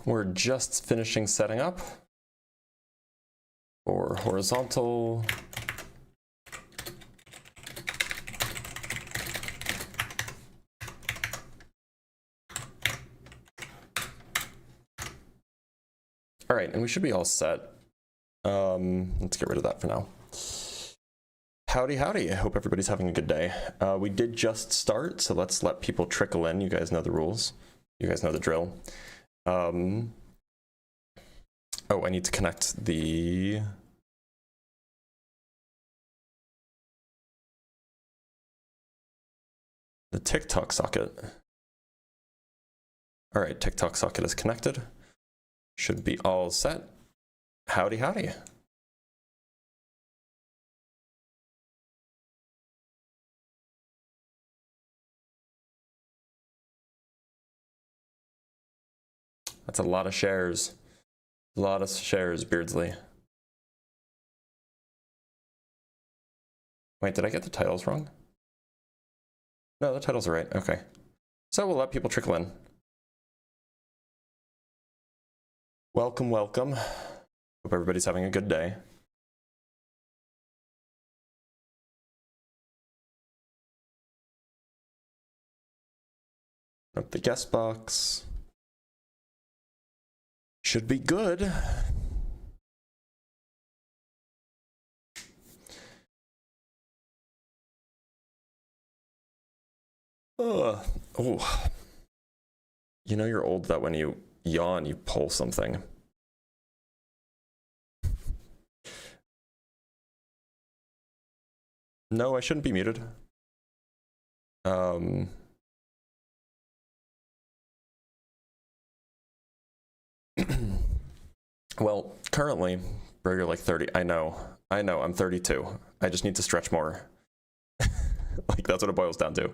We're just finishing setting up for horizontal. All right, and we should be all set. Let's get rid of that for now. Howdy, howdy. I hope everybody's having a good day. We did just start, so let's let people trickle in. You guys know the rules. You guys know the drill. Oh, I need to connect the... TikTok socket. All right, TikTok socket is connected. Should be all set. Howdy, howdy. That's a lot of shares. A lot of shares, Beardsley. Wait, did I get the titles wrong? No, the titles are right. Okay. So we'll let people trickle in. Welcome, welcome. Hope everybody's having a good day. Up the guest box. Should be good. Oh, you know you're old that when you yawn, you pull something. No, I shouldn't be muted. Well, currently, bro, you're like 30. I know, I'm 32. I just need to stretch more. Like, that's what it boils down to.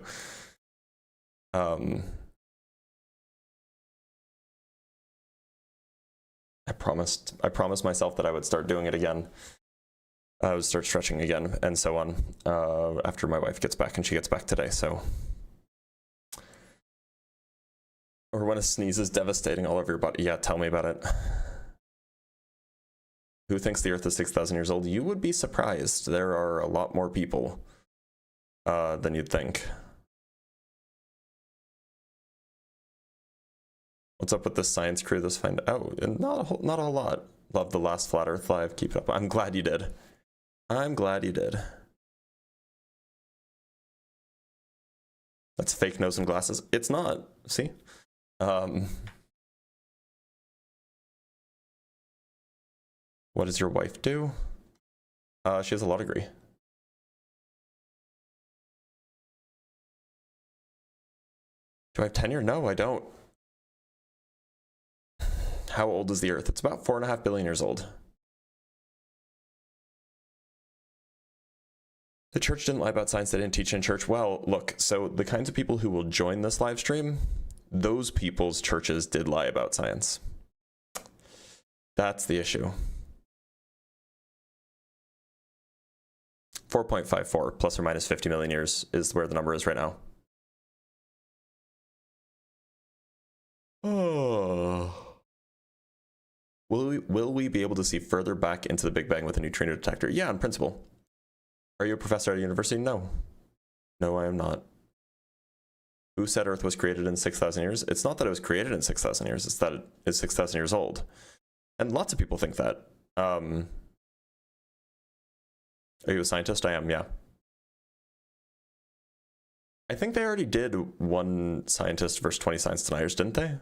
I promised myself that I would start doing it again. I would start stretching again, and so on, after my wife gets back, and she gets back today, so. Or when a sneeze is devastating all over your body. Yeah, tell me about it. Who thinks the Earth is 6,000 years old? You would be surprised. There are a lot more people than you'd think. What's up with this science crew? This find not a whole lot. Love the last Flat Earth live. Keep it up. I'm glad you did. I'm glad you did. That's fake nose and glasses. It's not. See? What does your wife do? She has a law degree. Do I have tenure? No, I don't. How old is the Earth? It's about 4.5 billion years old. The church didn't lie about science. They didn't teach in church. Well, look, so the kinds of people who will join this live stream, those people's churches did lie about science. That's the issue. 4.54 plus or minus 50 million years is where the number is right now. Oh. Will we be able to see further back into the Big Bang with a neutrino detector? Yeah, in principle. Are you a professor at a university? No. No, I am not. Who said Earth was created in 6,000 years? It's not that it was created in 6,000 years, it's that it is 6,000 years old. And lots of people think that. Are you a scientist? I am, yeah. I think they already did one scientist versus 20 science deniers, didn't they?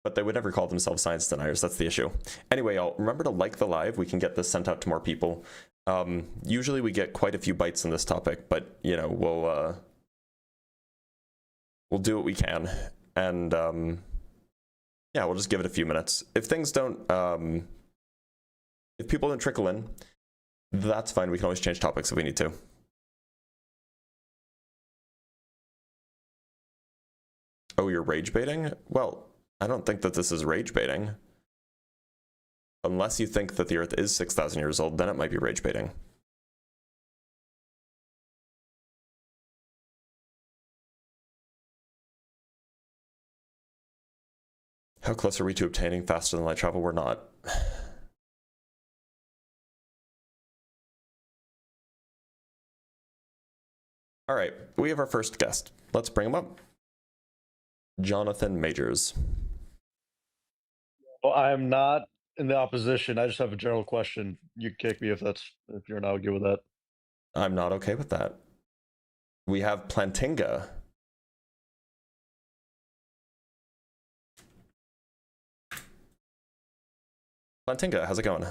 But they would never call themselves science deniers. That's the issue. Anyway, y'all, remember to like the live. We can get this sent out to more people. Usually we get quite a few bites on this topic, but, you know, we'll do what we can. And, yeah, we'll just give it a few minutes. If things don't, if people don't trickle in, that's fine. We can always change topics if we need to. Oh, you're rage baiting? Well, I don't think that this is rage baiting. Unless you think that the Earth is 6,000 years old, then it might be rage baiting. How close are we to obtaining faster than light travel? We're not. All right, we have our first guest. Let's bring him up. Jonathan Majors. Well, I'm not in the opposition. I just have a general question. You can kick me if you're not good with that. I'm not okay with that. We have Plantinga. Plantinga, how's it going?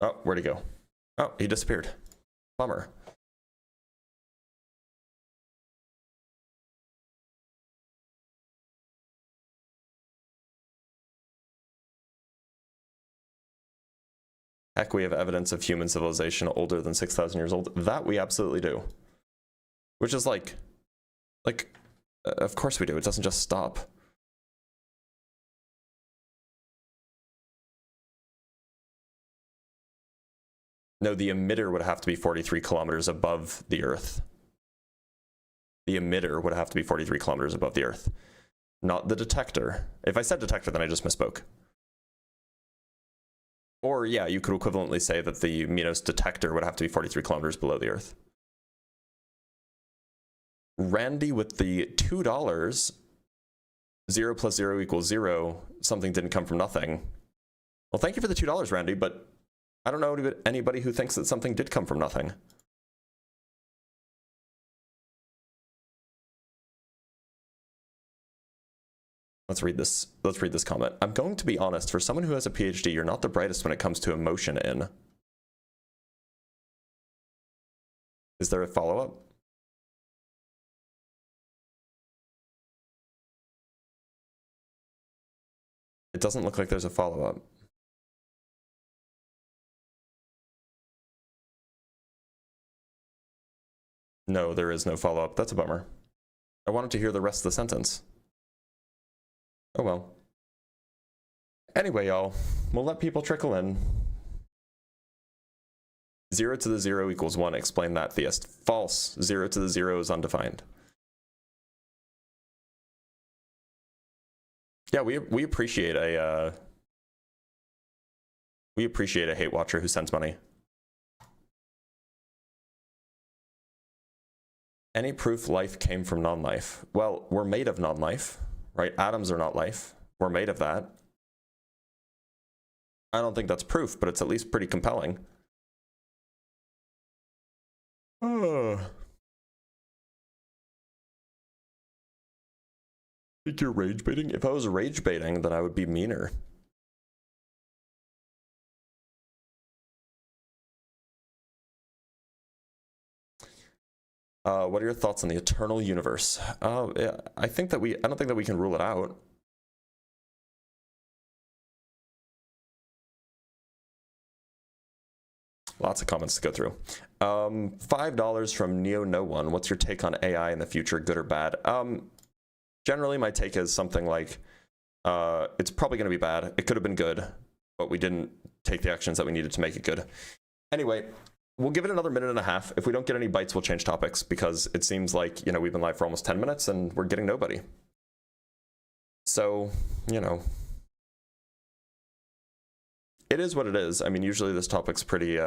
Oh, where'd he go? Oh, he disappeared. Bummer. Heck, we have evidence of human civilization older than 6,000 years old. That we absolutely do. Which is like, of course we do. It doesn't just stop. No, the emitter would have to be 43 kilometers above the Earth. The emitter would have to be 43 kilometers above the Earth, not the detector. If I said detector, then I just misspoke. Or yeah, you could equivalently say that the Minos detector would have to be 43 kilometers below the Earth. Randy with the $2, 0 plus 0 equals 0, something didn't come from nothing. Well, thank you for the $2, Randy, but I don't know anybody who thinks that something did come from nothing. Let's read this comment. I'm going to be honest, for someone who has a PhD, you're not the brightest when it comes to emotion in. Is there a follow-up? It doesn't look like there's a follow-up. No, there is no follow-up. That's a bummer. I wanted to hear the rest of the sentence. Oh well. Anyway, y'all, we'll let people trickle in. 0 to the 0 equals 1. Explain that, Theist. False. 0 to the 0 is undefined. Yeah, we appreciate a hate watcher who sends money. Any proof life came from non-life? Well, we're made of non-life, right? Atoms are not life. We're made of that. I don't think that's proof, but it's at least pretty compelling. Oh. Think you're rage baiting? If I was rage baiting, then I would be meaner. What are your thoughts on the eternal universe? Yeah, I don't think that we can rule it out. Lots of comments to go through. $5 from Neo No One. What's your take on AI in the future, good or bad? Generally, my take is something like, it's probably going to be bad. It could have been good, but we didn't take the actions that we needed to make it good. Anyway, we'll give it another minute and a half. If we don't get any bites, we'll change topics, because it seems like, we've been live for almost 10 minutes and we're getting nobody. So, it is what it is. I mean, usually this topic's pretty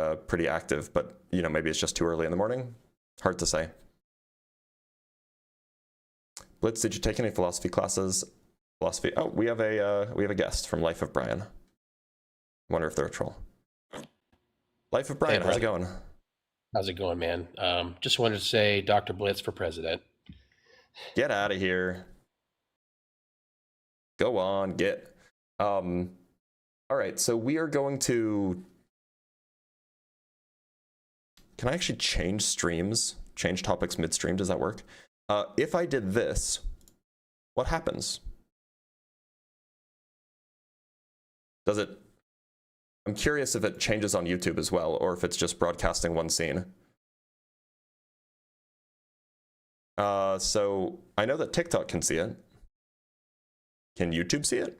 active, but maybe it's just too early in the morning. Hard to say. Blitz, did you take any philosophy classes? Philosophy. Oh, we have a guest from Life of Brian. Wonder if they're a troll. Life of Brian, Hey, how's it going? how's it going, man? Just wanted to say Dr. Blitz for president. Get out of here. Go on, get. All right, so we are going to. Can I actually change streams? Change topics midstream? Does that work? If I did this, what happens? Does it? I'm curious if it changes on YouTube as well, or if it's just broadcasting one scene. So I know that TikTok can see it. Can YouTube see it?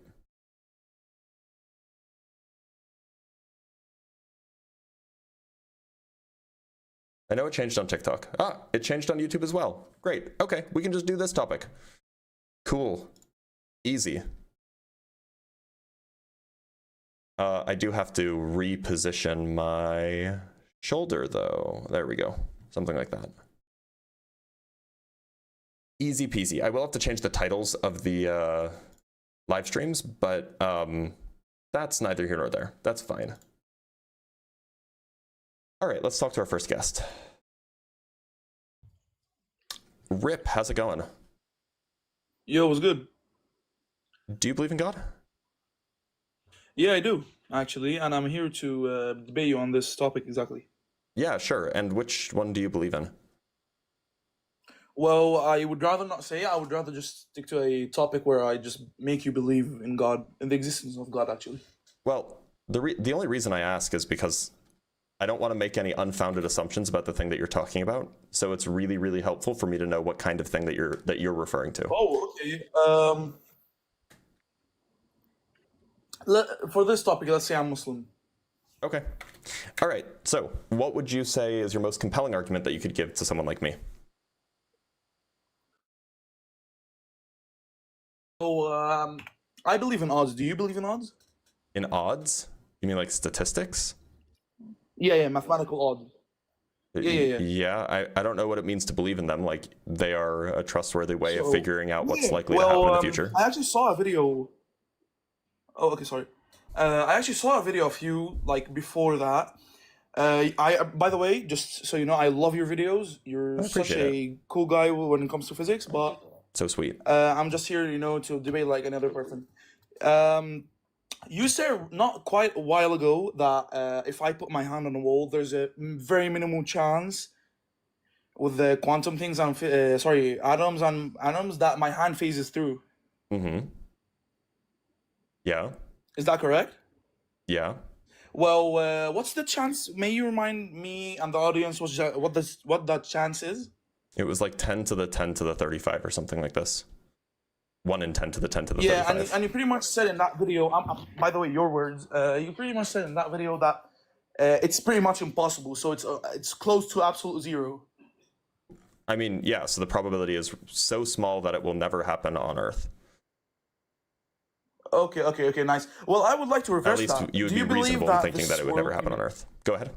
I know it changed on TikTok. Ah, it changed on YouTube as well. Great. Okay, we can just do this topic. Cool. Easy. I do have to reposition my shoulder, though. There we go. Something like that. Easy peasy. I will have to change the titles of the live streams, but that's neither here nor there. That's fine. All right, let's talk to our first guest. Rip, how's it going? Yo, what's good? Do you believe in God? Yeah, I do, actually, and I'm here to debate you on this topic exactly. Yeah, sure. And which one do you believe in? Well, I would rather not say. I would rather just stick to a topic where I just make you believe in God, in the existence of God, actually. Well, the only reason I ask is because I don't want to make any unfounded assumptions about the thing that you're talking about. So it's really, really helpful for me to know what kind of thing that you're referring to. Oh, okay. For this topic, let's say I'm Muslim. Okay. All right. So what would you say is your most compelling argument that you could give to someone like me? So, I believe in odds. Do you believe in odds? In odds? You mean like statistics? Yeah, mathematical odds. Yeah. Yeah, I don't know what it means to believe in them. Like, they are a trustworthy way of figuring out what's Yeah, likely to happen in the future. I actually saw a video. Oh, okay, sorry. I actually saw a video of you like before that. By the way, just so you know, I love your videos. You're such appreciate a cool guy when it comes to physics, but So sweet. I'm just here, to debate like another person. You said not quite a while ago that if I put my hand on the wall, there's a very minimal chance with the quantum things and atoms that my hand phases through. Mm-hmm. Yeah. Is that correct? Yeah. Well, what's the chance? May you remind me and the audience what that chance is? It was like 10 to the 10 to the 35 or something like this. 1 in 10 to the 10 to the Yeah, 35. and you pretty much said in that video. By the way, your words. You pretty much said in that video that it's pretty much impossible. So it's close to absolute zero. I mean, yeah. So the probability is so small that it will never happen on Earth. Okay, nice. Well, I would like to reverse At least that. you would Do be you believe reasonable in that thinking that it would never happen on Earth. Go ahead.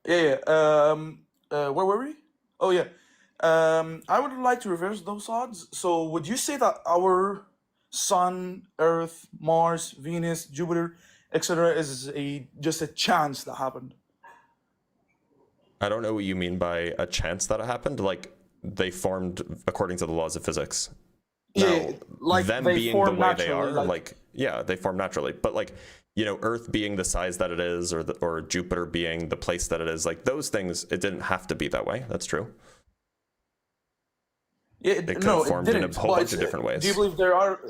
Yeah. Where were we? Oh yeah. I would like to reverse those odds. So would you say that our Sun, Earth, Mars, Venus, Jupiter, etc., is just a chance that happened? I don't know what you mean by a chance that it happened. Like, they formed according to the laws of physics. Yeah, like them they being the form way they naturally, are, yeah, they form naturally. But like, Earth being the size that it is, or Jupiter being the place that it is, like those things, it didn't have to be that way. That's true. Yeah, They could have formed in a whole bunch of different ways. Do you believe there are?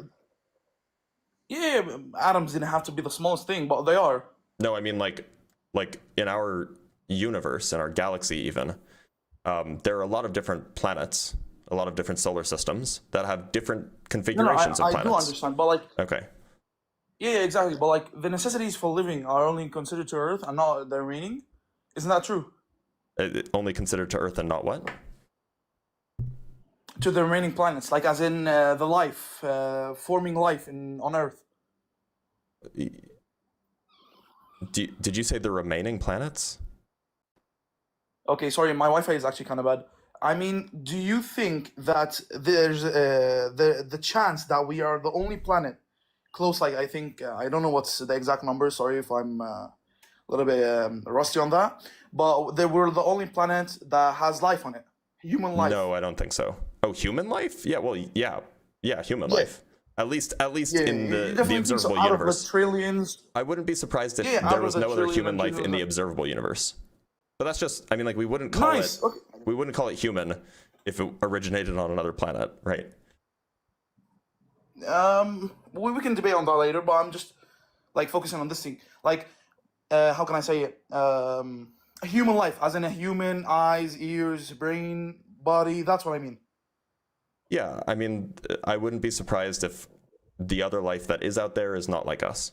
Yeah, atoms didn't have to be the smallest thing, but they are. No, I mean like in our universe, in our galaxy even, there are a lot of different planets, a lot of different solar systems that have different configurations of planets. I do understand, but like, okay. Yeah, exactly. But like, the necessities for living are only considered to Earth and not the remaining. Isn't that true? Only considered to Earth and not what? To the remaining planets, like as in the life, forming life on Earth. Did you say the remaining planets? Okay, sorry, my Wi-Fi is actually kind of bad. I mean, do you think that there's the chance that we are the only planet close? Like, I think I don't know what's the exact number. Sorry if I'm a little bit rusty on that. But we're the only planet that has life on it, human life. No, I don't think so. Oh, human life? Yeah, well, yeah, human life. At least in the observable so, out universe. Of the trillions. I wouldn't be surprised if out there was of the no other trillion human and life in the trillion. observable universe. But that's just, I mean, like, we wouldn't call Nice. it Okay. we wouldn't call it human if it originated on another planet, right? We can debate on that later, but I'm just like focusing on this thing. Like, how can I say it? A human life, as in a human, eyes, ears, brain, body. That's what I mean. Yeah, I mean, I wouldn't be surprised if the other life that is out there is not like us.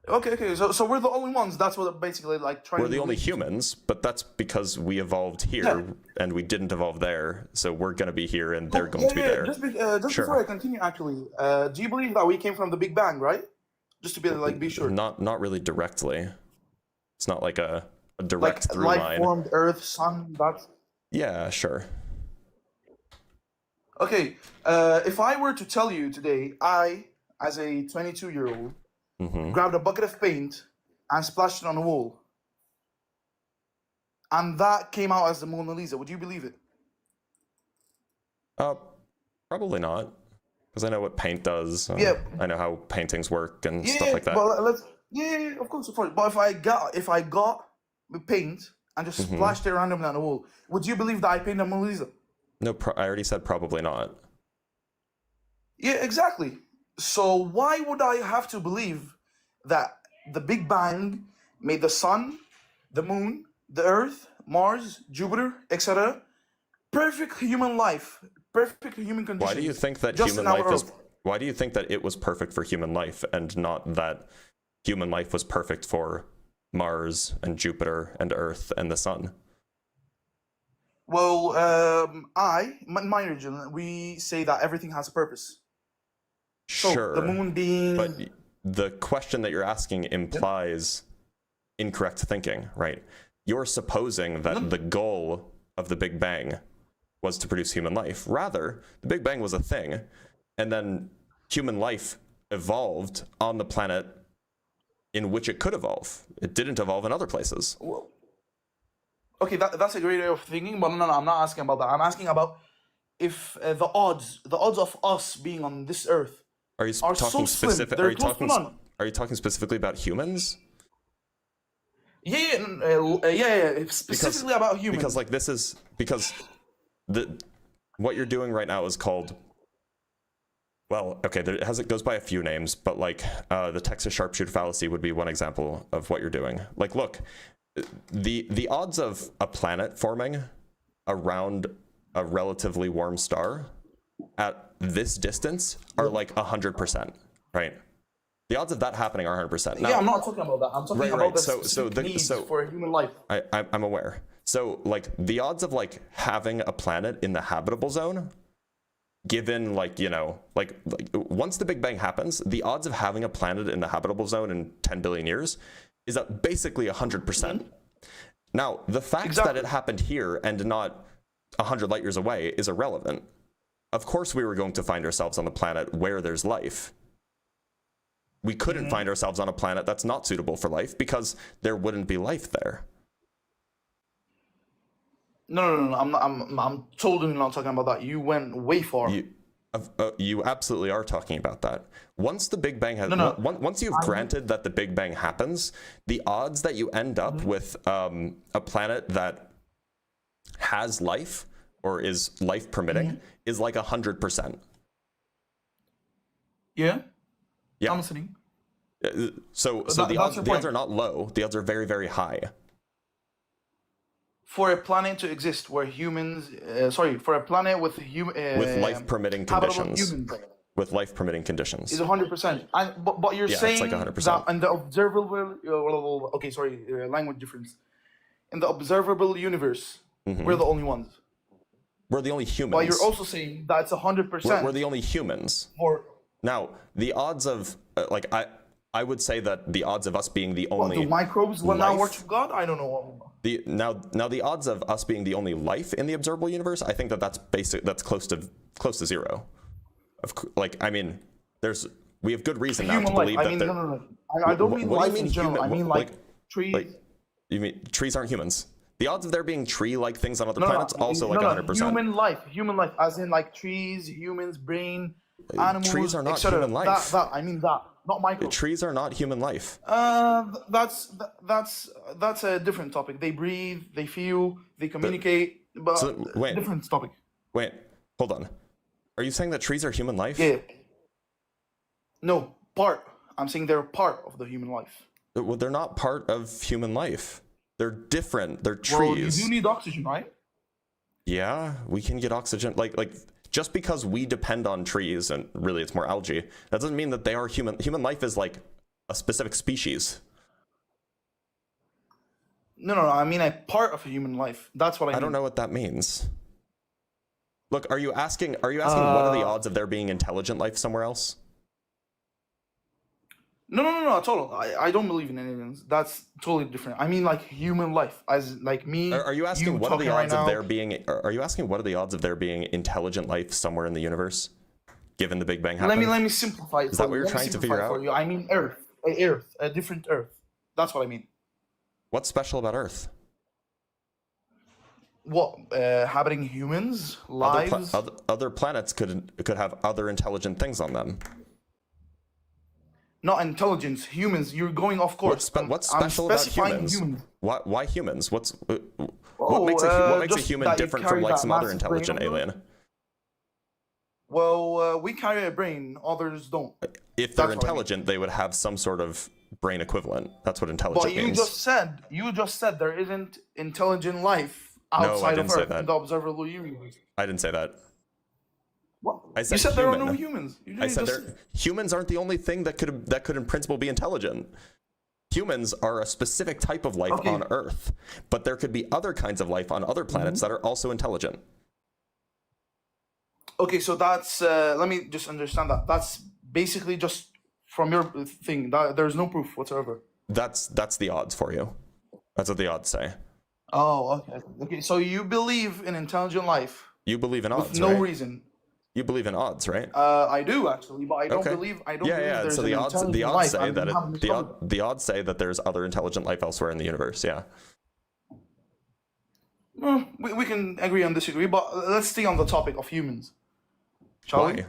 Okay. So we're the only ones. That's what basically like trying. We're the to only lead- humans, but that's because we evolved here Yeah. and we didn't evolve there. So we're going to be here and they're going Yeah, to be yeah, there. Just Sure. before I continue, actually, do you believe that we came from the Big Bang, right? Just to be sure. Not really directly. It's not like a direct Like through life line. formed Earth, Sun. That's Yeah, sure. okay. If I were to tell you today, I, as a 22-year-old, Hmm. grabbed a bucket of paint and splashed it on the wall, and that came out as the Mona Lisa, would you believe it? Probably not, because I know what paint does. Yeah. I know how paintings work and Yeah, stuff like that. But let's. Yeah, of course. But if I got the paint and just Mhm. splashed it randomly on the wall, would you believe that I painted the Mona Lisa? No, I already said probably not. Yeah, exactly. So why would I have to believe that the Big Bang made the sun, the moon, the Earth, Mars, Jupiter, etc. Perfect human life, perfect human conditions. Why do you think that just human in our life is? Earth? Why do you think that it was perfect for human life and not that human life was perfect for Mars and Jupiter and Earth and the sun? Well, in my religion, we say that everything has a purpose. So Sure, the moon being but the question that you're asking implies incorrect thinking, right? You're supposing that the goal of the Big Bang was to produce human life. Rather, the Big Bang was a thing, and then human life evolved on the planet in which it could evolve. It didn't evolve in other places. Well, okay, that's a great way of thinking, but no, I'm not asking about that. I'm asking about if the odds of us being on this Earth Are you are talking so slim. specific? They're close to none. Are you talking specifically about humans? Yeah. Specifically about humans. Because like this is because what you're doing right now is called. Well, okay, it goes by a few names, but like the Texas sharpshooter fallacy would be one example of what you're doing. Like, look, the odds of a planet forming around a relatively warm star at this distance are like 100%, right? The odds of that happening are 100%. Now, yeah, I'm not talking about that. I'm talking about the specific needs for human life. I'm aware. So, like, the odds of like having a planet in the habitable zone, given like, you know, like once the Big Bang happens, the odds of having a planet in the habitable zone in 10 billion years is at basically 100%. Now, the fact that it happened here and not 100 light years away is irrelevant. Of course, we were going to find ourselves on the planet where there's life. We couldn't find ourselves on a planet that's not suitable for life because there wouldn't be life there. No. I'm totally not talking about that. You went way far. You absolutely are talking about that. Once the Big Bang has, once you've granted that the Big Bang happens, the odds that you end up with a planet that has life or is life permitting is like 100%. Yeah. Yeah. I'm listening. So the odds are not low. The odds are very, very high. For a planet to exist where humans, for a planet with with life permitting conditions. With life permitting conditions. Is 100%. But you're saying it's like 100%. that in the observable, language difference. In the observable universe, we're the only ones. We're the only humans. But you're also saying that's 100%. We're the only humans. Now, the odds of I would say that the odds of us being the only do microbes will now work with God? I don't know. Now the odds of us being the only life in the observable universe, I think that's close to zero. We have good reason now to believe that. No. I don't mean life in general. I mean like trees. You mean trees aren't humans? The odds of there being tree-like things on other planets also like 100%. Human life, as in like trees, humans, brain, animals. Trees are not human life. I mean that, not microbes. Trees are not human life. That's a different topic. They breathe, they feel, they communicate. But different topic. Wait, hold on. Are you saying that trees are human life? Yeah. No, part. I'm saying they're part of the human life. Well, they're not part of human life. They're different. They're trees. Well, you do need oxygen, right? Yeah, we can get oxygen. Like just because we depend on trees, and really it's more algae, that doesn't mean that they are human. Human life is like a specific species. No, I mean a part of a human life. That's what I mean. I don't know what that means. Look, are you asking what are the odds of there being intelligent life somewhere else? No, at all. I don't believe in aliens. That's totally different. I mean, like human life, as like me. Are you asking you what are the talking odds right of now. there being? Are you asking what are the odds of there being intelligent life somewhere in the universe, given the Big Bang happened? Let me simplify it. Is that for what you. you're Let me trying to simplify figure it for out? you. I mean, a different Earth. That's what I mean. What's special about Earth? What habiting humans, lives? Other planets could have other intelligent things on them. Not intelligence, humans. You're going off course. What's I'm special about specifying humans? Why humans? What Oh, makes a just human that you different carry from like that some other massive brain intelligent on you. alien? Well, we carry a brain, others don't. If they're That's what I mean. intelligent, they would have some sort of brain equivalent. That's what intelligent But you means. just said there isn't intelligent life outside didn't of say Earth that. in the observable universe. I didn't say that. What? I said you said there are no human. humans. You I said just- humans aren't the only thing that could in principle be intelligent. Humans are a specific type of life Okay. on Earth, but there could be other kinds of life on other planets that are also intelligent. Okay, so that's let me just understand that. That's basically just from your thing. There's no proof whatsoever. That's the odds for you. That's what the odds say. Oh, okay. Okay, so you believe in intelligent life You believe in with odds, no right? reason. You believe in odds, right? I do actually, but I don't Okay. believe. I don't Yeah, believe yeah. there's So an the odds intelligent life. say I'm that having this problem. the odds say that there's other intelligent life elsewhere in the universe. Yeah. We can agree and disagree, but let's stay on the topic of humans. Shall we? Why?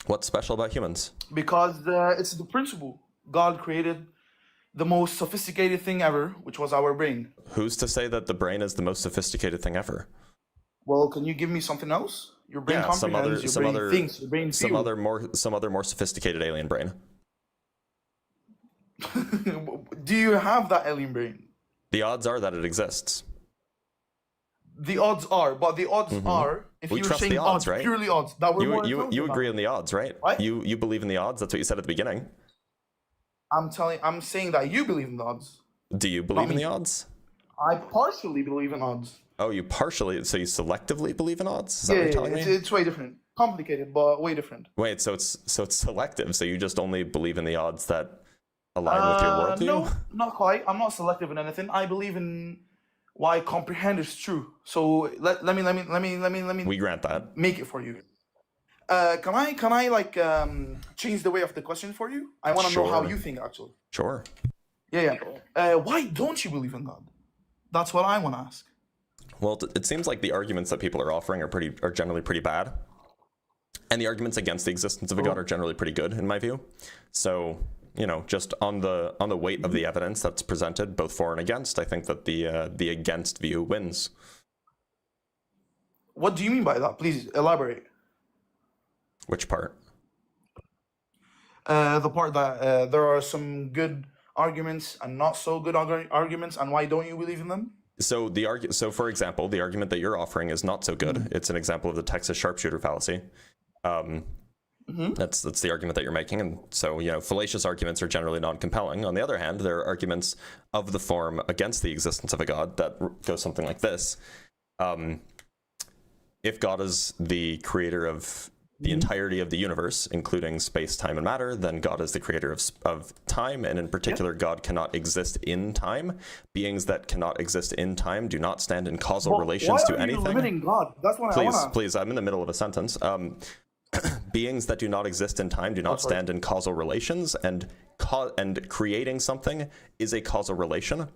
What's special about humans? Because it's the principle. God created the most sophisticated thing ever, which was our brain. Who's to say that the brain is the most sophisticated thing ever? Well, can you give me something else? Your brain comprehends, your brain thinks, your brain some feels. other more sophisticated alien brain. Do you have that alien brain? The odds are that it exists. The odds are, but the odds are, if We you're trust saying the odds, right? purely odds, that we're more You intelligent agree than. on the odds, right? What? You believe in the odds. That's what you said at the beginning. I'm saying that you believe in the odds. Do you believe in me. the odds? I partially believe in odds. Oh, you selectively believe in odds? Is that Yeah, what you're telling me? it's way different. Complicated, but way different. Wait, so it's selective. So you just only believe in the odds that align with your worldview? No, not quite. I'm not selective in anything. I believe in what I comprehend is true. So let me We grant that. make it for you. Can I like change the way of the question for you? I want to know how Sure. you think actually. Sure. Yeah. Why don't you believe in God? That's what I want to ask. Well, it seems like the arguments that people are offering are generally pretty bad, and the arguments against the existence of a god are generally pretty good in my view. So, just on the weight of the evidence that's presented, both for and against, I think that the against view wins. What do you mean by that? Please elaborate. Which part? The part that there are some good arguments and not so good arguments, and why don't you believe in them? So for example, the argument that you're offering is not so good. It's an example of the Texas sharpshooter fallacy. That's the argument that you're making, and so fallacious arguments are generally non-compelling. On the other hand, there are arguments of the form against the existence of a god that go something like this: if God is the creator of the entirety of the universe, including space, time, and matter, then God is the creator of time, and in particular, God cannot exist in time. Beings that cannot exist in time do not stand in causal relations to anything. Why are you limiting God? That's what I want to. Please, I'm in the middle of a sentence. Beings that do not exist in time do not stand in causal relations, and creating something is a causal relation.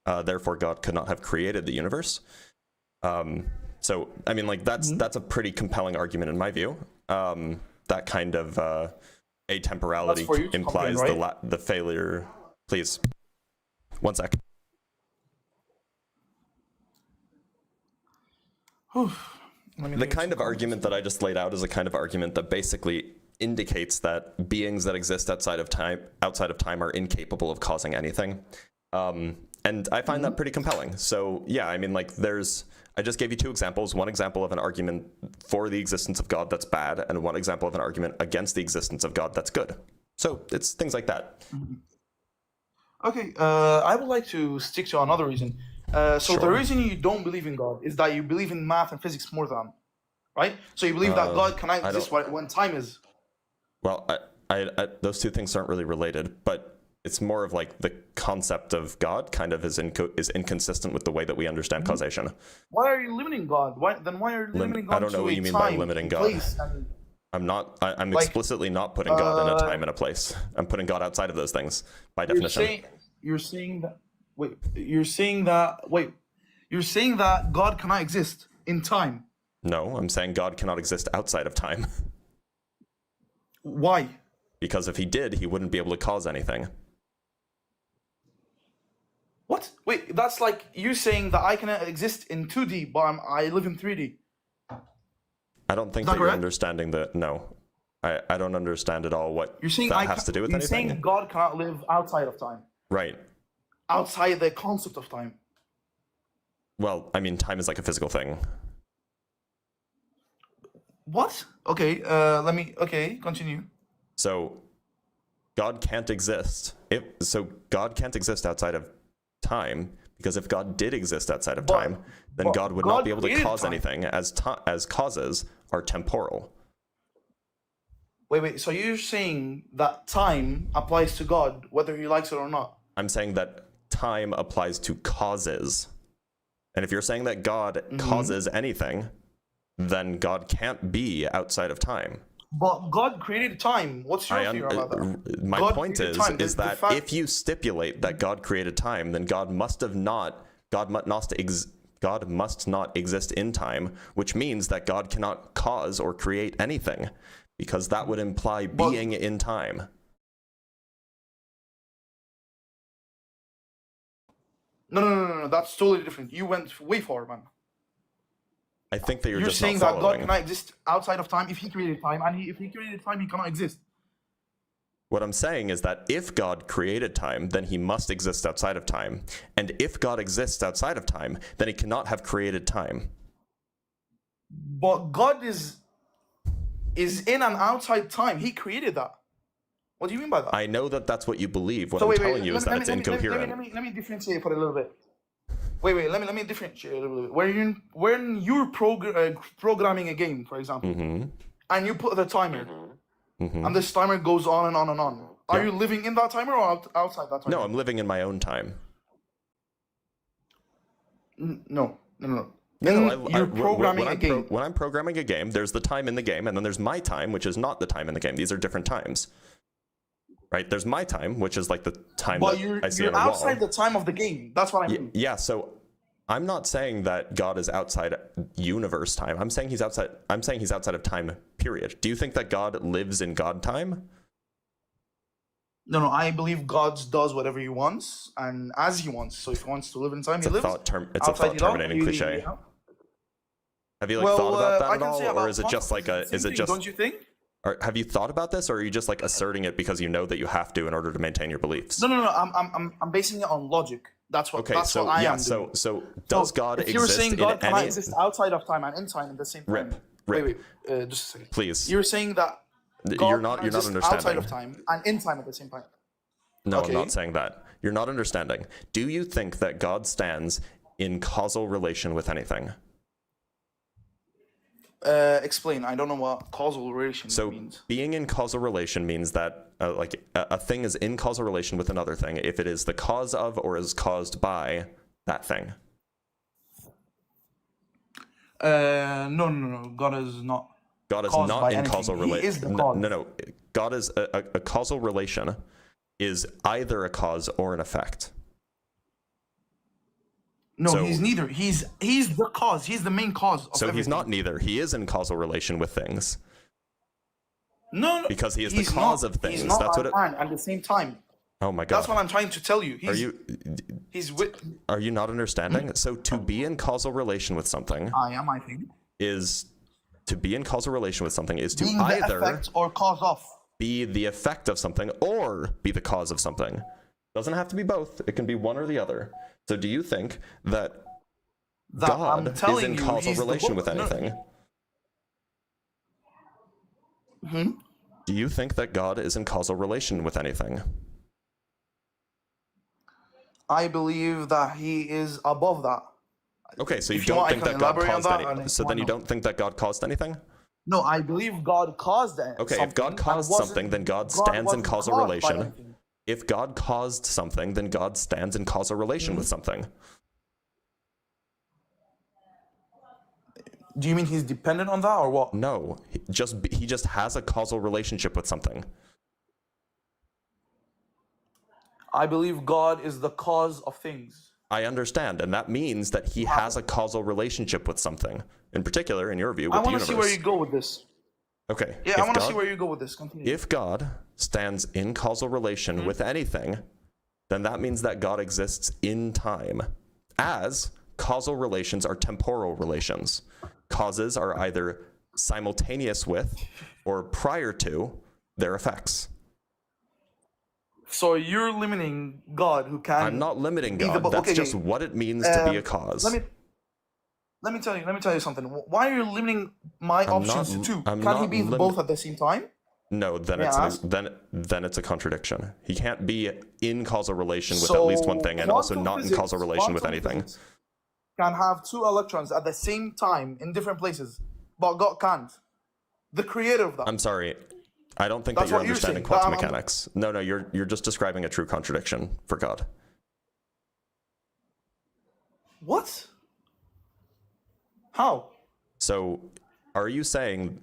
Therefore, God could not have created the universe. So, I mean, like that's a pretty compelling argument in my view. That kind of atemporality implies the failure. Please, 1 sec. The kind of argument that I just laid out is a kind of argument that basically indicates that beings that exist outside of time are incapable of causing anything. And I find that pretty compelling. So yeah, I mean, like I just gave you two examples. One example of an argument for the existence of God that's bad, and one example of an argument against the existence of God that's good. So it's things like that. Okay, I would like to stick to another reason. So the Sure. reason you don't believe in God is that you believe in math and physics more than, right? So you believe that God cannot I exist don't- when time is. Well, I those two things aren't really related, but it's more of like the concept of God kind of is inconsistent with the way that we understand causation. Why are you limiting God? Why are you limiting God I don't know to what a you mean by time, limiting God. place, and I'm Like, explicitly not putting God in a time and a place. I'm putting God outside of those things by definition. you're saying that God cannot exist in time. No, I'm saying God cannot exist outside of time. Why? Because if he did, he wouldn't be able to cause anything. What? Wait, that's like you saying that I cannot exist in 2D, but I live in 3D. I don't think Is that that you're correct? understanding the no. I don't understand at all what You're saying that has to do with you're anything. saying God cannot live outside of time, Right. outside the concept of time. Well, I mean, time is like a physical thing. What? Okay, okay, continue. So God can't exist. God can't exist outside of time, because if God did exist outside of time, then God would not be able to created cause time. anything, as causes are temporal. Wait, so you're saying that time applies to God, whether he likes it or not? I'm saying that time applies to causes. And if you're saying that God causes anything, then God can't be outside of time. But God created time. What's your theory about that? My God point created is time. that if you stipulate that God created time, then God must not exist in time, which means that God cannot cause or create anything, because that would imply being in time. No. That's totally different. You went way far, man. I think that you're just saying not that God following. cannot exist outside of time if he created time, and if he created time, he cannot exist. What I'm saying is that if God created time, then he must exist outside of time. And if God exists outside of time, then he cannot have created time. But God is in and outside time. He created that. What do you mean by that? I know that that's what you believe. What I'm telling you is that it's incoherent. Let me differentiate for a little bit. Wait. Let me differentiate a little bit. When you're programming a game, for example, and you put the timer, and this timer goes on and on and on. Are you living in that timer or outside that timer? No, I'm living in my own time. No. You're programming a game. When I'm programming a game, there's the time in the game, and then there's my time, which is not the time in the game. These are different times. Right? There's my time, which is like the time that I see on a wall. You're outside the time of the game. That's what I mean. Yeah, so I'm not saying that God is outside universe time. I'm saying he's outside of time, period. Do you think that God lives in God time? No, I believe God does whatever he wants and as he wants. So if he wants to live in time, he lives. It's a thought-terminating cliche. Have you thought about that at all, or is it just like Don't you think? Or have you thought about this, or are you just like asserting it because you know that you have to in order to maintain your beliefs? No. I'm basing it on logic. That's what. Okay, that's so what I yeah, am doing. so does God if exist you're saying God in cannot any? exist outside of time and in time at the same time. Rip. Wait, just a second. Please. You're saying that God You're not cannot exist understanding. outside of time and in time at the same time. No, Okay. I'm not saying that. You're not understanding. Do you think that God stands in causal relation with anything? Explain. I don't know what causal relation means. So being in causal relation means that a thing is in causal relation with another thing if it is the cause of or is caused by that thing. No. God is not. God is caused not by in anything. causal relation. He is the cause. No. God is a causal relation is either a cause or an effect. No, So- he's neither. He's the cause. He's the main cause of So everything. he's not neither. He is in causal relation with things No. because he is the he's cause not. of things. He's not That's what it. man at the same time. Oh my God. That's what I'm trying to tell you. Are you not understanding? So to be in causal relation with something I am, I think. is to be in causal relation with something is to Being the either effect or cause of. be the effect of something or be the cause of something. Doesn't have to be both. It can be one or the other. So do you think that God is in causal relation with anything? Do you think that God is in causal relation with anything? I believe that he is above that. Okay, so you If don't want, I think can that God elaborate on caused that, any. and So if then you want, no. don't think that God caused anything? No, I believe God caused it. Okay, if God caused something, then God stands in wasn't causal caused by relation. anything. If God caused something, then God stands in causal relation with something. Do you mean he's dependent on that or what? No, he just has a causal relationship with something. I believe God is the cause of things. I understand, and that means that he has a causal relationship with something. In particular, in your view, with I the want to universe. see where you go with this. Okay. Yeah, I want to see where you go with this. Continue. If God stands in causal relation with anything, then that means that God exists in time, as causal relations are temporal relations. Causes are either simultaneous with or prior to their effects. So you're limiting God, who can. I'm not limiting be the- God. That's okay, just what it means to be a cause. Let me tell you something. Why are you limiting my options to two? I'm Can't he not be both at the same time? No, then May it's I ask? then it's a contradiction. He can't be in causal relation with at So least one thing and also quantum not in physics- causal relation with quantum anything. physics Can have two electrons at the same time in different places, but God can't. The creator of that. I'm sorry. I don't think That's that you're what you're understanding saying, quantum but I'm- mechanics. No, you're just describing a true contradiction for God. What? How? So, are you saying,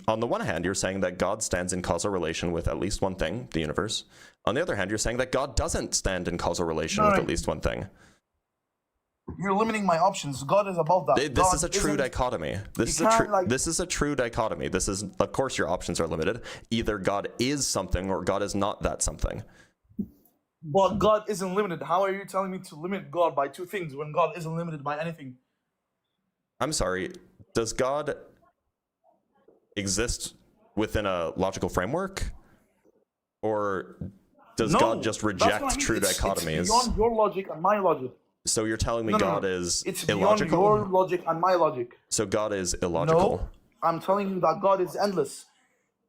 on the one hand, you're saying that God stands in causal relation with at least one thing, the universe. On the other hand, you're saying that God doesn't stand in causal relation with No. at least one thing. You're limiting my options. God is above that. This God is a true isn't- dichotomy. This is you a can't, true. like- This is a true dichotomy. This is, of course, your options are limited. Either God is something or God is not that something. But God isn't limited. How are you telling me to limit God by two things when God isn't limited by anything? I'm sorry. Does God exist within a logical framework, or does No, God just that's what reject I mean. true It's dichotomies? beyond your logic and my logic. So you're telling me No. God is It's beyond illogical? your logic and my logic. So God is illogical. No, I'm telling you that God is endless.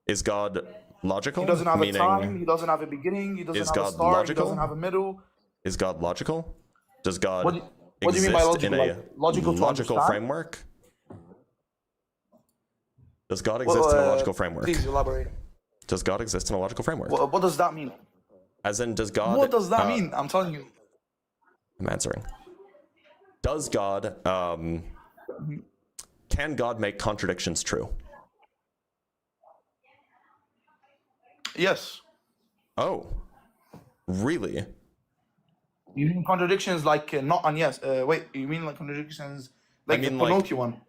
Is God logical? He doesn't have Meaning, a time. He doesn't have a beginning. He doesn't is have God a start. logical? He doesn't have a middle. Is God logical? Does God What do you mean by exist in logical? a Like, logical to understand? framework? Does God exist in a logical framework? Please elaborate. Does God exist in a logical framework? What does that mean? As in, does God... What does that mean? I'm telling you. I'm answering. Does God... can God make contradictions true? Yes. Oh. Really? You mean contradictions like not and yes? Wait, you mean like contradictions like mean, the like- Pinocchio one?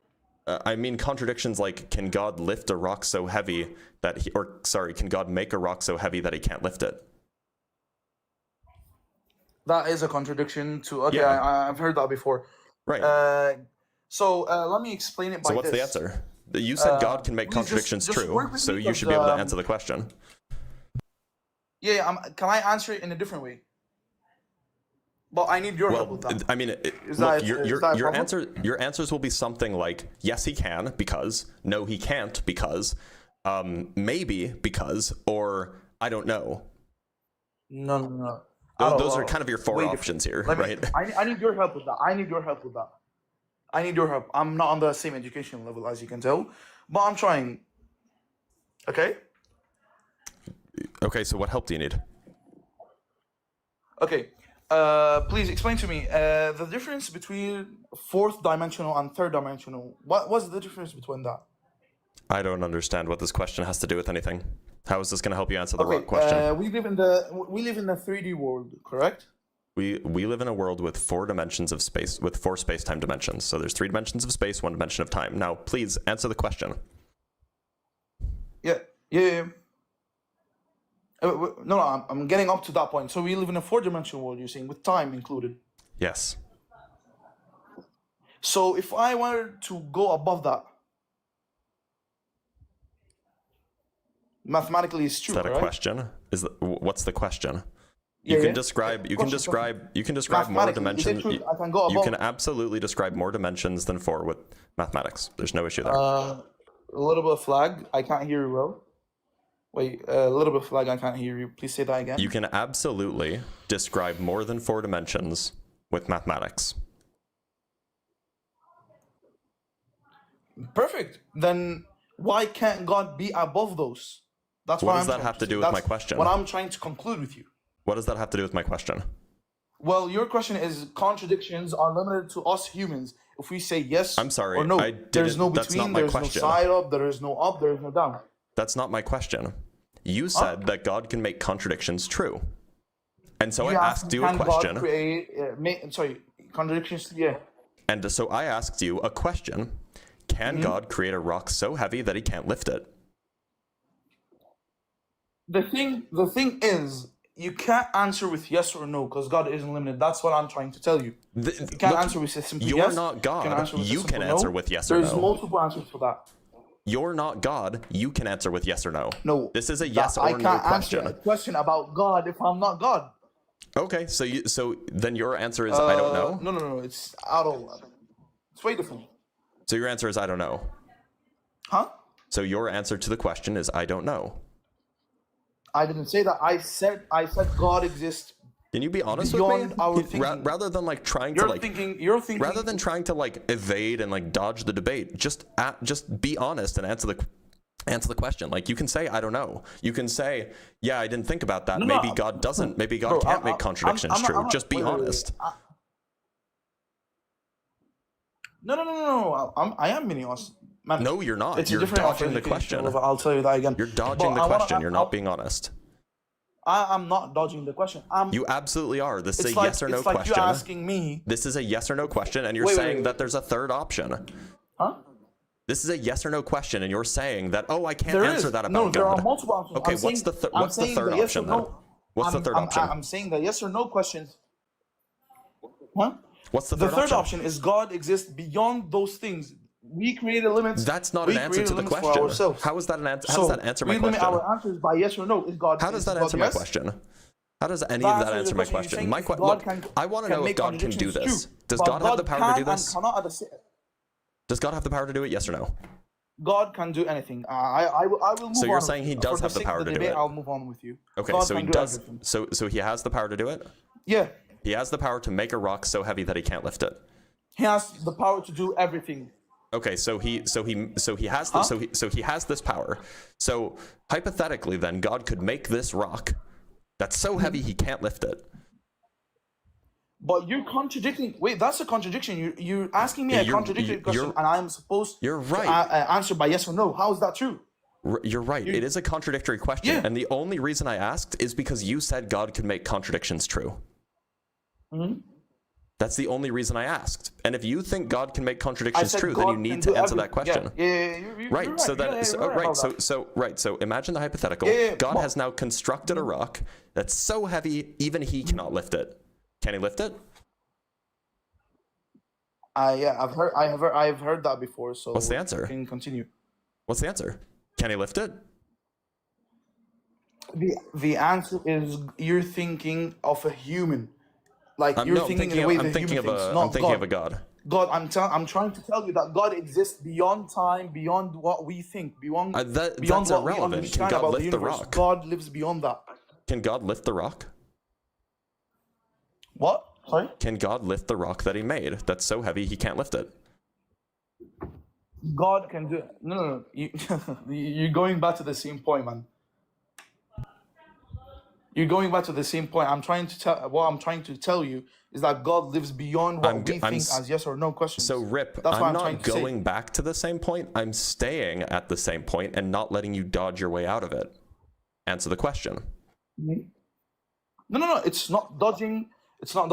I mean contradictions like, can God lift a rock so heavy that he... Or, sorry, can God make a rock so heavy that he can't lift it? That is a contradiction to. Okay, Yeah. I've heard that before. Right. So let me explain it by So what's this. the answer? You said God can make please just- contradictions just true, work with so me, you should but, be able to answer the question. Yeah, can I answer it in a different way? But I need your help Well, with that. I mean, Is look, that- your is that a your problem? answers will be something like, yes, he can because, no, he can't because, maybe because, or I don't know. No. Those are kind of your four way options here, Let me- right? I need your help with that. I need your help. I'm not on the same education level as you can tell, but I'm trying. Okay? Okay, so what help do you need? Okay. Please explain to me the difference between fourth dimensional and third dimensional. What was the difference between that? I don't understand what this question has to do with anything. How is this going to help you answer the right question? We live in the 3D world, correct? We live in a world with 4 dimensions of space, with 4 space-time dimensions. So there's 3 dimensions of space, 1 dimension of time. Now, please answer the question. Yeah. No, I'm getting up to that point. So we live in a 4-dimensional world, you're saying, with time included. Yes. So if I were to go above that, mathematically it's true, Is that a right? question? What's the question? Yeah, You can yeah. describe more Mathematically, dimensions. is it true I can go You above? can absolutely describe more dimensions than 4 with mathematics. There's no issue there. A little bit of flag. I can't hear you well. Wait, a little bit flag. I can't hear you. Please say that again. You can absolutely describe more than 4 dimensions with mathematics. Perfect. Then why can't God be above those? That's What what does I'm that trying have to say. do with my That's question? what I'm trying to conclude with you. What does that have to do with my question? Well, your question is contradictions are limited to us humans. If we say yes I'm sorry, or no, I there's no didn't- that's not between, my there's question. no side up, there is no up, there is no down. That's not my question. You said that God can make contradictions true. And so I You asked you a can God question. create, contradictions, yeah. And so I asked you a question. Can Mm-hmm. God create a rock so heavy that he can't lift it? The thing is, you can't answer with yes or no because God isn't limited. That's what I'm trying to tell you. You can't answer with a simple you're yes. not God. You can no. answer with yes or There's no. multiple answers for that. You're not God. You can answer with yes or no. No. This is a yes I or no can't question. answer a question about God if I'm not God. Okay, so then your answer is I don't know. No. It's out of. It's way different. So your answer is I don't know. Huh? So your answer to the question is I don't know. I didn't say that. I said God exists. Can you be honest Beyond with me? our thinking. Rather than like trying You're to like thinking. rather than trying to like evade and like dodge the debate, just be honest and answer the question. Like you can say I don't know. You can say yeah, I didn't think about that. No, maybe no, God doesn't. Maybe God bro, can't make contradictions I'm true. not- Just be wait, wait, wait. honest. No. I am being honest. Man, No, you're not. it's a You're different dodging the education question. level, I'll tell you that again. You're dodging But the I wanna- question. You're not being honest. I'm not dodging the question. You absolutely are. This is It's a like, yes or no it's like question. you asking me. This is a yes or no question, and you're Wait, saying wait. that there's a third option. Huh? This is a yes or no question, and you're saying that I can't There answer is. that about No, God. there are multiple options. Okay, I'm what's saying- the I'm what's the saying third the yes or option then? no- What's the third option? I'm saying the yes or no questions. Huh? What's the The third, third option is God exists beyond those things. We created limits. That's not we an answer created to the limits for question. ourselves. How is that an answer? How So does that answer my we limit question? our answers by yes or no. Is God? How does is that God answer my yes? question? How does any That of that answers answer the my question. You're question? saying My if question. God Look, can- I want to can know if make God can do contradictions this. true, Does but God have the power to can do this? And cannot at the same. Does God have the power to do it? Yes or no? God can do anything. I will move on. So you're with saying you. he does For have the sake power of to do debate, it? I'll move on with you. Okay, God so he can do does. everything. So he has the power to do it. Yeah, He has the power to make a rock so heavy that he can't lift it. he has the power to do everything. Okay, so he has this power. So hypothetically, then God could make this rock that's so heavy he can't lift it. But you're contradicting. Wait, that's a contradiction. You're asking me a contradictory question, and I'm supposed you're right. to answer by yes or no. How is that true? You're right. It is a contradictory question, Yeah. and the only reason I asked is because you said God could make contradictions true. Mm-hmm. That's the only reason I asked. And if you think God can make I contradictions said true, God then you can need do to answer that everything. question. Yeah, you're Right. right. So then, Yeah, so, you're right. about that. So imagine the hypothetical. Yeah, God but- has now constructed a rock that's so heavy even he cannot lift it. Can he lift it? Yeah, I've heard that before. So What's the answer? You can continue. What's the answer? Can he lift it? The answer is you're thinking of a human, like you're No, thinking in the way the human thinks, not I'm thinking God. of a God. God, I'm trying to tell you that God exists beyond time, beyond what we think, beyond beyond That's what we irrelevant. understand Can God about the lift the universe. rock? God lives beyond that. Can God lift the rock? What? Sorry? Can God lift the rock that he made that's so heavy he can't lift it? God can do it. No. You're going back to the same point, man. You're going back to the same point. What I'm trying to tell you is that God lives beyond what we think as yes or no questions. So Rip, That's what I'm trying not to say. going back to the same point. I'm staying at the same point and not letting you dodge your way out of it. Answer the question. No. It's not dodging. It's not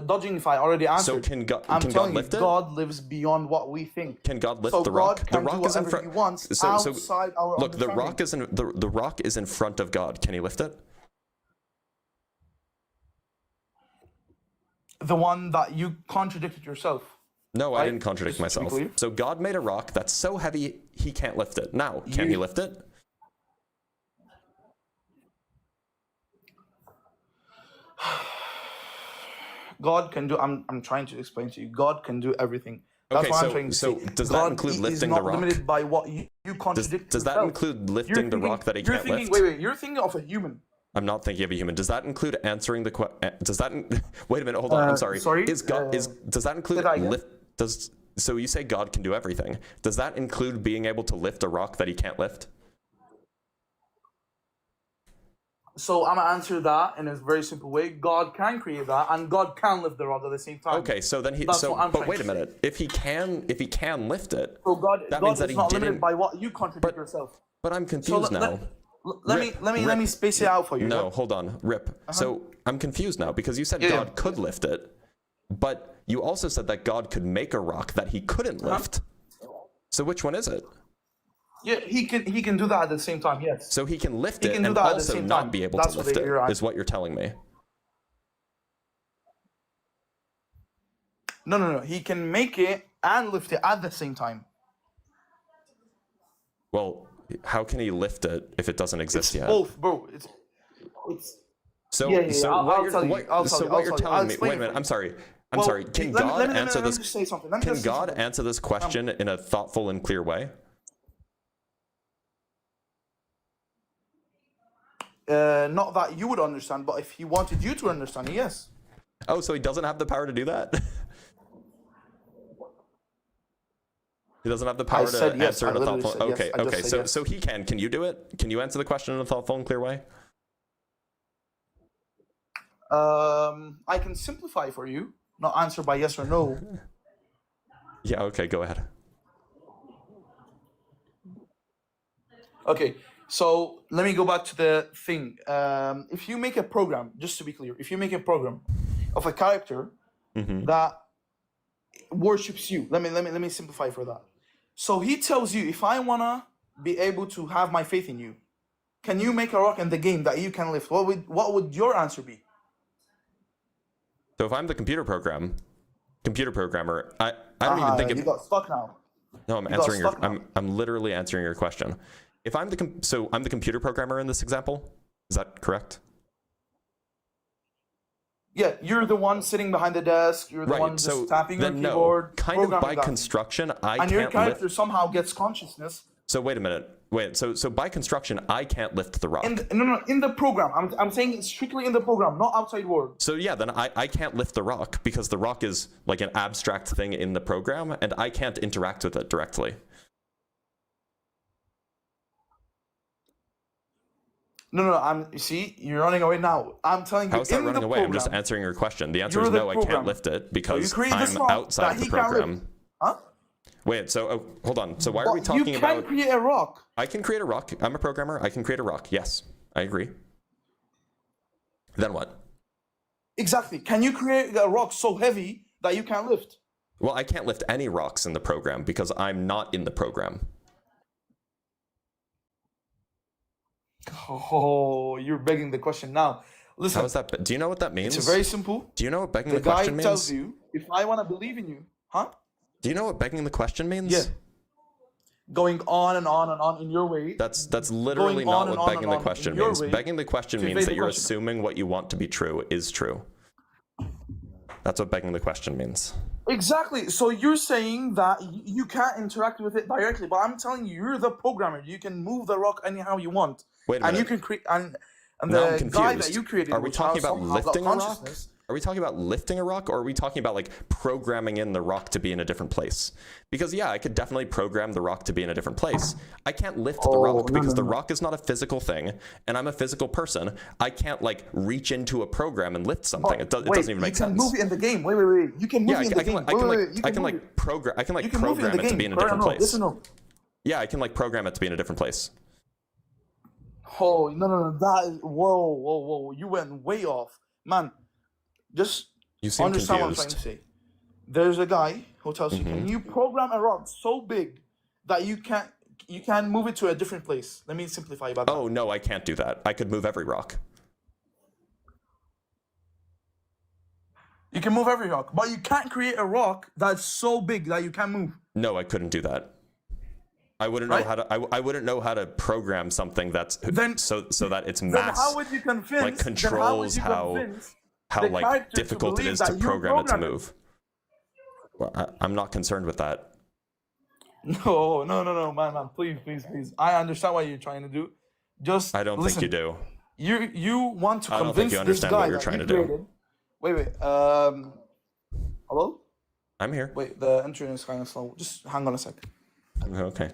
dodging if I already answered. So can God telling you, lift it? God lives beyond what we think. Can God lift So the rock? God can The rock do is in whatever front. He wants So outside our look, the understanding. rock is in front of God. Can he lift it? The one that you contradicted yourself. No, I Right? didn't contradict Just to be myself. clear. So God made a rock that's so heavy he can't lift it. Now, can he lift it? God can do. I'm trying to explain to you. God can do everything. That's Okay, what I'm trying to so say. does God that include is lifting not the rock? limited by what you contradict. Does that yourself. include You're lifting the thinking- rock that he you're can't thinking, lift? Wait, you're thinking of a human. I'm not thinking of a human. Does that include answering the does that wait a minute, hold on, I'm sorry. Is God does that include so you say God can do everything. Does that include being able to lift a rock that he can't lift? So I'm gonna answer that in a very simple way. God can create that, and God can lift the rock at the same time. Okay, so then That's what I'm but trying wait to a minute. If he can lift it, So God that means that is he not didn't. limited by what you contradict yourself. But I'm confused now. Let me space it out for you. No, hold on, Rip. So I'm confused now because you said Yeah, God yeah. could lift it, but you also said that God could make a rock that he couldn't lift. So which one is it? Yeah, he can do that at the same time. Yes. So he can lift He it can do and that at the also same not time. be able That's to what lift you're it, right. is what you're telling me. No. He can make it and lift it at the same time. Well, how can he lift it if it doesn't exist It's yet? both, bro. It's So, Yeah, so I'll what tell you, you're, I'll so tell you, what I'll you're tell you. I'll telling me? explain Wait a it minute. for I'm sorry. I'm Well, sorry. Can let me- God let me answer this? just say something. Let me Can just say God something. answer this question in a thoughtful and clear way? Not that you would understand, but if he wanted you to understand, yes. Oh, so he doesn't have the power to do that? He doesn't have the power to said yes. answer I in a literally thoughtful. said yes. Okay, I just okay. said So, yes. so he can. Can you do it? Can you answer the question in a thoughtful and clear way? I can simplify for you, not answer by yes or no. Yeah. Okay. Go ahead. Okay, so let me go back to the thing. If you make a program, just to be clear, if you make a program of a character that worships you, let me simplify for that. So he tells you, if I wanna be able to have my faith in you, can you make a rock in the game that you can lift? What would your answer be? So if I'm the computer programmer, I don't even think you got stuck now. No, I'm got answering your. stuck now. I'm literally answering your question. If I'm the so I'm the computer programmer in this example. Is that correct? Yeah, you're the one sitting behind the desk. You're the Right. one So just tapping your then keyboard. no, kind of by programming that. construction, I And your can't character lift. somehow gets consciousness. So wait a minute. Wait. So by construction, I can't lift the rock. No, in the program. I'm saying strictly in the program, not outside world. So yeah, then I can't lift the rock because the rock is like an abstract thing in the program, and I can't interact with it directly. No. You see, you're running away now. I'm telling you. How is that in running the away? I'm just program- answering your question. The answer You're is the no, I program. can't lift it because create this I'm rock outside that the he can't lift. program. Huh? Wait, so hold on. So why are we But talking you about? can create a rock. I can create a rock. I'm a programmer. I can create a rock. Yes, I agree. Then what? Exactly. Can you create a rock so heavy that you can't lift? Well, I can't lift any rocks in the program because I'm not in the program. Oh, you're begging the question now. Listen, How is that? Do you know what that means? it's very simple. Do you know what begging The the guy question tells means? you, if I want to believe in you, huh? Do you know what begging the question means? Yeah. Going on and on and on in your way. That's literally Going on not and what on begging and the on question in your means. way Begging the question to means evade that the you're question. assuming what you want to be true is true. That's what begging the question means. Exactly. So you're saying that you can't interact with it directly, but I'm telling you, you're the programmer. You can move the rock anyhow you want. Wait a And you minute. can create and Now I'm the guy that confused. you created. Are we which talking about somehow got lifting a rock? consciousness- Are we talking about lifting a rock, or are we talking about like programming in the rock to be in a different place? Because yeah, I could definitely program the rock to be in a different place. I can't lift the rock because the rock is not a physical thing, and I'm a physical person. I can't like reach into a program and lift something. It doesn't even make sense. You can move it in the game. Wait. You can move Yeah, it in the I can game. I can like program it to be in a different place. Listen, no. Yeah, I can like program it to be in a different place. Oh no! That is whoa! You went way off, man. Just You seem understand what I'm trying confused. to say. There's a guy who tells you, can you program a rock so big that you can move it to a different place? Let me simplify about that. Oh no, I can't do that. I could move every rock. You can move every rock, but you can't create a rock that's so big that you can't move. No, I couldn't do that. I wouldn't know Right? how to. I wouldn't know how to program something that's Then- so that it's Then mass. how would you convince? like, then controls how how convince how the like character to difficult it believe is to that you program it to programmed it? move. Well, I'm not concerned with that. No, man, please. I understand what you're trying to do. Just I don't listen. think you do. You want to I don't think convince you this understand guy what you're that trying you to do. created. Wait. Hello? I'm here. Wait, the internet is kind of slow. Just hang on a sec. Okay.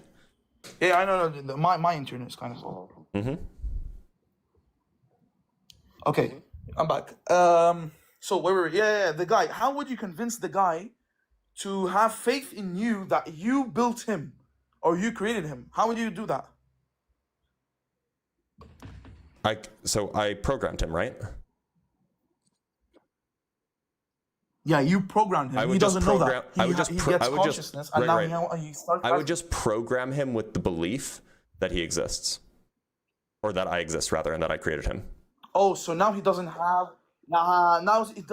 Yeah, I know. My internet is kind of slow. Mm-hmm. Okay, I'm back. So wait. Yeah. The guy. How would you convince the guy to have faith in you that you built him or you created him? How would you do that? So I programmed him, right? Yeah, you programmed him. He doesn't know that. He gets consciousness, and now he starts. I would just program him with the belief that he exists, or that I exist rather, and that I created him. Oh, so now he doesn't have.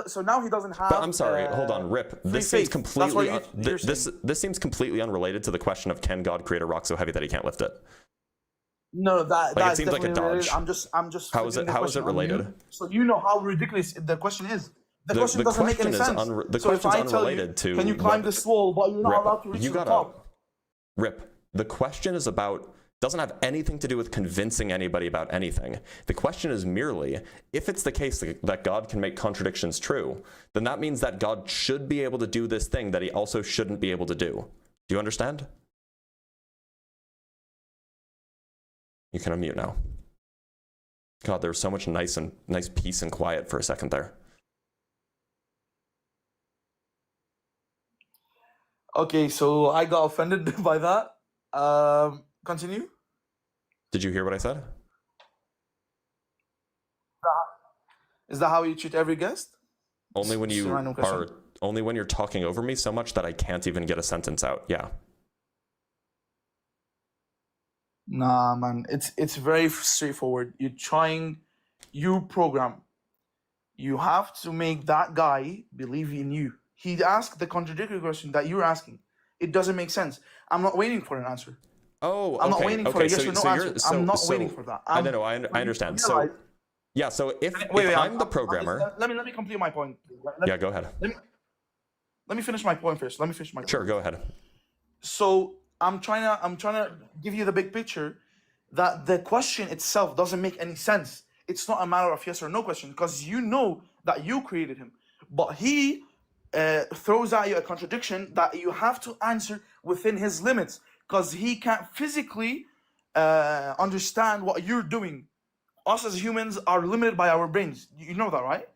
So now he doesn't have. But I'm sorry, hold on, Rip. This seems faith. completely You're this seems completely unrelated to the question of can God create a rock so heavy that he can't lift it? No, that it seems like a dodge. Related. I'm just. How is it related? So you know how ridiculous the question is. The question doesn't make any sense. The question is unrelated to. Can you climb this wall, but you're not allowed to reach the top? Rip. The question is about. Doesn't have anything to do with convincing anybody about anything. The question is merely, if it's the case that God can make contradictions true, then that means that God should be able to do this thing that he also shouldn't be able to do. Do you understand? You can unmute now. God, there was so much nice peace and quiet for a second there. Okay, so I got offended by that. Continue. Did you hear what I said? Is that how you treat every guest? Only when you're talking over me so much that I can't even get a sentence out. Yeah. Nah, man, it's very straightforward. You program. You have to make that guy believe in you. He asked the contradictory question that you're asking. It doesn't make sense. I'm not waiting for an answer. Oh, okay. I'm not waiting for a yes or no answer. I'm not waiting for that. I don't know. I understand. So, yeah. So if I'm the programmer, let me complete my point. Yeah, go ahead. Let me finish my point first. Sure, go ahead. So I'm trying to give you the big picture that the question itself doesn't make any sense. It's not a matter of yes or no question because you know that you created him, but he throws at you a contradiction that you have to answer within his limits. Because he can't physically understand what you're doing. Us as humans are limited by our brains. You know that, right?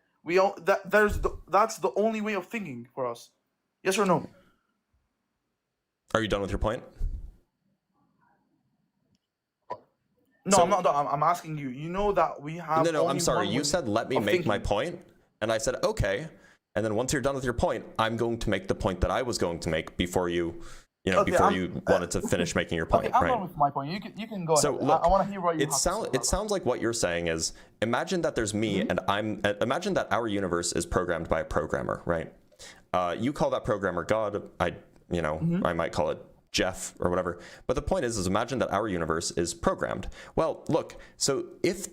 That's the only way of thinking for us. Yes or no? Are you done with your point? No, I'm not done. I'm asking you. You know that we have. No, I'm sorry. You said let me make my point, and I said okay. And then once you're done with your point, I'm going to make the point that I was going to make before you. Before you wanted to finish making your point, okay, I'm right? done with my point. You can go so ahead. Look, I want to hear what you It sounds like what you're saying is, imagine that there's me and imagine that our universe is programmed by a programmer, right? You call that programmer God. I might call it Jeff or whatever. But the point is imagine that our universe is programmed. Well, look, so if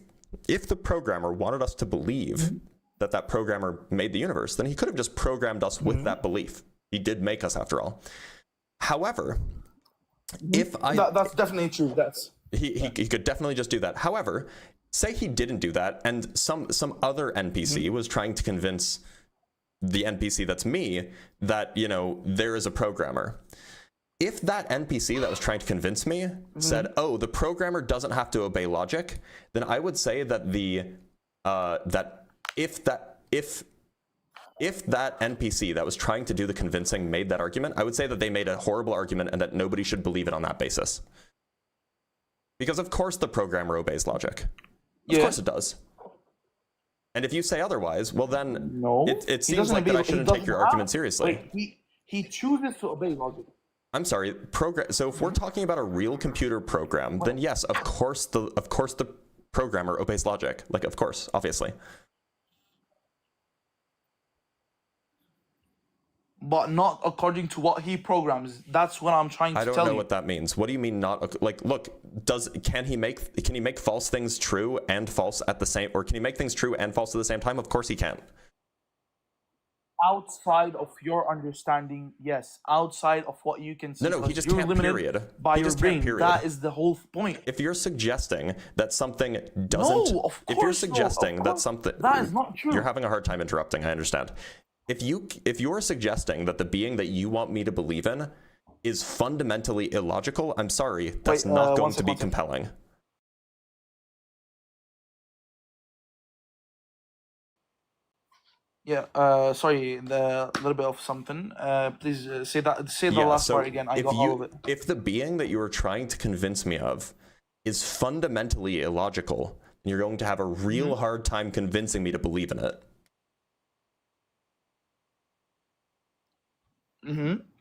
the programmer wanted us to believe that programmer made the universe, then he could have just programmed us with that belief. He did make us after all. However, that's definitely true. He could definitely just do that. However, say he didn't do that, and some other NPC was trying to convince the NPC that's me that there is a programmer. If that NPC that was trying to convince me said, "Oh, the programmer doesn't have to obey logic," then I would say that if that NPC that was trying to do the convincing made that argument, I would say that they made a horrible argument and that nobody should believe it on that basis. Because of course the programmer obeys logic. Of course it does. And if you say otherwise, well then it seems like that I shouldn't take your argument seriously. Wait, he chooses to obey logic. I'm sorry, so if we're talking about a real computer program, then yes, of course the programmer obeys logic. Like of course, obviously. But not according to what he programs. That's what I'm trying to tell you. I don't know what that means. What do you mean not like? Look, can he make false things true and false at the same, or can he make things true and false at the same time? Of course he can. outside of your understanding, yes, outside of what you can see. No, he because just you're can't, limited period. by He your just can't, brain. period. That is the whole point. If you're suggesting that something doesn't, No, of if you're course, no, of suggesting that course. something, That is not true. You're having a hard time interrupting. I understand. If you're suggesting that the being that you want me to believe in is fundamentally illogical, I'm sorry, that's not going to be compelling. Yeah, sorry, the little bit of something. Please say the last part again. I got all of it. If the being that you are trying to convince me of is fundamentally illogical, you're going to have a real hard time convincing me to believe in it.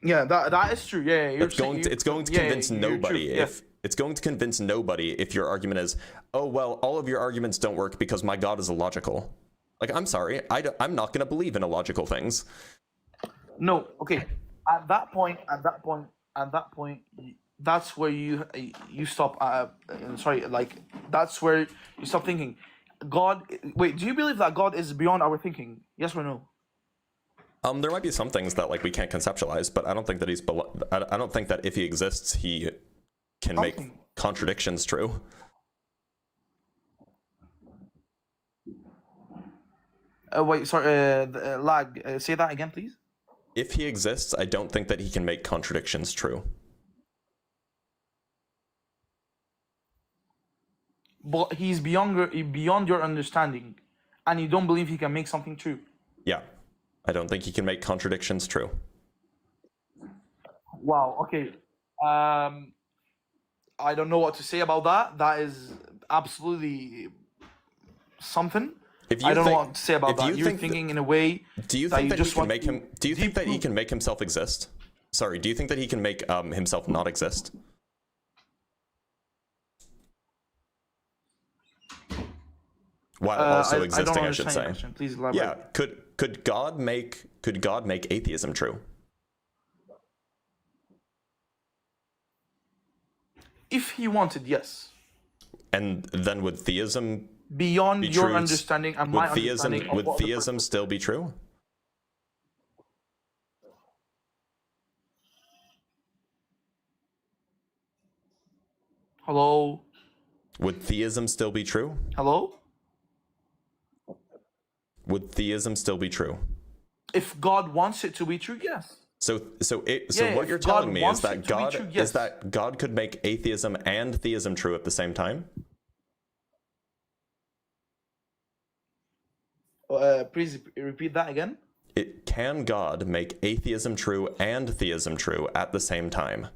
Yeah, that is true. Yeah, it's going to convince nobody. It's going to convince nobody if your argument is, oh well, all of your arguments don't work because my God is illogical. Like, I'm sorry, I'm not going to believe in illogical things. No, okay. At that point, that's where you stop. Sorry, like that's where you stop thinking. God, wait, do you believe that God is beyond our thinking? Yes or no? There might be some things that like we can't conceptualize, but I don't think that I don't think that if he exists, he can make contradictions true. Wait, sorry, lag. Say that again, please. If he exists, I don't think that he can make contradictions true. But he's beyond your understanding, and you don't believe he can make something true. Yeah, I don't think he can make contradictions true. Wow. Okay. I don't know what to say about that. That is absolutely something. I don't know what to say about that. You're thinking in a way. Do you think that he can make him? Do you think that he can make himself exist? Sorry. Do you think that he can make himself not exist? While also existing, I should say. Please elaborate. Yeah. Could God make atheism true? If he wanted, yes. And then would theism beyond be your true? understanding and my understanding? Would theism still be true? Hello? Would theism still be true? Hello? Would theism still be true? If God wants it to be true, yes. So what you're telling me is that God could make atheism and theism true at the same time? Please repeat that again. Can God make atheism true and theism true at the same time?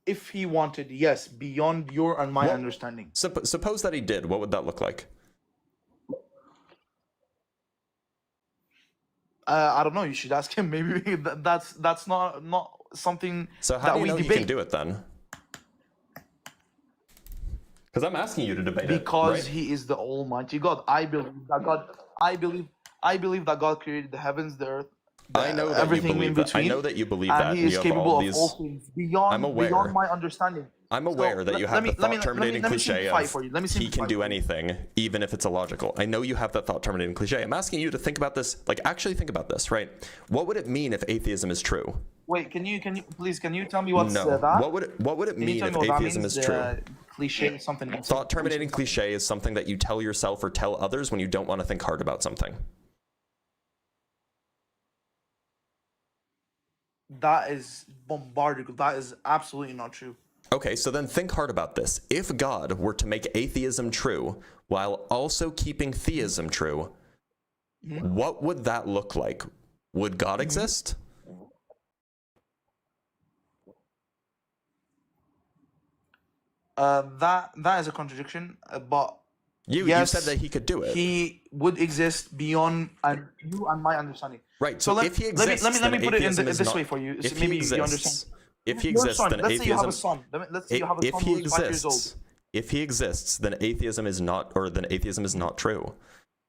If he wanted, yes, beyond your and my understanding. Suppose that he did. What would that look like? I don't know. You should ask him. Maybe that's not something. So how do you know he can do it then? Because I'm asking you to debate it. Because he is the Almighty God. I believe that God created the heavens, the earth, I know that everything you believe in between. I know that you believe that. And he is capable of all things beyond my understanding. I'm aware that you have the thought-terminating cliche of he can do anything, even if it's illogical. I know you have that thought-terminating cliche. I'm asking you to think about this, like actually think about this, right? What would it mean if atheism is true? Wait, can you please tell me what's that? What would it mean if atheism is true? Cliche, something. Thought-terminating cliche is something that you tell yourself or tell others when you don't want to think hard about something. That is bombardical. That is absolutely not true. Okay, so then think hard about this. If God were to make atheism true while also keeping theism true, what would that look like? Would God exist? That is a contradiction, but you said that he could do it. He would exist beyond you and my understanding. Right. So if he exists, let me put it in this way for you. So maybe you understand. If he exists, then let's say you have a atheism. son. Let's say you have a son who's 5 years old. If he exists, then atheism is not true.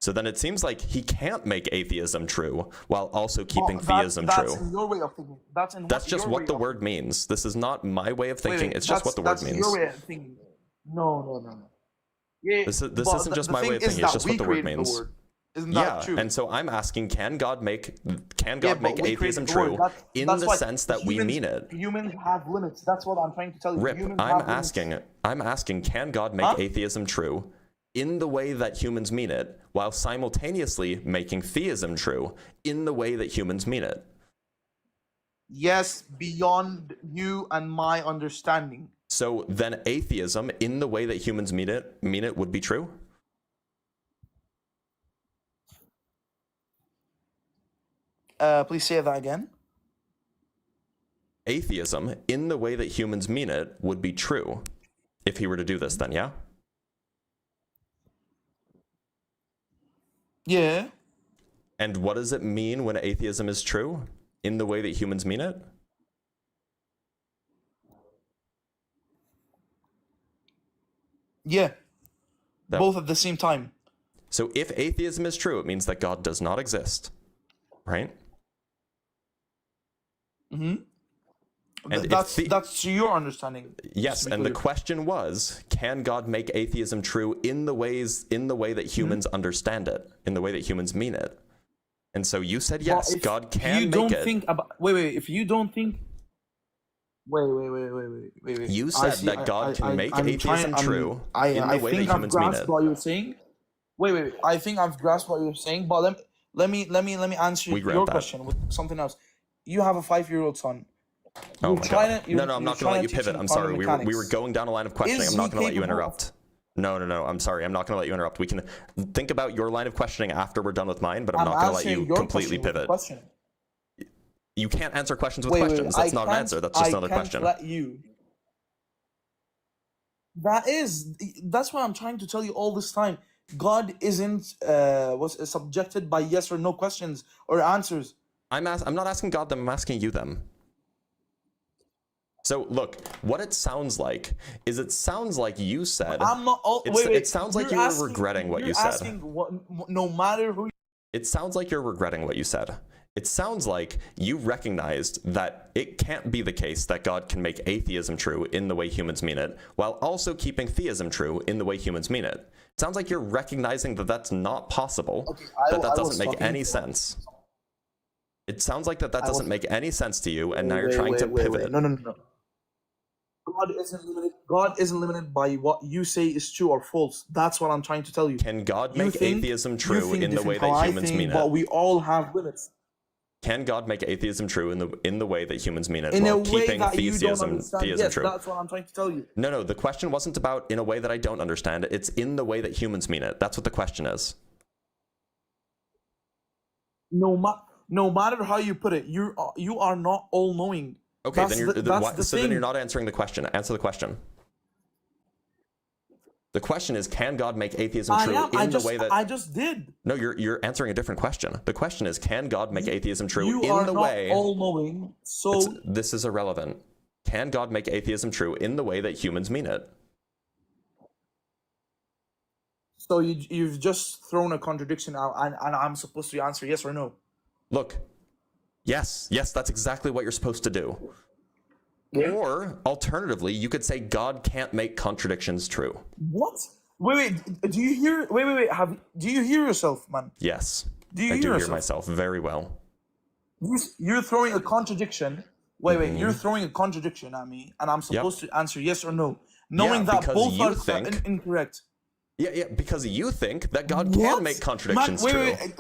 So then it seems like he can't make atheism true while also keeping theism true. That's your way of thinking. That's just what the word means. This is not my way of thinking. It's just what the word means. That's your way of thinking. No. Yeah, This but isn't just the my thing way of is thinking. It's that just we what the word created means. word. Isn't that true? And so I'm asking, can God make Yeah, but we atheism created the word. true in That's the why sense that we humans, mean it? humans have limits. That's what I'm trying to tell you. Rip, Humans I'm have limits. asking, can God make Huh? atheism true in the way that humans mean it, while simultaneously making theism true in the way that humans mean it? Yes, beyond you and my understanding. So then atheism in the way that humans mean it would be true? Please say that again. Atheism in the way that humans mean it would be true if he were to do this then, yeah? Yeah. And what does it mean when atheism is true in the way that humans mean it? Yeah. That- Both at the same time. So if atheism is true, it means that God does not exist, right? Mm-hmm. And if That's your understanding. Yes, and the question was, can God make atheism true in the way that humans understand it, in the way that humans mean it? And so you said yes, God can make it. Wait. If you don't think. Wait. You said that God can make atheism true in the way that humans mean it. What you're saying. Wait. I think I've grasped what you're saying, but let me answer your question with something else. You have a 5-year-old son. Oh my God. No, I'm not going to let you pivot. I'm sorry. We were going down a line of questioning. I'm not going to let you interrupt. No. I'm sorry. I'm not going to let you interrupt. We can think about your line of questioning after we're done with mine, but I'm not going to let you completely pivot. You can't answer questions with questions. That's not an answer. That's just another question. Let you. That's what I'm trying to tell you all this time. God isn't subjected by yes or no questions or answers. I'm not asking God them. I'm asking you them. So look, what it sounds like is you said. I'm not. It sounds like you were regretting what you said. No matter who. It sounds like you're regretting what you said. It sounds like you recognized that it can't be the case that God can make atheism true in the way humans mean it, while also keeping theism true in the way humans mean it. It sounds like you're recognizing that that's not possible. Okay, that doesn't make any sense. It sounds like that doesn't make any sense to you, and now you're trying to pivot. No. God isn't limited by what you say is true or false. That's what I'm trying to tell you. Can God make atheism true in the way that humans mean it? But we all have limits. Can God make atheism true in the way that humans mean it, in while a way keeping that theism yes, true? That's what I'm trying to tell you. No. The question wasn't about in a way that I don't understand. It's in the way that humans mean it. That's what the question is. No matter how you put it, you are not all knowing. Okay, then you're not answering the question. Answer the question. The question is, can God make atheism true in the way that I just did? No, you're answering a different question. The question is, can God make atheism true in the way? You are not all knowing. So this is irrelevant. Can God make atheism true in the way that humans mean it? So you've just thrown a contradiction out, and I'm supposed to answer yes or no. Look, yes, that's exactly what you're supposed to do. Yeah. Or alternatively, you could say God can't make contradictions true. What? Wait. Do you hear? Wait. Do you hear yourself, man? Yes. I do hear myself very well. You're throwing a contradiction. Wait. You're throwing a contradiction at me, and I'm supposed to answer yes or no, knowing that both are incorrect. Yeah, because you think that God can make contradictions true. Wait.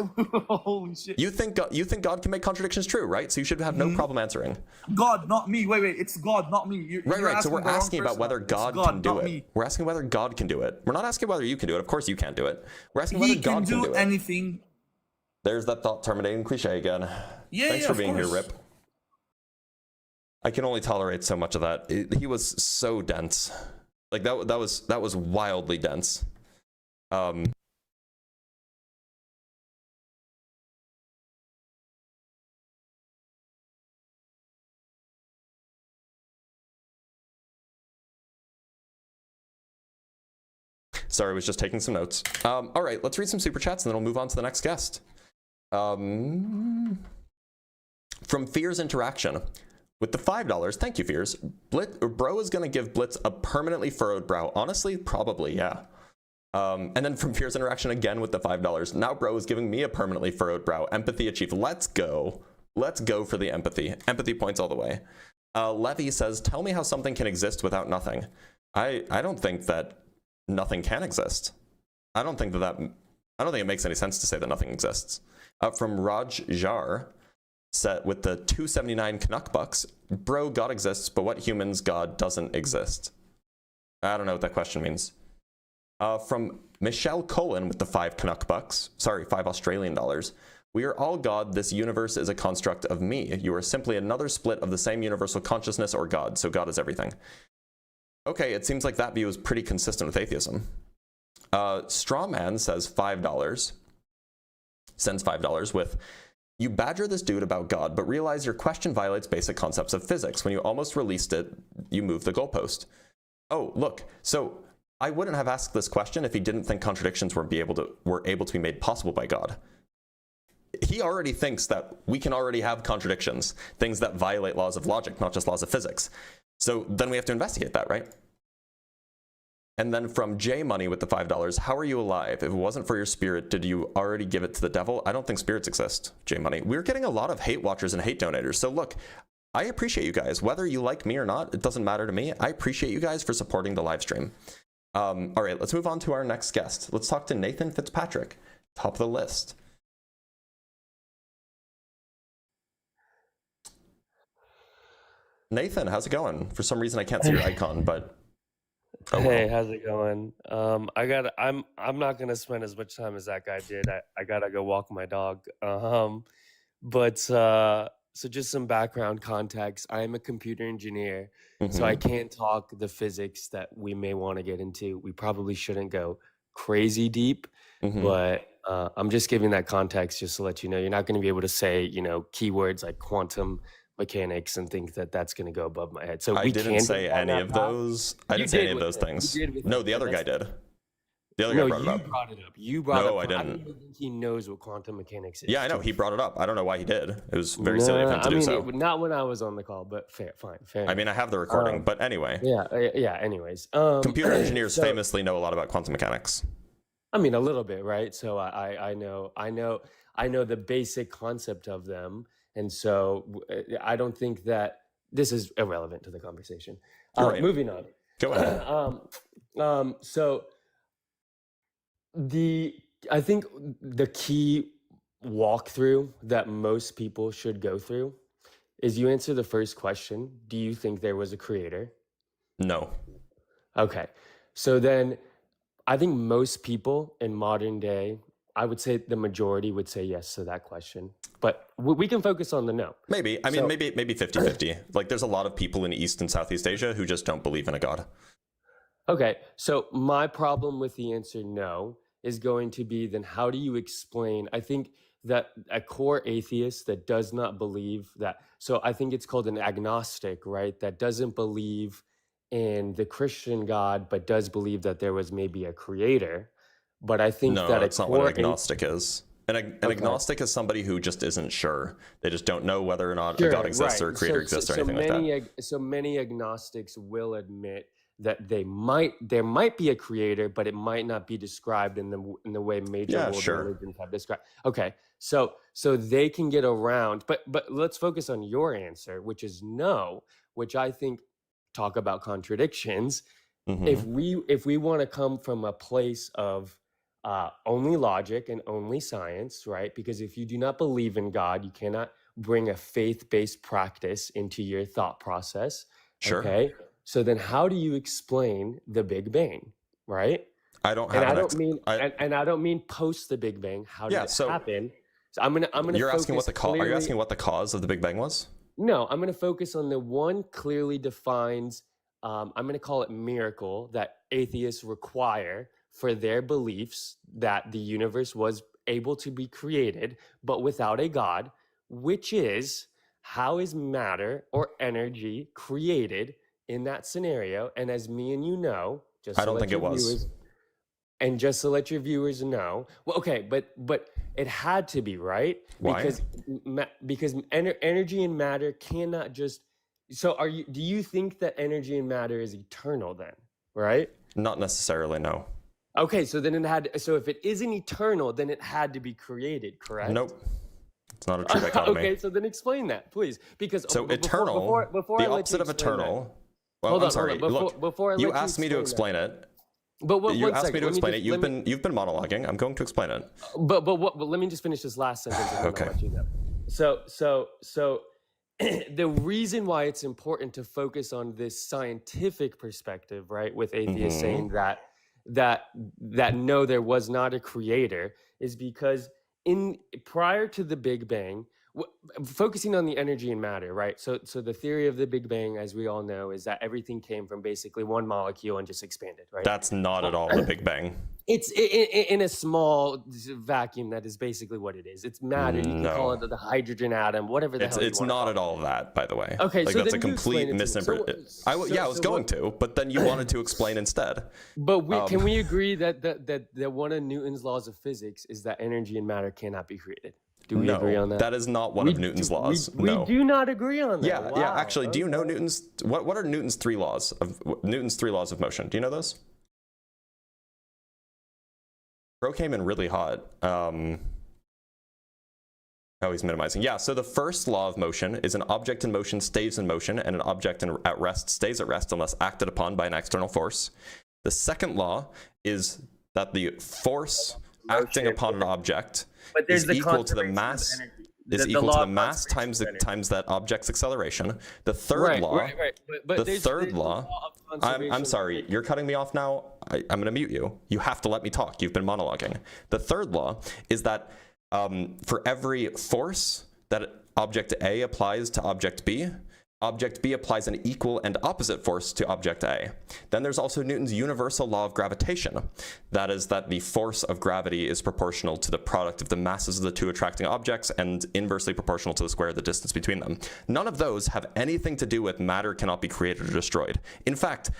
Holy shit. You think God can make contradictions true, right? So you should have no problem answering. God, not me. Wait. It's God, not me. Right. So we're asking about whether God can do it. We're asking whether God can do it. We're not asking whether you can do it. Of course you can't do it. We're asking whether God can do it. Anything. There's that thought terminating cliche again. Yeah, Thanks for being here, Rip. I can only tolerate so much of that. He was so dense. Like that was wildly dense. Sorry, I was just taking some notes. All right, let's read some super chats and then we'll move on to the next guest. From Fears Interaction. With the $5, thank you, Fears. Bro is going to give Blitz a permanently furrowed brow. Honestly, probably, yeah. And then from Fierce Interaction again with the $5. Now bro is giving me a permanently furrowed brow. Empathy achieved. Let's go. Let's go for the empathy. Empathy points all the way. Levy says, tell me how something can exist without nothing. I don't think that nothing can exist. I don't think it makes any sense to say that nothing exists. From Raj Jar, set with the 279 Canuck bucks, bro, God exists, but what humans God doesn't exist? I don't know what that question means. From Michelle Colin with the 5 Canuck bucks, sorry, 5 Australian dollars. We are all God. This universe is a construct of me. You are simply another split of the same universal consciousness or God. So God is everything. Okay, it seems like that view is pretty consistent with atheism. Strawman says $5. Sends $5 with, you badger this dude about God, but realize your question violates basic concepts of physics. When you almost released it, you moved the goalpost. Oh, look, so I wouldn't have asked this question if he didn't think contradictions were able to be made possible by God. He already thinks that we can already have contradictions, things that violate laws of logic, not just laws of physics. So then we have to investigate that, right? And then from J Money with the $5, how are you alive? If it wasn't for your spirit, did you already give it to the devil? I don't think spirits exist, J Money. We're getting a lot of hate watchers and hate donators. So look, I appreciate you guys. Whether you like me or not, it doesn't matter to me. I appreciate you guys for supporting the live stream. All right, let's move on to our next guest. Let's talk to Nathan Fitzpatrick, top of the list. Nathan, how's it going? For some reason, I can't see your icon, but oh, hey, how's it going? I'm not gonna spend as much time as that guy did. I gotta go walk my dog. So just some background context. I am a computer engineer, so I can't talk the physics that we may want to get into. We probably shouldn't go crazy deep, but I'm just giving that context just to let you know you're not going to be able to say keywords like quantum mechanics and think that that's going to go above my head. So I didn't say any of those. I didn't say any of those things. No, the other guy did. The other guy brought it up. You brought it up. You brought it up. No, I didn't. I don't even think he knows what quantum mechanics is. Yeah, I know. He brought it up. I don't know why he did. It was very silly of him to do so. Not when I was on the call, but fair. I mean, I have the recording, but anyway. Yeah. Anyways, computer engineers famously know a lot about quantum mechanics. I mean, a little bit, right? So I know the basic concept of them, and so I don't think that this is irrelevant to the conversation. Right. Moving on. Go ahead. So I think the key walkthrough that most people should go through is you answer the first question. Do you think there was a creator? No. Okay. So then I think most people in modern day, I would say the majority would say yes to that question, but we can focus on the no. Maybe. I mean, maybe 50-50. Like there's a lot of people in East and Southeast Asia who just don't believe in a God. Okay. So my problem with the answer no is going to be, then how do you explain? I think that a core atheist that does not believe that, so I think it's called an agnostic, right? That doesn't believe in the Christian God, but does believe that there was maybe a creator. But I think that's not what an agnostic is. An agnostic is somebody who just isn't sure. They just don't know whether or not a God exists or a creator exists or anything like that. So many agnostics will admit that there might be a creator, but it might not be described in the way major world religions have described. Okay, so they can get around, but let's focus on your answer, which is no, which I think talk about contradictions. If we want to come from a place of only logic and only science, right? Because if you do not believe in God, you cannot bring a faith-based practice into your thought process. Sure. Okay. So then how do you explain the Big Bang, right? I don't have I don't mean post the Big Bang. How did it happen? So I'm gonna You're asking what the cause are you asking what the cause of the Big Bang was? No, I'm gonna focus on the one clearly defines I'm gonna call it miracle that atheists require for their beliefs that the universe was able to be created, but without a God, which is how is matter or energy created in that scenario? And as me and you know, I don't think it was. And just to let your viewers know, well, okay, but it had to be, right? Why? Because energy and matter cannot just. So do you think that energy and matter is eternal then, right? Not necessarily, no. Okay, so then so if it isn't eternal, then it had to be created, correct? Nope. It's not a true dichotomy. Okay, so then explain that, please. Because so eternal, before the I let opposite you of explain eternal. that, Well, I'm sorry. Look, before I let you asked me to explain it. But You asked me to explain it. You've been monologuing. I'm going to explain it. But let me just finish this last sentence. And then Okay. I'll let you know. So the reason why it's important to focus on this scientific perspective, right, with atheists saying that no, there was not a creator, is because prior to the Big Bang, focusing on the energy and matter, right? So the theory of the Big Bang, as we all know, is that everything came from basically one molecule and just expanded, right? That's not at all the Big Bang. It's in a small vacuum. That is basically what it is. It's matter. You can call it the hydrogen atom, whatever the hell. It's not at all that, by the way. Okay, like, so that's then a complete misinterpretation. I was going to, but then you wanted to explain instead. But can we agree that one of Newton's laws of physics is that energy and matter cannot be created? Do we agree on that? That is not one of Newton's laws. We do not agree on that. Yeah, Wow. yeah. Actually, do you know Newton's? What are Newton's three laws of motion? Do you know those? Bro came in really hot. Oh, he's minimizing. Yeah, so the first law of motion is an object in motion stays in motion, and an object at rest stays at rest unless acted upon by an external force. The second law is that the force acting upon an object is equal to the mass. Is equal to the mass times that object's acceleration. The third law. But the third law. I'm sorry, you're cutting me off now. I'm going to mute you. You have to let me talk. You've been monologuing. The third law is that for every force that object A applies to object B applies an equal and opposite force to object A. Then there's also Newton's universal law of gravitation. That is that the force of gravity is proportional to the product of the masses of the two attracting objects and inversely proportional to the square of the distance between them. None of those have anything to do with matter cannot be created or destroyed. In fact,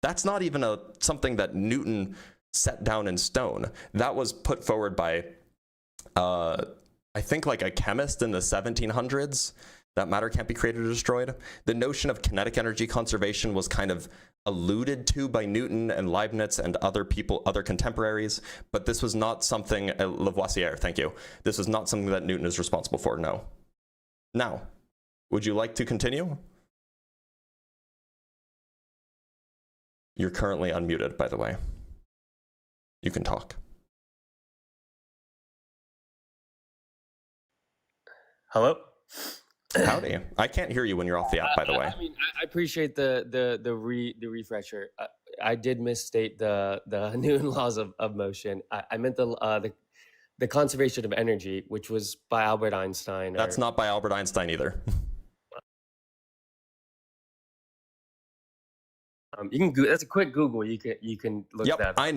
that's not even something that Newton set down in stone. That was put forward by, I think, like a chemist in the 1700s. That matter can't be created or destroyed. The notion of kinetic energy conservation was kind of alluded to by Newton and Leibniz and other contemporaries, but this was not something, Lavoisier, thank you. This was not something that Newton is responsible for, no. Now, would you like to continue? You're currently unmuted, by the way. You can talk. Hello? Howdy. I can't hear you when you're off the app, by the way. I mean, I appreciate the refresher. I did misstate the Newton laws of motion. I meant the conservation of energy, which was by Albert Einstein. That's not by Albert Einstein either. You can that's a quick Google. You can look that up. I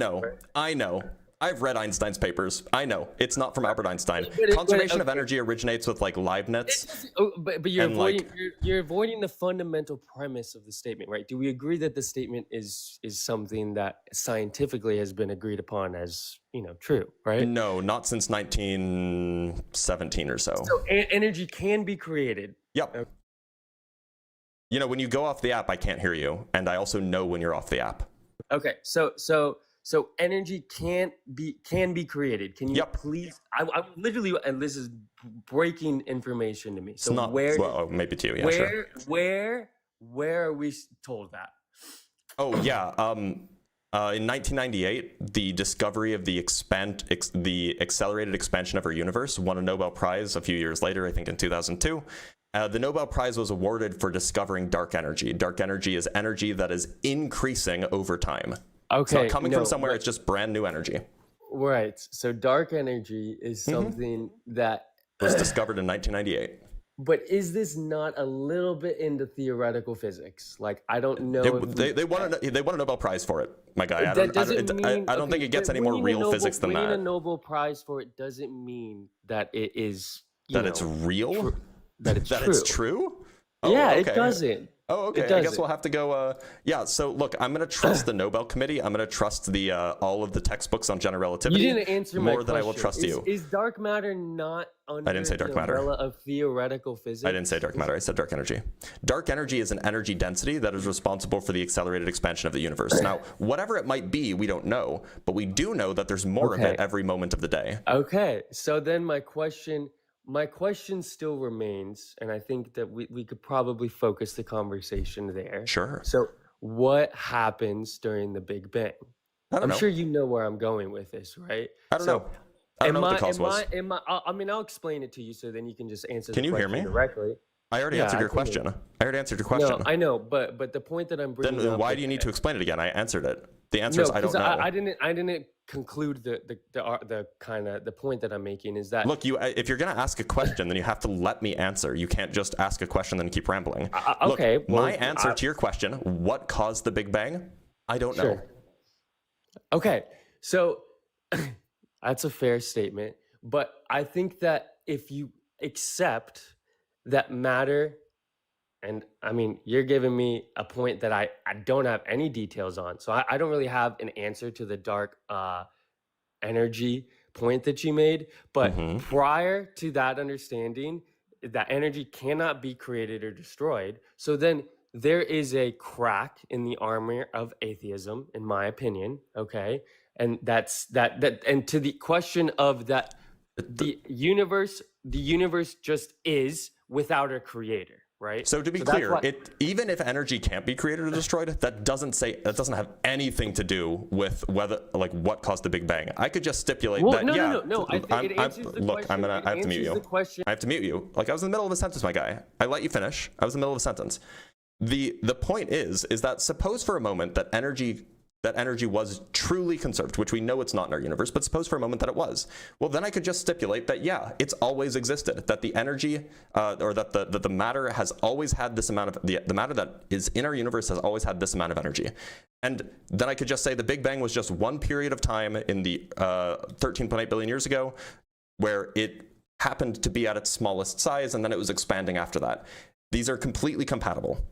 know. I've read Einstein's papers. I know. It's not from Albert Einstein. Conservation of energy originates with like Leibniz. But you're avoiding the fundamental premise of the statement, right? Do we agree that the statement is something that scientifically has been agreed upon as, true, right? No, not since 1917 or so. So energy can be created. Yep. Okay. When you go off the app, I can't hear you. And I also know when you're off the app. Okay. So energy can be created. Can you please? I'm literally, and this is breaking information to me. So it's not, well, maybe to you. Yeah, sure. Where are we told that? Oh yeah. In 1998, the discovery of the accelerated expansion of our universe won a Nobel Prize. A few years later, I think in 2002. The Nobel Prize was awarded for discovering dark energy. Dark energy is energy that is increasing over time. Okay. It's not coming from somewhere, it's just brand new energy. Right. So dark energy is something that was discovered in 1998. But is this not a little bit into theoretical physics? Like, I don't know. They won a Nobel Prize for it, my guy. I don't think it gets any more real physics than that. Winning a Nobel Prize for it doesn't mean that it is it's real. That it's true. True. Oh, yeah, okay. it doesn't. Oh, okay. I guess we'll have to go. Yeah. So look, I'm gonna trust the Nobel Committee. I'm gonna trust the all of the textbooks on general relativity. You didn't answer my more than I will trust question. you. Is dark matter not under I didn't say dark the matter. umbrella of theoretical physics? I didn't say dark matter. I said dark energy. Dark energy is an energy density that is responsible for the accelerated expansion of the universe. Now, whatever it might be, we don't know, but we do know that there's more of it every moment of the day. Okay. So then my question still remains, and I think that we could probably focus the conversation there. Sure. So what happens during the Big Bang? I'm sure you know where I'm going with this, right? I don't know. I don't know what the cause was. I mean, I'll explain it to you so then you can just answer Can the you hear question me? directly. I already answered your question. I already answered your question. No, I know, but the point that I'm bringing Then up, why do you need to explain it again? I answered it. The answer is I don't know. I didn't conclude the kind of the point that I'm making is that look, if you're gonna ask a question, then you have to let me answer. You can't just ask a question and then keep rambling. Okay. Look, my answer to your question, what caused the Big Bang? I don't know. Okay, so that's a fair statement, but I think that if you accept that matter, and I mean, you're giving me a point that I don't have any details on, so I don't really have an answer to the dark energy point that you made, but prior to that understanding, that energy cannot be created or destroyed, so then there is a crack in the armor of atheism, in my opinion, okay? And that's that and to the question of that the universe just is without a creator, right? So to be clear, even if energy can't be created or destroyed, that doesn't have anything to do with whether what caused the Big Bang. I could just stipulate that. No. I think it answers the look, question. I have to mute you. I have to mute you. Like I was in the middle of a sentence, my guy. I let you finish. I was in the middle of a sentence. The point is that suppose for a moment that energy was truly conserved, which we know it's not in our universe, but suppose for a moment that it was. Well, then I could just stipulate that, yeah, it's always existed, that the energy or that the matter has always had this amount of, the matter that is in our universe has always had this amount of energy. And then I could just say the Big Bang was just one period of time in the 13.8 billion years ago where it happened to be at its smallest size, and then it was expanding after that. These are completely compatible.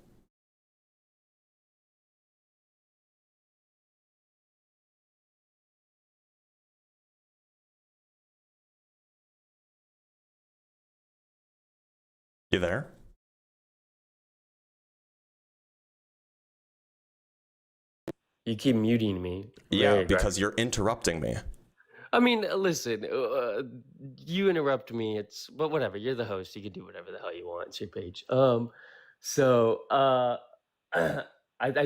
You there? You keep muting me. Yeah, because you're interrupting me. I mean, listen, you interrupt me. But whatever. You're the host. You can do whatever the hell you want. It's your page. I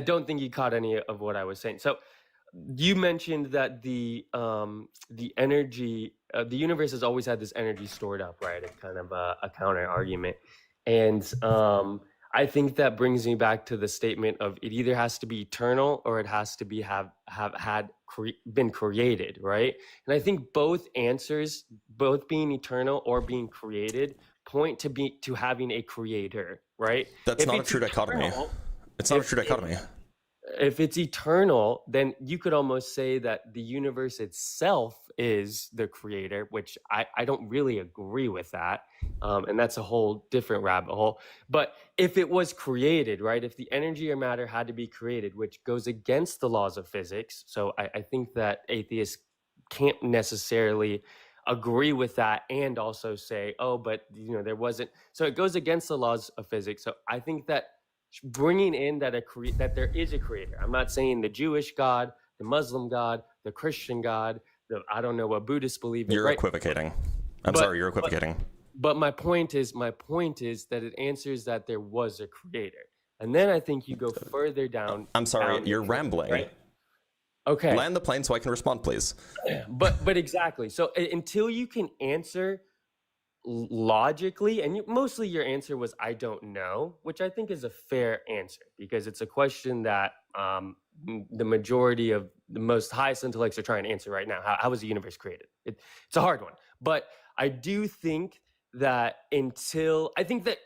don't think you caught any of what I was saying. So you mentioned that the energy, the universe has always had this energy stored up, right? It's kind of a counter argument. And I think that brings me back to the statement of it either has to be eternal or it has to be been created, right? And I think both answers, both being eternal or being created, point to having a creator, right? That's not a true dichotomy. It's not a true dichotomy. If it's eternal, then you could almost say that the universe itself is the creator, which I don't really agree with that. And that's a whole different rabbit hole. But if it was created, right, if the energy or matter had to be created, which goes against the laws of physics, so I think that atheists can't necessarily agree with that and also say, oh, but there wasn't. So it goes against the laws of physics. So I think that bringing in that there is a creator. I'm not saying the Jewish God, the Muslim God, the Christian God, I don't know what Buddhists believe in. You're equivocating. I'm sorry, you're equivocating. But my point is that it answers that there was a creator. And then I think you go further down. I'm sorry, you're rambling. Right? Okay. Land the plane so I can respond, please. But exactly. So until you can answer logically, and mostly your answer was I don't know, which I think is a fair answer because it's a question that the majority of the most highest intellects are trying to answer right now. How was the universe created? It's a hard one, but I do think that I think that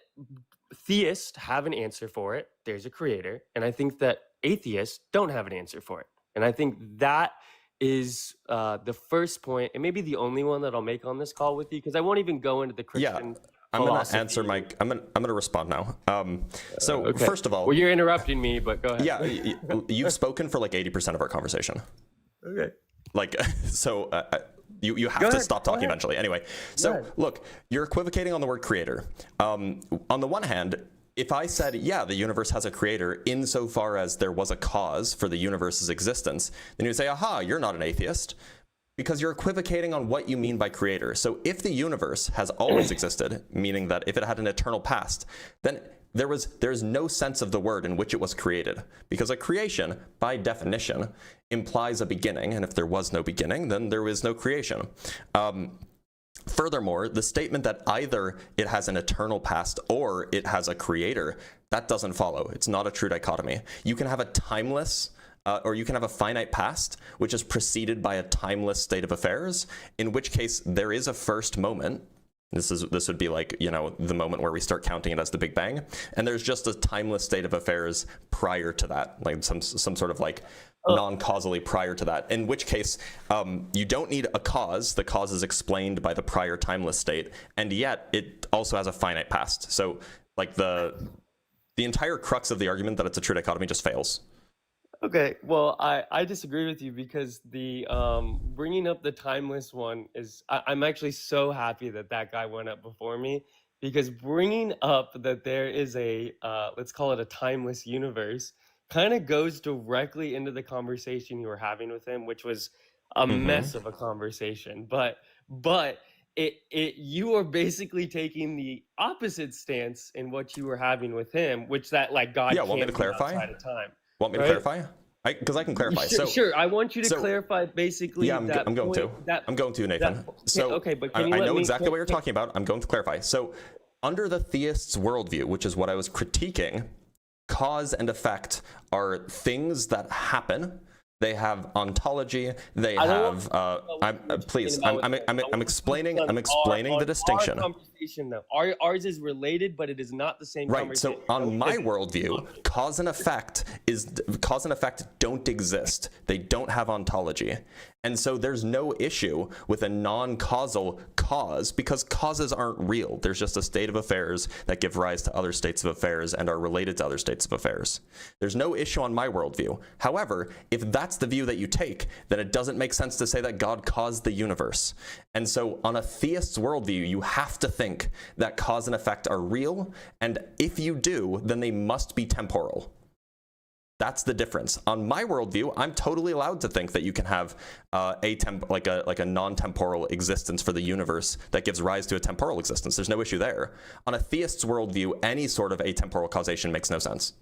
theists have an answer for it. There's a creator, and I think that atheists don't have an answer for it, and I think that is the first point, and maybe the only one that I'll make on this call with you, because I won't even go into the Christian I'm gonna philosophy. answer Mike. I'm gonna respond now. So Okay. first of all, Well, you're interrupting me, but go ahead. yeah, you've spoken for like 80% of our conversation. Okay. Like, so you have Go to ahead, stop go talking ahead. eventually. Anyway, so look, you're equivocating on the word creator. On the one hand, if I said, yeah, the universe has a creator insofar as there was a cause for the universe's existence, then you'd say, aha, you're not an atheist. Because you're equivocating on what you mean by creator. So if the universe has always existed, meaning that if it had an eternal past, then there's no sense of the word in which it was created. Because a creation, by definition, implies a beginning. And if there was no beginning, then there is no creation. Furthermore, the statement that either it has an eternal past or it has a creator, that doesn't follow. It's not a true dichotomy. You can have a timeless or you can have a finite past, which is preceded by a timeless state of affairs, in which case there is a first moment. This would be like, you know, the moment where we start counting it as the Big Bang, and there's just a timeless state of affairs prior to that, like some sort of like non-causally prior to that, in which case you don't need a cause. The cause is explained by the prior timeless state, and yet it also has a finite past. So like the entire crux of the argument that it's a true dichotomy just fails. Okay, well, I disagree with you because the bringing up the timeless one is, I'm actually so happy that that guy went up before me, because bringing up that there is a, let's call it a timeless universe, kind of goes directly into the conversation you were having with him, which was a mess of a conversation. But you are basically taking the opposite stance in what you were having with him, which that like God Yeah, want me to can't be clarify? outside of time. Want me to clarify? Because I can clarify. Sure. I want you to clarify basically. Yeah, I'm going to, Nathan. But I know exactly what you're talking about. I'm going to clarify. So under the theist's worldview, which is what I was critiquing, cause and effect are things that happen. They have ontology. They have. I'm explaining the distinction. Ours is related, but it is not the same. Right. So on my worldview, cause and effect don't exist. They don't have ontology, and so there's no issue with a non-causal cause because causes aren't real. There's just a state of affairs that give rise to other states of affairs and are related to other states of affairs. There's no issue on my worldview. However, if that's the view that you take, then it doesn't make sense to say that God caused the universe. And so on a theist's worldview, you have to think that cause and effect are real, and if you do, then they must be temporal. That's the difference. On my worldview, I'm totally allowed to think that you can have like a non-temporal existence for the universe that gives rise to a temporal existence. There's no issue there. On a theist's worldview, any sort of atemporal causation makes no sense.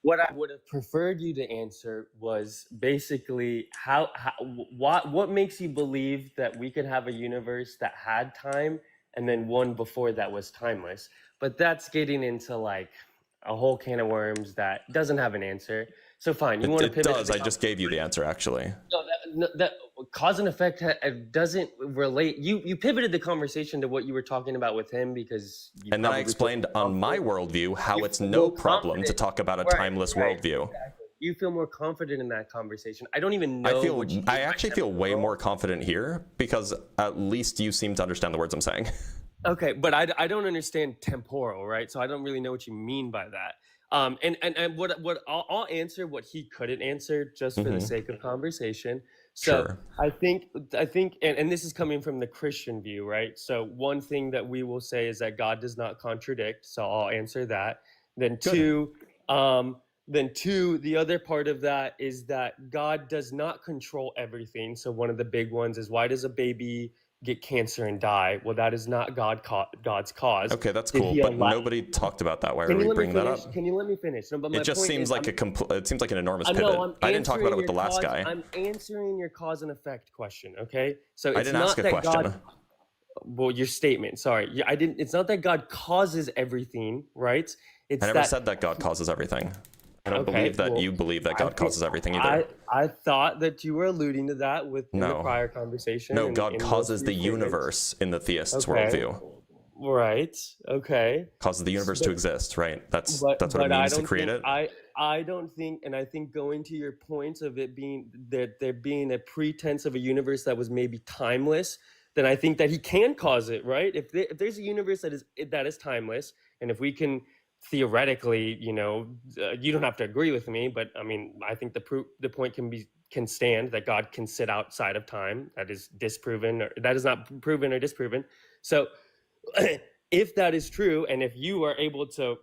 What I would have preferred you to answer was basically what makes you believe that we could have a universe that had time and then one before that was timeless. But that's getting into like a whole can of worms that doesn't have an answer. So fine, you want to pivot. It does. I just gave you the answer, actually. No, that cause and effect doesn't relate. You pivoted the conversation to what you were talking about with him because. And then I explained on my worldview how it's no problem to talk about a timeless worldview. Exactly. You feel more confident in that conversation. I don't even know. I actually feel way more confident here because at least you seem to understand the words I'm saying. Okay, but I don't understand temporal, right? So I don't really know what you mean by that. And what I'll answer what he couldn't answer just for the sake of conversation. So sure. I think, and this is coming from the Christian view, right? So one thing that we will say is that God does not contradict. So I'll answer that. Then two, the other part of that is that God does not control everything. So one of the big ones is, why does a baby get cancer and die? Well, that is not God's cause. Okay, that's cool, but nobody talked about that. Why are we bringing that up? Can you let me finish? No, but it just seems like it seems like an enormous pivot. I didn't talk about it with the last guy. I'm answering your cause and effect question, okay? So it's I didn't ask a question. Well, your statement, sorry. Yeah, I didn't. It's not that God causes everything, right? I never said that God causes everything. I don't believe that you believe that God causes everything either. I thought that you were alluding to that in the prior conversation. No, God causes the universe in the theist's worldview. Right. Okay. Causes the universe to exist, right? That's what it means to create it. I don't think, and I think going to your point of it being that there being a pretense of a universe that was maybe timeless, then I think that he can cause it, right? If there's a universe that is timeless, and if we can theoretically, you don't have to agree with me, but I mean, I think the point can stand that God can sit outside of time. That is disproven, or that is not proven or disproven. So if that is true, and if you are able to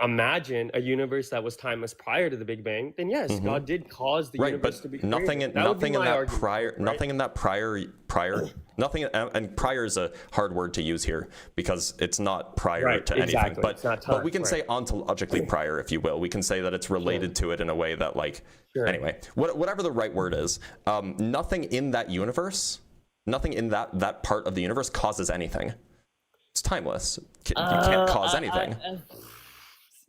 imagine a universe that was timeless prior to the Big Bang, then yes, God did cause the universe to be created. And prior is a hard word to use here because it's not prior to anything. Exactly. But we can say ontologically prior, if you will. We can say that it's related to it in a way that, like, anyway, whatever the right word is, nothing in that universe, nothing in that part of the universe causes anything. It's timeless. You can't cause anything.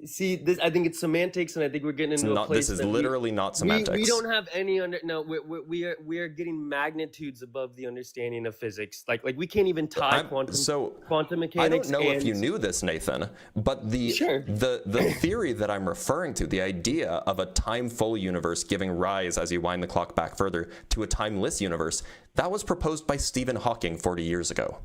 See, I think it's semantics, and I think we're getting into a place. This is literally not semantics. We don't have any we are getting magnitudes above the understanding of physics. Like we can't even tie quantum mechanics. I don't know if you knew this, Nathan, but the theory that I'm referring to, the idea of a time-full universe giving rise, as you wind the clock back further, to a timeless universe, that was proposed by Stephen Hawking 40 years ago.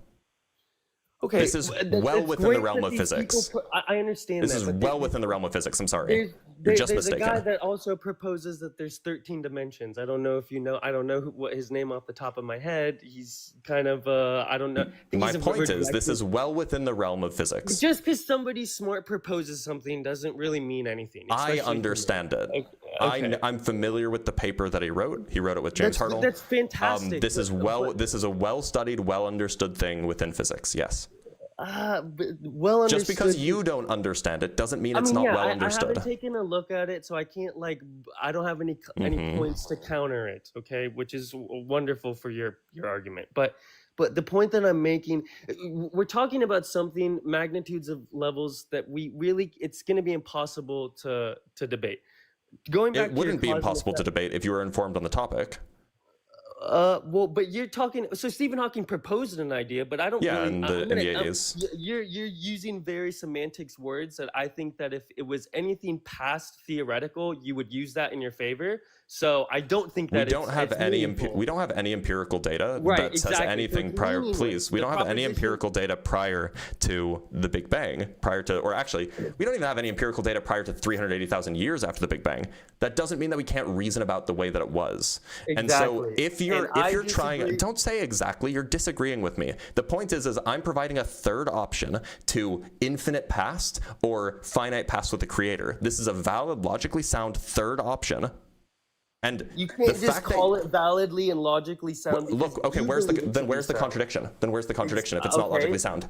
Okay, this is well within the realm of physics. I understand this that. This is well within the realm of physics. I'm sorry. You're just mistaken. There's a guy that also proposes that there's 13 dimensions. I don't know if you know. I don't know what his name off the top of my head. He's kind of I don't know. My point is, this is well within the realm of physics. Just because somebody smart proposes something doesn't really mean anything. I understand it. Okay. I'm familiar with the paper that he wrote. He wrote it with James Hartle. That's fantastic. This is a well-studied, well-understood thing within physics. Yes. Well understood. Just because you don't understand it doesn't mean it's not well understood. I haven't taken a look at it, so I can't I don't have any points to counter it. Okay, which is wonderful for your argument. But the point that I'm making, we're talking about something magnitudes of levels that it's going to be impossible to debate. Going back, it wouldn't be impossible to debate if you were informed on the topic. Well, but you're talking. So Stephen Hawking proposed an idea, but I don't. Yeah, really, in the 80s. You're using very semantics words that I think that if it was anything past theoretical, you would use that in your favor. So I don't think that we don't have any empirical data that says anything prior. Please, we don't have any empirical data prior to the Big Bang. Or actually, we don't even have any empirical data prior to 380,000 years after the Big Bang. That doesn't mean that we can't reason about the way that it was. Exactly. And so if you're trying, don't say exactly. You're disagreeing with me. The point is I'm providing a third option to infinite past or finite past with the Creator. This is a valid, logically sound third option. And you can't just call it validly and logically sound. Look, okay, where's the contradiction? Then where's the contradiction if it's not logically sound?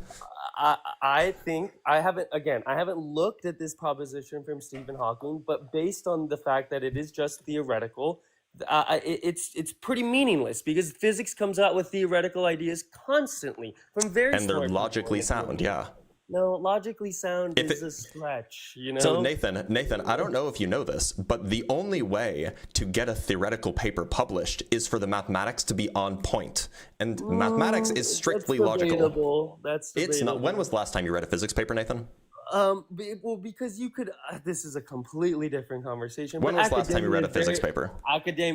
I think I haven't looked at this proposition from Stephen Hawking, but based on the fact that it is just theoretical, it's pretty meaningless because physics comes out with theoretical ideas constantly from very and they're logically sound, yeah. No, logically sound is a stretch, you know? So Nathan, I don't know if you know this, but the only way to get a theoretical paper published is for the mathematics to be on point. And mathematics is strictly logical. That's debatable. It's not. When was the last time you read a physics paper, Nathan? Well, because you could. This is a completely different conversation. When was the last time you read a physics paper?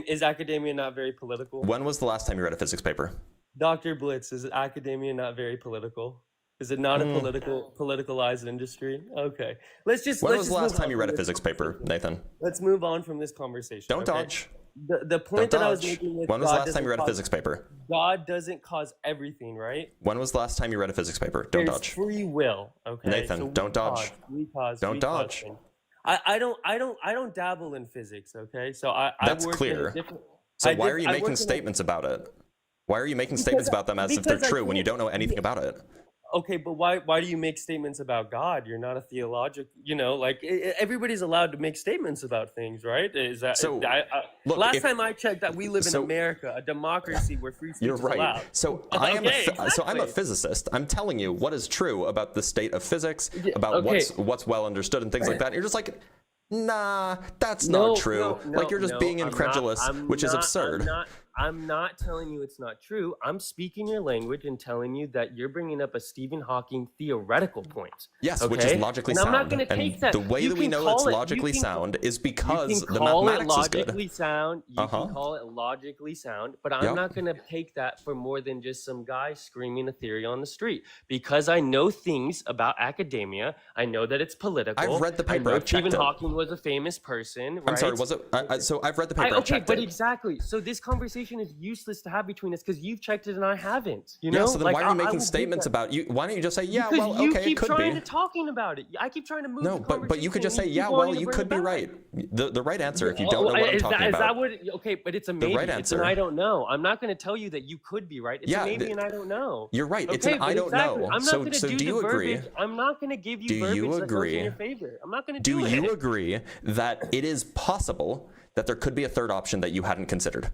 Is academia not very political? When was the last time you read a physics paper? Dr. Blitz, is academia not very political? Is it not a politicalized industry? Okay. When was the last time you read a physics paper, Nathan? Let's move on from this conversation. Don't dodge. The point that I was making is when was the last time you read a physics paper? God doesn't cause everything, right? When was the last time you read a physics paper? Don't dodge. Free will, okay? Nathan, so don't dodge. Don't dodge. I don't dabble in physics, okay? So that's clear. So why are you making statements about it? Why are you making statements about them as if they're true when you don't know anything about it? Okay, but why do you make statements about God? You're not a theological, everybody's allowed to make statements about things, right? Is that so? Last time I checked, that we live in America, a democracy where free speech is allowed. So I'm a physicist. I'm telling you what is true about the state of physics, about what's well understood and things like that. And you're just like, nah, that's not true. You're just being incredulous, which is absurd. I'm not telling you it's not true. I'm speaking your language and telling you that you're bringing up a Stephen Hawking theoretical point. Yes, okay? which is logically and sound. I'm not going to take that. The way that we know it's logically sound is because the mathematics is good. You can call it logically sound, but I'm not going to take that for more than just some guy screaming a theory on the street. Because I know things about academia. I know that it's political. I've read the paper. I've checked Stephen Hawking was a famous person, right? I'm sorry, was it? So I've read the paper. Okay, but exactly. So this conversation is useless to have between us because you've checked it and I haven't. You know? Yeah, so then why are you making statements about you? Why don't you just say, yeah, because well, okay, it could be. you keep trying to talking about it. I keep trying to move. No, but you could just say, yeah, well, you could be right. The right answer, if you don't know what I'm talking about. Is that what? Okay, but it's a maybe. The right answer. It's an I don't know. I'm not going to tell you that you could be right. It's a maybe and I don't know. You're right. It's an I don't know. I'm not going to do the agree? verbiage. I'm not going to give you verbiage that goes in your favor. I'm not going to do it. Do you agree that it is possible that there could be a third option that you hadn't considered?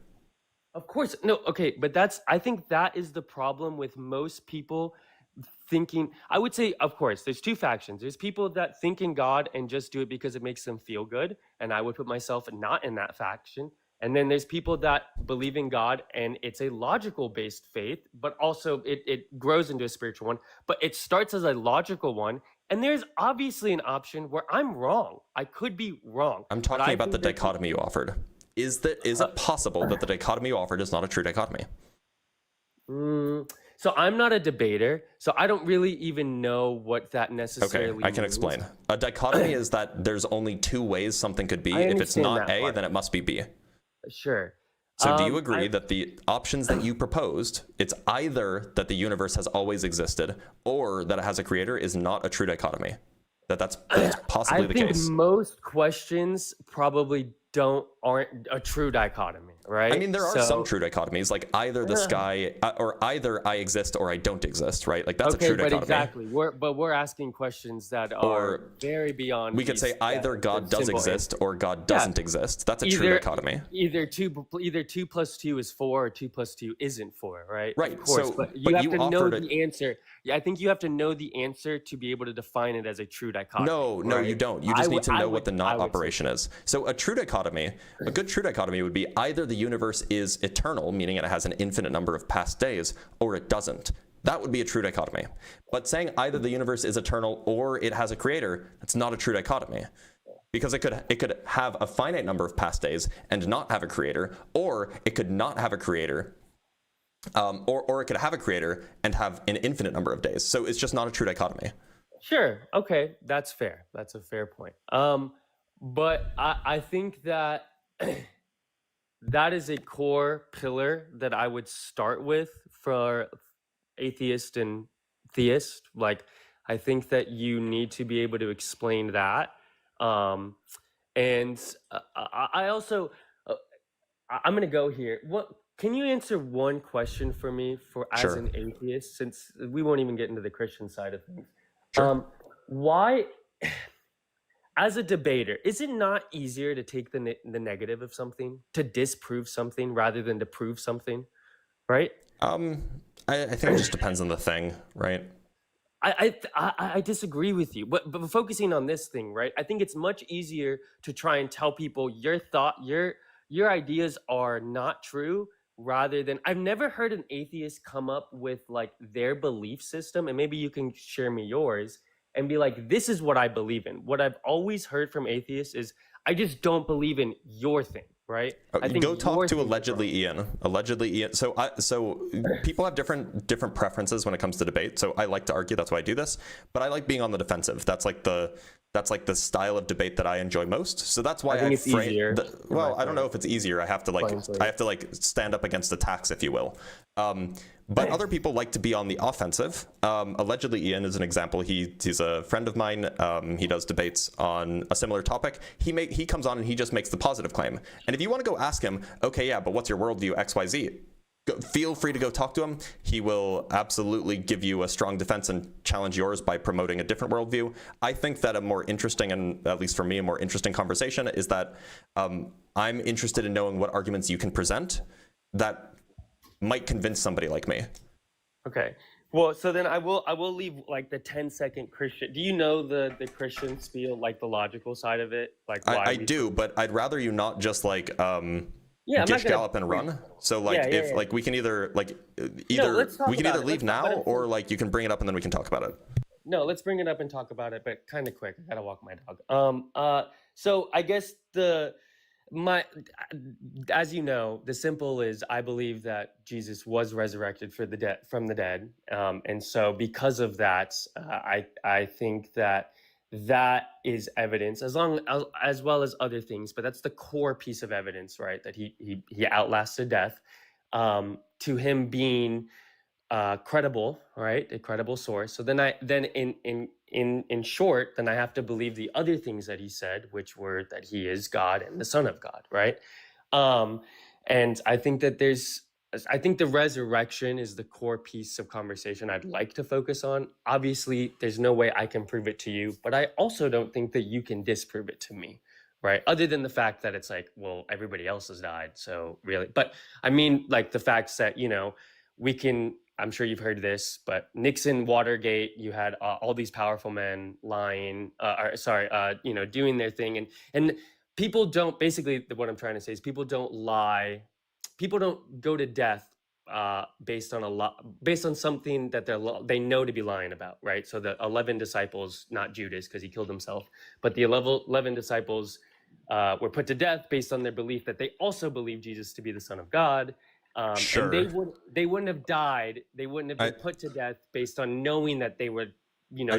Of course. No, okay, but I think that is the problem with most people thinking. I would say, of course, there's two factions. There's people that think in God and just do it because it makes them feel good, and I would put myself not in that faction. And then there's people that believe in God and it's a logical based faith, but also it grows into a spiritual one, but it starts as a logical one. And there's obviously an option where I'm wrong. I could be wrong. I'm talking about the dichotomy you offered. Is it possible that the dichotomy you offered is not a true dichotomy? So I'm not a debater, so I don't really even know what that necessarily means. Okay, I can explain. A dichotomy is that there's only two ways something could be. If it's not A, then it must be B. Sure. So do you agree that the options that you proposed, it's either that the universe has always existed or that it has a creator, is not a true dichotomy? That's possibly the case. I think most questions probably aren't a true dichotomy, right? I mean, there are some true dichotomies, like either the sky, or either I exist or I don't exist, right? Like that's a true dichotomy. Exactly. We're asking questions that are very beyond. We could say either God does exist or God doesn't exist. That's a true dichotomy. Either two plus two is 4 or 2 plus 2 isn't 4, right? Right. Of course, but you have to know the answer. Yeah, I think you have to know the answer to be able to define it as a true dichotomy. No, you don't. You just need to know what the not operation is. So a true dichotomy, a good true dichotomy would be either the universe is eternal, meaning it has an infinite number of past days, or it doesn't. That would be a true dichotomy. But saying either the universe is eternal or it has a creator, that's not a true dichotomy. Because it could have a finite number of past days and not have a creator, or it could not have a creator, or it could have a creator and have an infinite number of days. So it's just not a true dichotomy. Sure. Okay. That's fair. That's a fair point. But I think that that is a core pillar that I would start with for atheist and theist. Like, I think that you need to be able to explain that. And I also, I'm going to go here. Can you answer one question for me as an atheist, since we won't even get into the Christian side of things? Sure. Why, as a debater, is it not easier to take the negative of something, to disprove something rather than to prove something, right? I think it just depends on the thing, right? I disagree with you, but focusing on this thing, right? I think it's much easier to try and tell people your ideas are not true, rather than, I've never heard an atheist come up with like their belief system, and maybe you can share me yours, and be like, this is what I believe in. What I've always heard from atheists is, I just don't believe in your thing, right? I think go talk to allegedly Ian. So people have different preferences when it comes to debate. So I like to argue, that's why I do this, but I like being on the defensive. That's like the style of debate that I enjoy most. So that's why I frame. I don't know if it's easier. I have to stand up against attacks, if you will. But other people like to be on the offensive. Allegedly Ian is an example. He's a friend of mine. He does debates on a similar topic. He comes on and he just makes the positive claim. And if you want to go ask him, okay, yeah, but what's your worldview, XYZ? Feel free to go talk to him. He will absolutely give you a strong defense and challenge yours by promoting a different worldview. I think that a more interesting, and at least for me, a more interesting conversation is that I'm interested in knowing what arguments you can present that might convince somebody like me. Okay. Well, so then I will leave like the 10-second Christian. Do you know the Christian spiel, like the logical side of it? Like why I do, but I'd rather you not just like Yeah, I'm Gish not gonna. Gallop and run. So like Yeah. like we can either let's talk we can about either it. leave Let's talk about now it. or like you can bring it up and then we can talk about it. No, let's bring it up and talk about it, but kind of quick. I gotta walk my dog. So I guess as you know, the simple is I believe that Jesus was resurrected from the dead, and so because of that, I think that is evidence as well as other things, but that's the core piece of evidence, right? That he outlasted death, to him being credible, right? A credible source. So then in short, then I have to believe the other things that he said, which were that he is God and the Son of God, right? And I think that I think the resurrection is the core piece of conversation I'd like to focus on. Obviously, there's no way I can prove it to you, but I also don't think that you can disprove it to me, right? Other than the fact that it's like, well, everybody else has died, so really. But I mean, like the facts that, we can, I'm sure you've heard this, but Nixon, Watergate, you had all these powerful men lying, doing their thing. And people don't, basically what I'm trying to say is people don't lie. People don't go to death based on something that they know to be lying about, right? So the 11 disciples, not Judas because he killed himself, but the 11 disciples were put to death based on their belief that they also believed Jesus to be the Son of God. Sure. And they wouldn't have died. They wouldn't have been put to death based on knowing that they were,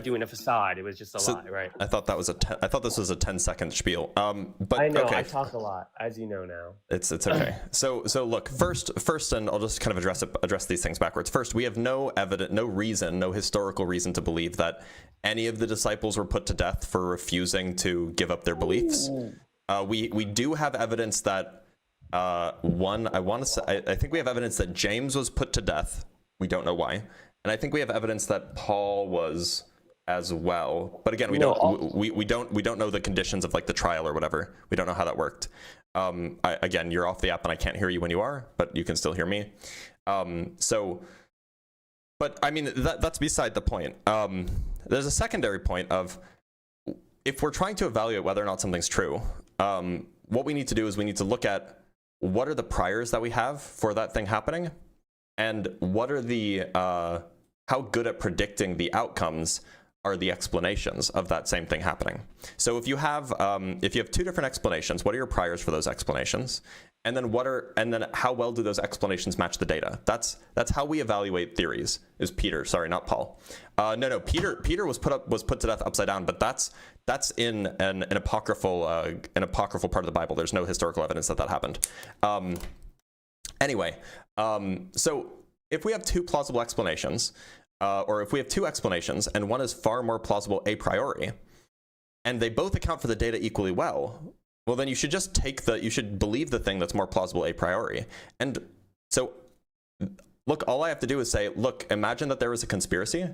doing a facade. It was just a lie, right? I thought I thought this was a 10-second spiel. But I know, okay. I talk a lot, as you know now. It's okay. So look, first, and I'll just kind of address these things backwards. First, we have no historical reason to believe that any of the disciples were put to death for refusing to give up their beliefs. We do have evidence that I think we have evidence that James was put to death. We don't know why. And I think we have evidence that Paul was as well. But again, we don't know the conditions of like the trial or whatever. We don't know how that worked. Again, you're off the app and I can't hear you when you are, but you can still hear me. But I mean, that's beside the point. There's a secondary point of if we're trying to evaluate whether or not something's true, what we need to do is we need to look at what are the priors that we have for that thing happening, and what are the how good at predicting the outcomes are the explanations of that same thing happening. So if you have two different explanations, what are your priors for those explanations? And then how well do those explanations match the data? That's how we evaluate theories. Is Peter? Sorry, not Paul. No. Peter was put to death upside down, but that's in an apocryphal part of the Bible. There's no historical evidence that happened. Anyway, so if we have two plausible explanations, or if we have two explanations and one is far more plausible a priori, and they both account for the data equally well, well, then you should just you should believe the thing that's more plausible a priori. And so, look, all I have to do is say, look, imagine that there was a conspiracy,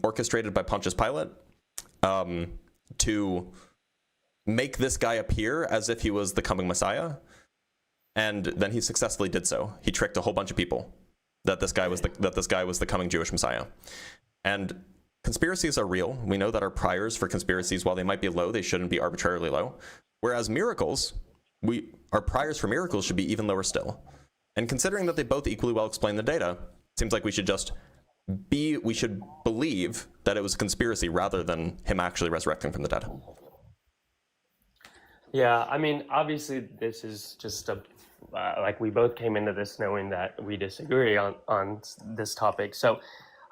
orchestrated by Pontius Pilate, to make this guy appear as if he was the coming Messiah. And then he successfully did so. He tricked a whole bunch of people that this guy was the coming Jewish Messiah. And conspiracies are real. We know that our priors for conspiracies, while they might be low, they shouldn't be arbitrarily low. Whereas miracles, our priors for miracles should be even lower still. And considering that they both equally well explain the data, it seems like we should believe that it was a conspiracy rather than him actually resurrecting from the dead. Yeah, I mean, obviously this is just like we both came into this knowing that we disagree on this topic. So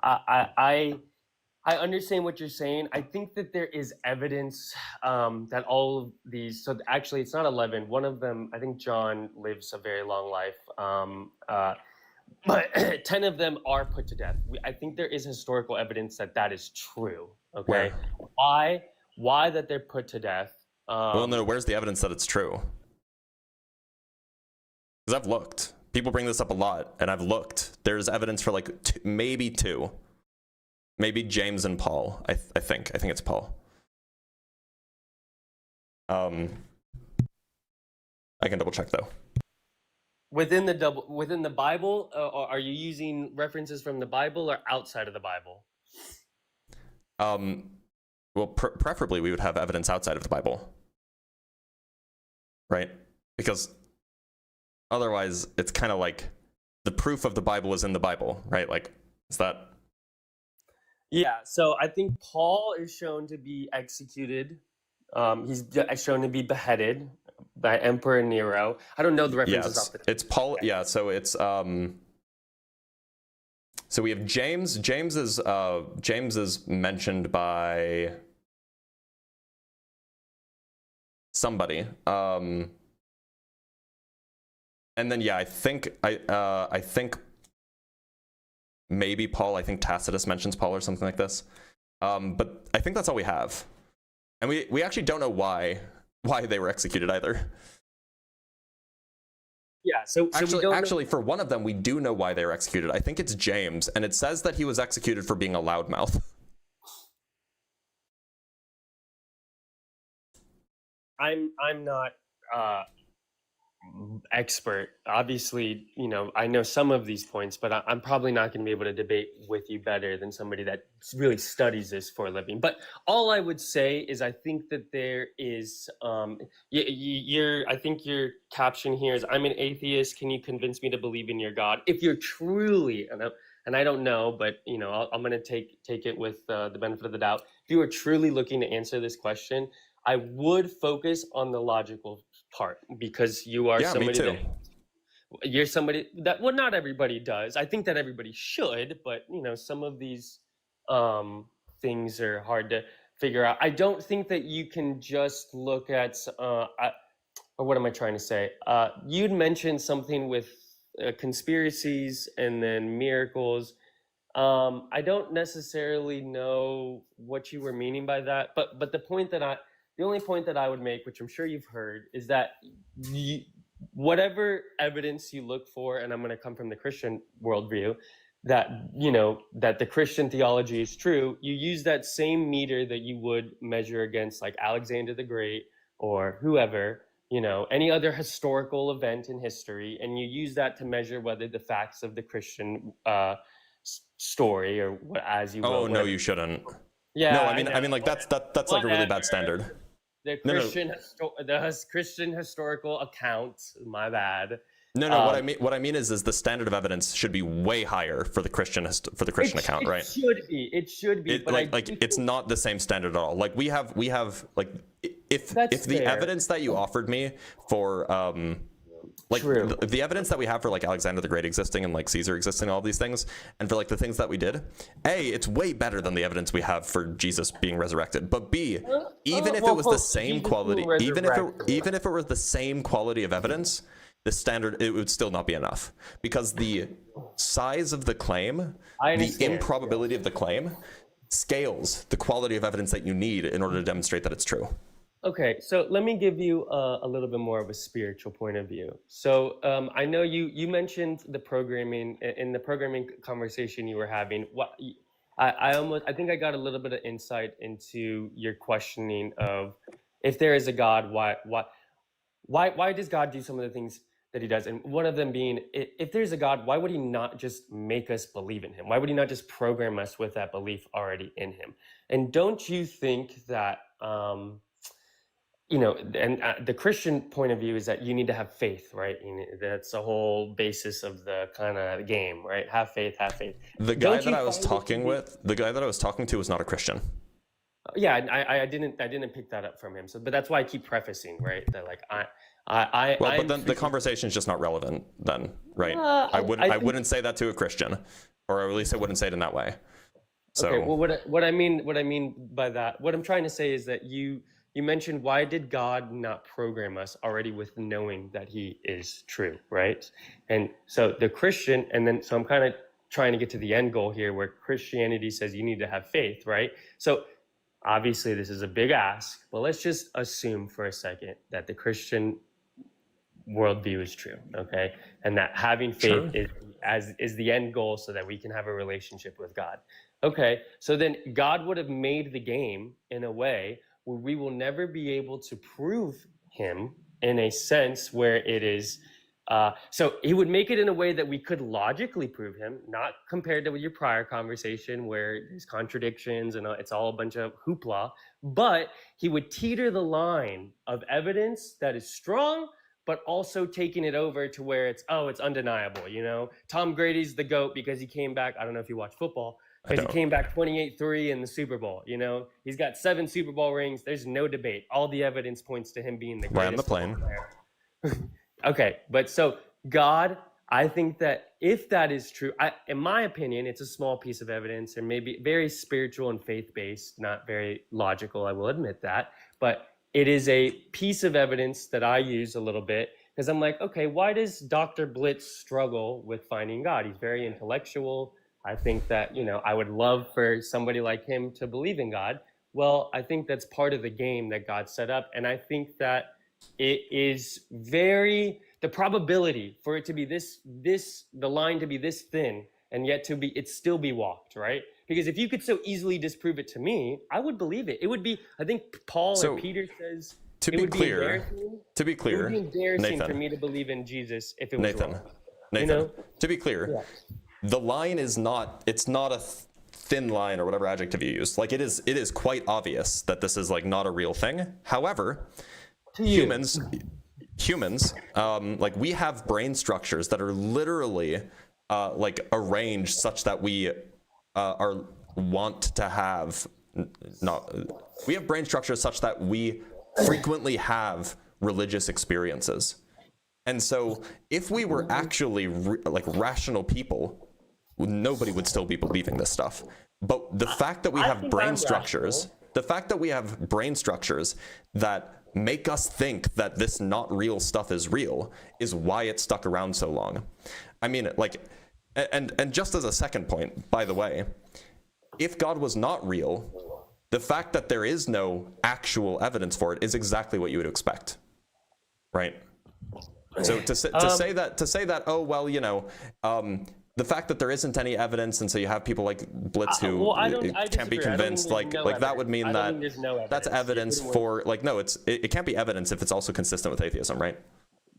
I understand what you're saying. I think that there is evidence that all of these, so actually it's not 11. One of them, I think John lives a very long life, but 10 of them are put to death. I think there is historical evidence that is true, okay? Where? Why that they're put to death? Well, no, where's the evidence that it's true? Because I've looked. People bring this up a lot, and I've looked. There's evidence for like maybe two. Maybe James and Paul. I think it's Paul. I can double check though. Within the Bible, are you using references from the Bible or outside of the Bible? Well, preferably we would have evidence outside of the Bible. right? Because otherwise it's kind of like the proof of the Bible is in the Bible, right? Like, is that? Yeah, so I think Paul is shown to be executed. He's shown to be beheaded by Emperor Nero. I don't know the references off the top. It's Paul. Yeah, so it's so we have James. James is mentioned by somebody. And then yeah, I think maybe Paul. I think Tacitus mentions Paul or something like this. But I think that's all we have, and we actually don't know why they were executed either. Yeah, so actually, for one of them, we do know why they were executed. I think it's James, and it says that he was executed for being a loudmouth. I'm not expert. Obviously, I know some of these points, but I'm probably not going to be able to debate with you better than somebody that really studies this for a living. But all I would say is I think that there is, I think your caption here is, I'm an atheist. Can you convince me to believe in your God? If you're truly, and I don't know, but I'm going to take it with the benefit of the doubt. If you are truly looking to answer this question, I would focus on the logical part, because you are you're somebody that, well, not everybody does. I think that everybody should, but some of these things are hard to figure out. I don't think that you can just look at or what am I trying to say? You'd mentioned something with conspiracies and then miracles. I don't necessarily know what you were meaning by that, but the only point that I would make, which I'm sure you've heard, is that whatever evidence you look for, and I'm going to come from the Christian worldview, that that the Christian theology is true, you use that same meter that you would measure against like Alexander the Great or whoever, any other historical event in history, and you use that to measure whether the facts of the Christian story, or what, as you will. Oh, no, you shouldn't. Yeah. No, I mean, like that's like a really bad standard. The Christian, the Christian historical account. My bad. No. What I mean is the standard of evidence should be way higher for the Christian account, right? It should be. But it's not the same standard at all. Like we have like if the evidence that you offered me for like the evidence that we have for like Alexander the Great existing and like Caesar existing, all these things, and for like the things that we did, A, it's way better than the evidence we have for Jesus being resurrected. But B, even if it was the same quality, even if it was the same quality of evidence, the standard, it would still not be enough, because the size of the claim, the improbability of the claim, scales the quality of evidence that you need in order to demonstrate that it's true. Okay, so let me give you a little bit more of a spiritual point of view. So I know you mentioned the programming in the programming conversation you were having. I think I got a little bit of insight into your questioning of, if there is a God, why does God do some of the things that he does? And one of them being, if there's a God, why would he not just make us believe in him? Why would he not just program us with that belief already in him? And don't you think that the Christian point of view is that you need to have faith, right? That's the whole basis of the kind of game, right? Have faith. The guy that I was talking to was not a Christian. Yeah, I didn't pick that up from him. So, but that's why I keep prefacing, right? That like but then the conversation is just not relevant then, right? I wouldn't say that to a Christian, or at least I wouldn't say it in that way. So, okay, well, what I mean by that, what I'm trying to say is that you mentioned, why did God not program us already with knowing that he is true, right? And so the Christian, so I'm kind of trying to get to the end goal here, where Christianity says you need to have faith, right? So obviously this is a big ask, but let's just assume for a second that the Christian worldview is true, okay? And that having faith is the end goal, so that we can have a relationship with God. Okay, so then God would have made the game in a way where we will never be able to prove him, in a sense where it is So he would make it in a way that we could logically prove him, not compared to your prior conversation where there's contradictions and it's all a bunch of hoopla, but he would teeter the line of evidence that is strong, but also taking it over to where it's undeniable. Tom Brady's the GOAT because he came back. I don't know if you watch football, because he came back 28-3 in the Super Bowl. He's got 7 Super Bowl rings. There's no debate. All the evidence points to him being the greatest. Land the plane. Okay, but so God, I think that if that is true, in my opinion, it's a small piece of evidence, and maybe very spiritual and faith-based, not very logical, I will admit that, but it is a piece of evidence that I use a little bit, because I'm like, okay, why does Dr. Blitz struggle with finding God? He's very intellectual. I think that, I would love for somebody like him to believe in God. Well, I think that's part of the game that God set up, and I think that it is the probability for it to be the line to be this thin and yet it still be walked, right? Because if you could so easily disprove it to me, I would believe it. It would be, I think Paul or Peter says, to be clear, it would be embarrassing Nathan, for me to believe in Jesus if it was wrong. Nathan, to be clear, the line is it's not a thin line or whatever adjective you use. Like it is quite obvious that this is like not a real thing. However, humans, like we have brain structures that are literally like arranged such that we we have brain structures such that we frequently have religious experiences. And so if we were actually like rational people, nobody would still be believing this stuff. But the fact that we have brain structures, that make us think that this not real stuff is real is why it stuck around so long. I mean, like, and just as a second point, by the way, if God was not real, the fact that there is no actual evidence for it is exactly what you would expect, right? So to say that, oh well, the fact that there isn't any evidence, and so you have people like Blitz who can't be convinced, like that would mean that that's evidence for, like, no, it can't be evidence if it's also consistent with atheism, right?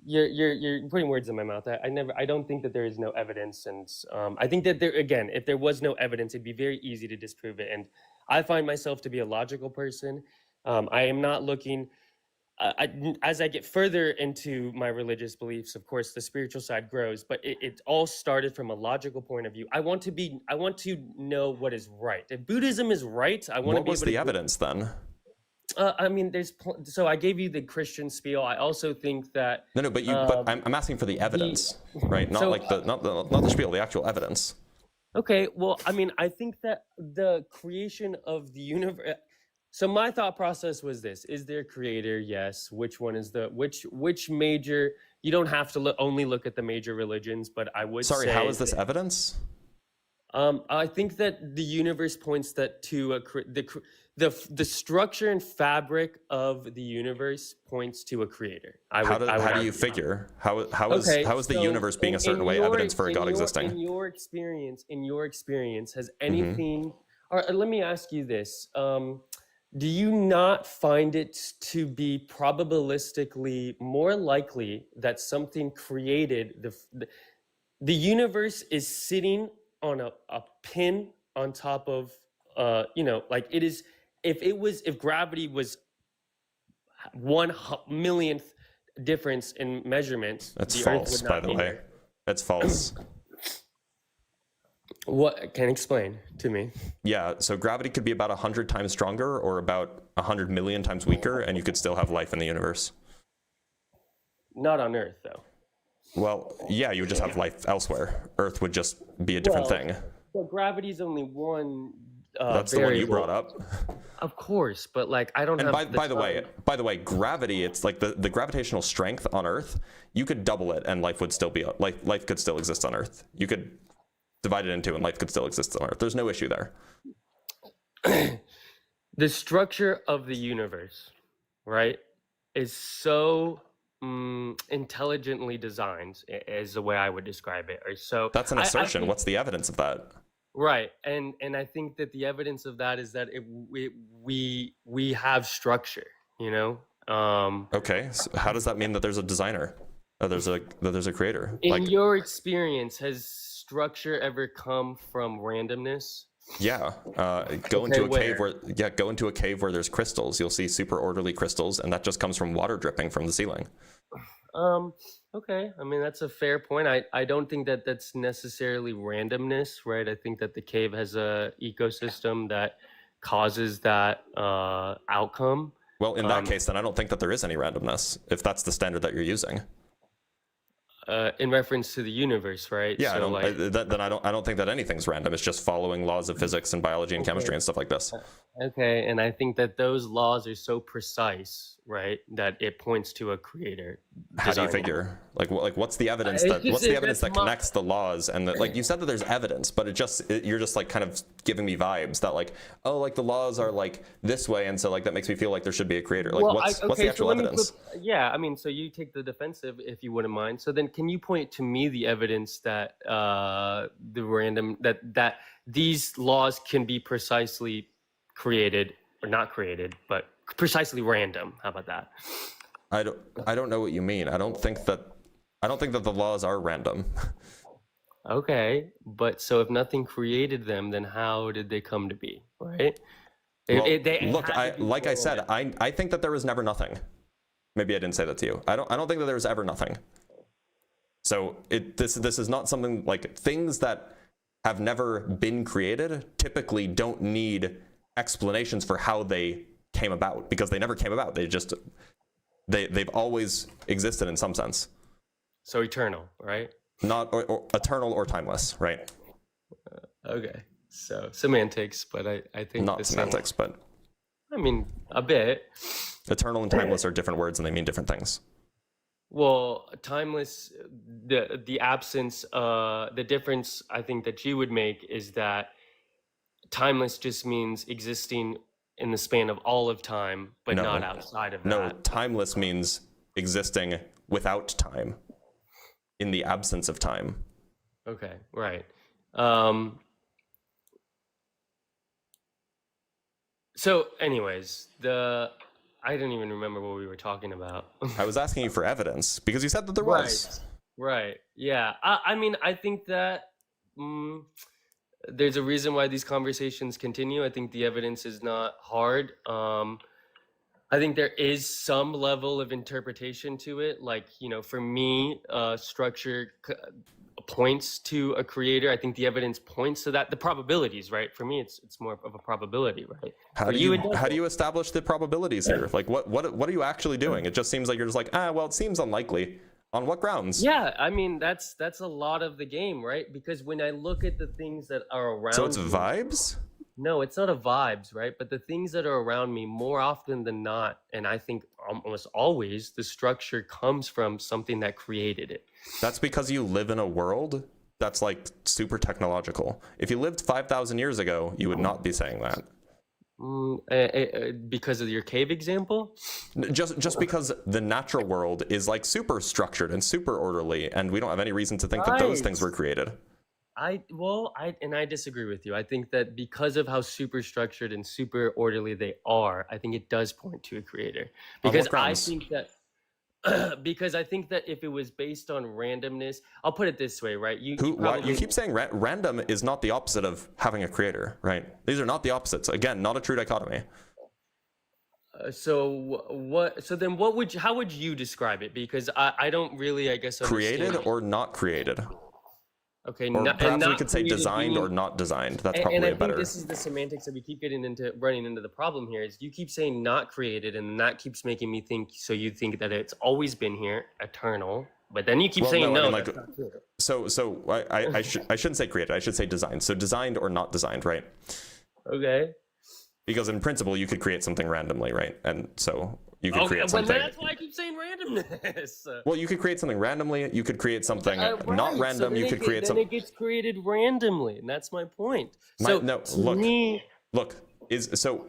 You're putting words in my mouth. I don't think that there is no evidence, and I think that if there was no evidence, it'd be very easy to disprove it. And I find myself to be a logical person. I am not looking. As I get further into my religious beliefs, of course, the spiritual side grows, but it all started from a logical point of view. I want to know what is right. If Buddhism is right, I want to be able to. What was the evidence then? I mean, so I gave you the Christian spiel. I also think that no, but I'm asking for the evidence, right? Not the spiel, the actual evidence. Okay, well, I mean, I think that the creation of the universe. So my thought process was this: is there a creator? Yes. Which one is which major? You don't have to only look at the major religions, but I would. Sorry, how is this evidence? I think that the universe points that to the structure and fabric of the universe points to a creator. How do you figure? How is the universe being a certain way evidence for a God existing? In your experience, has anything? Or let me ask you this. Do you not find it to be probabilistically more likely that something created the universe is sitting on a pin on top of like it is, if gravity was 1/1,000,000th difference in measurements, that's false, by the way. That's false. What can you explain to me? Yeah, so gravity could be about 100 times stronger or about 100 million times weaker, and you could still have life in the universe. Not on Earth, though. Well, yeah, you would just have life elsewhere. Earth would just be a different thing. Well, gravity's only one. That's the one you brought up. Of course, but like I don't. And by the way, gravity. It's like the gravitational strength on Earth. You could double it, and life would still be life could still exist on Earth. You could divide it in two, and life could still exist on Earth. There's no issue there. The structure of the universe, right, is so intelligently designed, is the way I would describe it. Or so. That's an assertion. What's the evidence of that? Right, and I think that the evidence of that is that we have structure. Okay, so how does that mean that there's a designer? there's a creator. In your experience, has structure ever come from randomness? Yeah, go into a cave where there's crystals. You'll see super orderly crystals, and that just comes from water dripping from the ceiling. Okay, I mean, that's a fair point. I don't think that that's necessarily randomness, right? I think that the cave has a ecosystem that causes that outcome. Well, in that case, then I don't think that there is any randomness, if that's the standard that you're using. In reference to the universe, right? Yeah, so I don't think that anything's random. It's just following laws of physics and biology and chemistry and stuff like this. Okay, and I think that those laws are so precise, right, that it points to a creator. How do you figure? Like what's the evidence that connects the laws and like you said that there's evidence, but you're just like kind of giving me vibes that like, oh, like the laws are like this way, and so like that makes me feel like there should be a creator. Like what's the actual evidence? Yeah, I mean, so you take the defensive if you wouldn't mind. So then can you point to me the evidence that that these laws can be precisely created, or not created, but precisely random? How about that? I don't know what you mean. I don't think that the laws are random. Okay, but so if nothing created them, then how did they come to be, right? Well, I said, I think that there was never nothing. Maybe I didn't say that to you. I don't think that there was ever nothing. So this is not something like things that have never been created typically don't need explanations for how they came about, because they never came about. They've always existed in some sense. So eternal, right? Not or eternal or timeless, right? Okay, so semantics, but I think not semantics, but I mean a bit. Eternal and timeless are different words, and they mean different things. Well, timeless, the absence, the difference I think that you would make is that timeless just means existing in the span of all of time, but not outside of that. No, timeless means existing without time, in the absence of time. Okay, right. So anyways, I don't even remember what we were talking about. I was asking you for evidence because you said that there was. Right. Yeah. I mean, I think that there's a reason why these conversations continue. I think the evidence is not hard. I think there is some level of interpretation to it. Like, for me, structure points to a creator. I think the evidence points to that. The probabilities, right? For me, it's more of a probability, right? How do you establish the probabilities here? Like, what are you actually doing? It just seems like you're just like, well, it seems unlikely. On what grounds? Yeah, I mean, that's a lot of the game, right? Because when I look at the things that are around So it's vibes? No, it's not a vibes, right? But the things that are around me, more often than not, and I think almost always, the structure comes from something that created it. That's because you live in a world that's like super technological. If you lived 5,000 years ago, you would not be saying that. Because of your cave example? Just because the natural world is like super structured and super orderly, and we don't have any reason to think that those things were created. I disagree with you. I think that because of how super structured and super orderly they are, I think it does point to a creator. Because I think that if it was based on randomness, I'll put it this way, right? You keep saying random is not the opposite of having a creator, right? These are not the opposites. Again, not a true dichotomy. How would you describe it? Because I don't really, I guess, understand. Created or not created? Okay, or perhaps we could say designed or not designed. That's probably better. And I think this is the semantics that we keep running into the problem here. Is you keep saying not created, and that keeps making me think. So you think that it's always been here, eternal, but then you keep saying no. That's not true. So I shouldn't say created. I should say designed. So designed or not designed, right? Okay. Because in principle, you could create something randomly, right? And so you could create something. That's why I keep saying randomness. Well, you could create something randomly. You could create something not random. You could create something. Then it gets created randomly, and that's my point. Look. So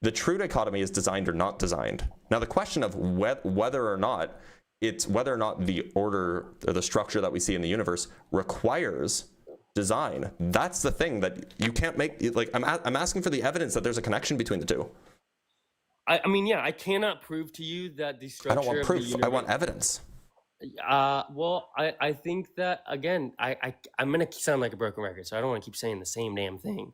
the true dichotomy is designed or not designed. Now, the question of whether or not the order or the structure that we see in the universe requires design. That's the thing that you can't make. Like, I'm asking for the evidence that there's a connection between the two. I mean, yeah, I cannot prove to you that the structure. I don't want proof. I want evidence. Well, I think that again, I'm gonna sound like a broken record, so I don't want to keep saying the same damn thing.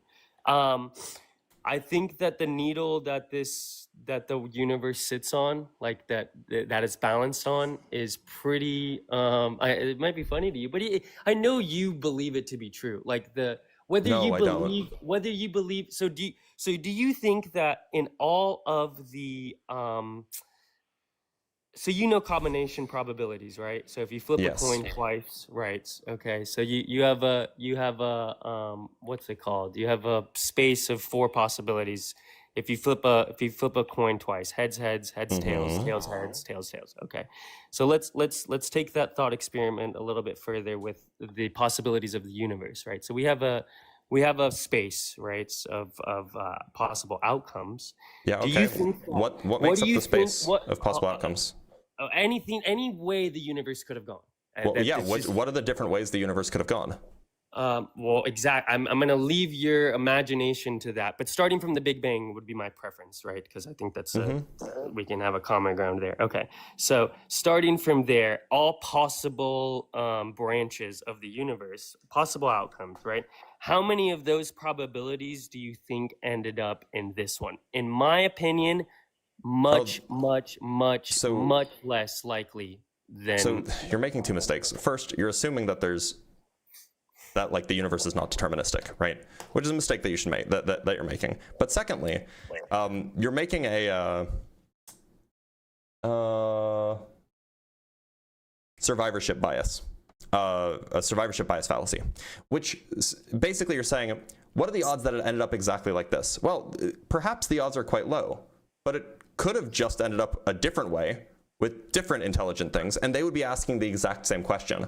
I think that the needle that the universe sits on, like that it's balanced on, is pretty. It might be funny to you, but I know you believe it to be true. Like No, I don't. whether you believe. So do you think that in all of the so you know combination probabilities, right? So if you flip a Yes. coin twice, right? Okay, so you have a what's it called? You have a space of 4 possibilities. If you flip a coin twice, heads, tails, tails, heads, tails. Okay, so let's take that thought experiment a little bit further with the possibilities of the universe, right? So we have a space, right, of possible outcomes. Yeah. Do Okay. you think What what makes do up you the space think? of possible outcomes? Any way the universe could have gone. Well, yeah. What are the different ways the universe could have gone? Well, I'm going to leave your imagination to that, but starting from the Big Bang would be my preference, right? Because I think that's we can have a common ground there. Okay, so starting from there, all possible branches of the universe, possible outcomes, right? How many of those probabilities do you think ended up in this one? In my opinion, much less likely than. So you're making 2 mistakes. First, you're assuming that like the universe is not deterministic, right? Which is a mistake that you should make, that you're making. But secondly, you're making a survivorship bias, a survivorship bias fallacy, which basically you're saying, what are the odds that it ended up exactly like this? Well, perhaps the odds are quite low, but it could have just ended up a different way with different intelligent things, and they would be asking the exact same question.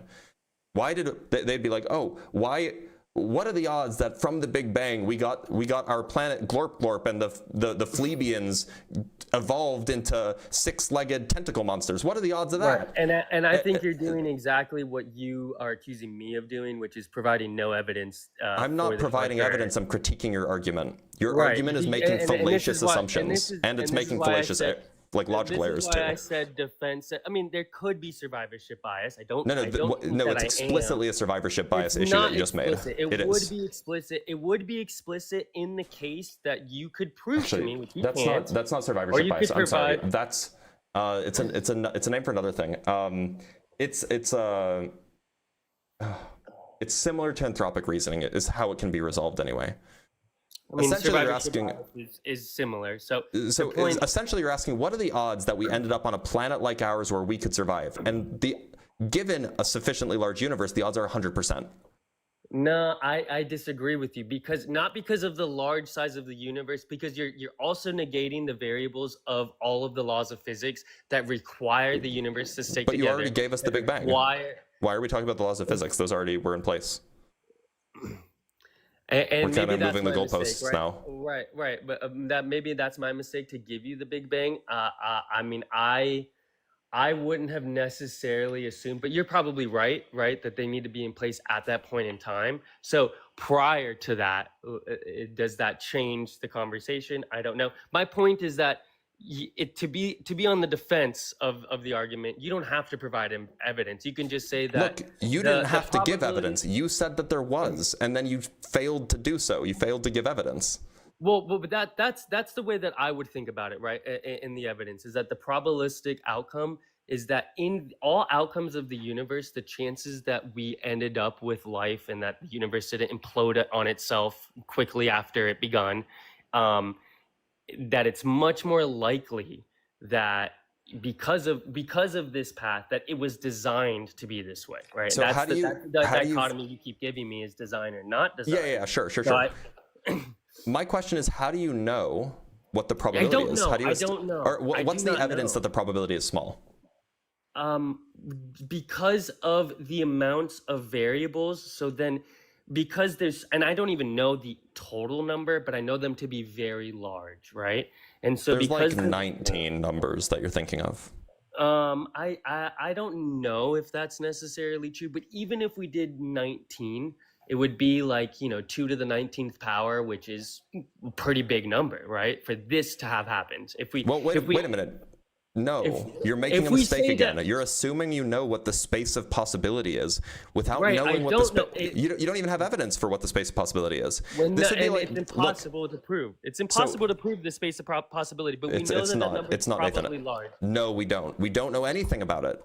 Why did they'd be like, oh, why? What are the odds that from the Big Bang we got our planet Glorp Glorp and the Phlebians evolved into 6-legged tentacle monsters? What are the odds of that? Right. And I think you're doing exactly what you are accusing me of doing, which is providing no evidence. I'm not providing evidence. I'm critiquing your argument. Your right. argument is making fallacious assumptions, and it's making fallacious. Like logical errors too. I said defense. I mean, there could be survivorship bias. I don't. No, it's explicitly a survivorship bias issue that you just made. It would be explicit. It would be explicit in the case that you could prove to me, which you can't. That's not survivorship bias. I'm sorry. That's it's a name for another thing. It's similar to anthropic reasoning. Is how it can be resolved anyway. I mean, essentially, you're asking is similar. So essentially, you're asking, what are the odds that we ended up on a planet like ours where we could survive? And given a sufficiently large universe, the odds are 100%. No, I disagree with you not because of the large size of the universe, because you're also negating the variables of all of the laws of physics that require the universe to stay together. But you already gave us the Big Bang. Why are we talking about the laws of physics? Those already were in place. And we're kind of moving the goalposts now. Right. But maybe that's my mistake to give you the Big Bang. I mean, I wouldn't have necessarily assumed, but you're probably right, that they need to be in place at that point in time. So prior to that, does that change the conversation? I don't know. My point is that to be on the defense of the argument, you don't have to provide evidence. You can just say that. Look, you didn't have to give evidence. You said that there was, and then you failed to do so. You failed to give evidence. Well, but that's the way that I would think about it, right? In the evidence is that the probabilistic outcome is that in all outcomes of the universe, the chances that we ended up with life and that the universe didn't implode on itself quickly after it begun, that it's much more likely that because of this path that it was designed to be this way, right? So that's the dichotomy you keep giving me is design or not design. Yeah, sure. My question is, how do you know what the probability is? I don't know. Or what's the evidence that the probability is small? Because of the amounts of variables. So then, because there's, and I don't even know the total number, but I know them to be very large, right? And so there's because like 19 numbers that you're thinking of. I don't know if that's necessarily true, but even if we did 19, it would be like, 2 to the 19th power, which is a pretty big number, right? For this to have happened. Wait a minute. No, you're making a mistake again. You're assuming you know what the space of possibility is without knowing what you don't even have evidence for what the space of possibility is. It's impossible to prove. It's impossible to prove the space of possibility, but we know that number is probably large. No, we don't. We don't know anything about it.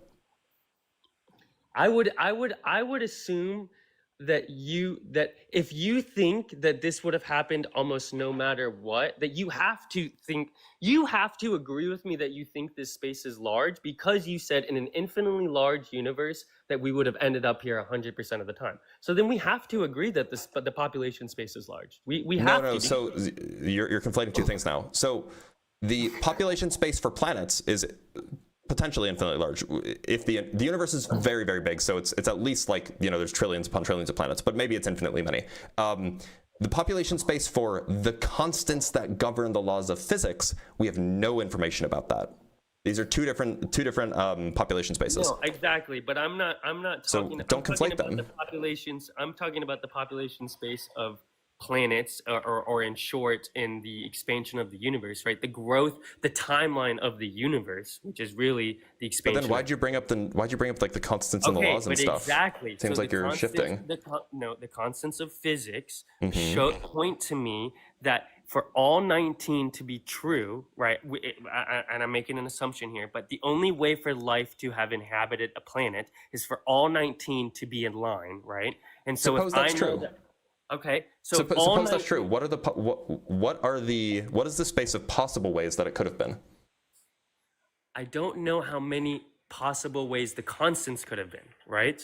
I would assume that if you think that this would have happened almost no matter what, that you have to agree with me that you think this space is large, because you said in an infinitely large universe that we would have ended up here 100% of the time. So then we have to agree that the population space is large. We have to. So you're conflating two things now. So the population space for planets is potentially infinitely large. If the universe is very, very big, so it's at least like, you know, there's trillions upon trillions of planets, but maybe it's infinitely many. The population space for the constants that govern the laws of physics, we have no information about that. These are two different population spaces. No, exactly, but I'm not talking. So don't conflate them. I'm talking about the population space of planets, or in short, in the expansion of the universe, right? The growth, the timeline of the universe, which is really the expansion. But then why'd you bring up like the constants and the laws and stuff? Exactly. Seems like you're shifting. The constants of physics point to me that for all 19 to be true, right? And I'm making an assumption here, but the only way for life to have inhabited a planet is for all 19 to be in line, right? And so suppose that's true. Okay, so suppose that's true. What is the space of possible ways that it could have been? I don't know how many possible ways the constants could have been, right?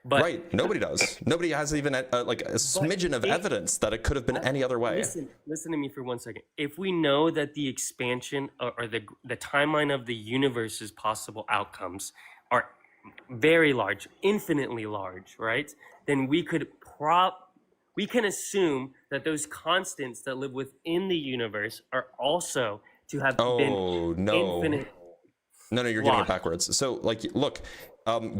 But right, nobody does. Nobody has even like a smidgen of evidence that it could have been any other way. Listen to me for 1 second. If we know that the expansion or the timeline of the universe's possible outcomes are very large, infinitely large, right? Then we can assume that those constants that live within the universe are also to have been infinite. No, you're getting it backwards. So, like, look,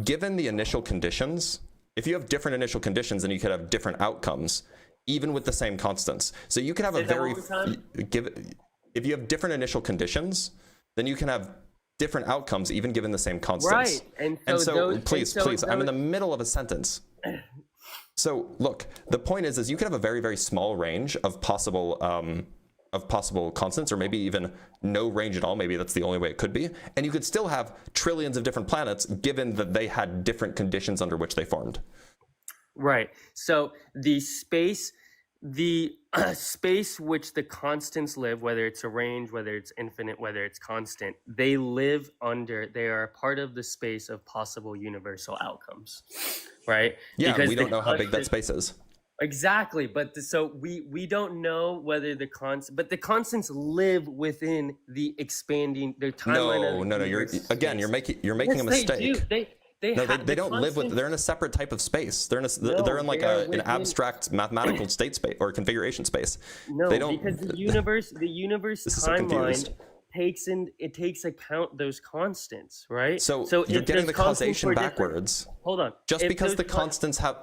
given the initial conditions, if you have different initial conditions, then you could have different outcomes, even with the same constants. So you could have if you have different initial conditions, then you can have different outcomes, even given the same constants. Right, and so please, I'm in the middle of a sentence. So look, the point is you could have a very, very small range of possible constants, or maybe even no range at all. Maybe that's the only way it could be. And you could still have trillions of different planets, given that they had different conditions under which they formed. Right. So the space which the constants live, whether it's a range, whether it's infinite, whether it's constant, they are a part of the space of possible universal outcomes, right? Yeah, because we don't know how big that space is. Exactly, but so we don't know whether the constants live within the expanding their timeline. No. You're making a mistake. They don't live with. They're in a separate type of space. They're in like an abstract mathematical state space or configuration space. No, they don't, because the universe timeline takes account those constants, right? So you're getting the causation backwards. Hold on. Just because the constants have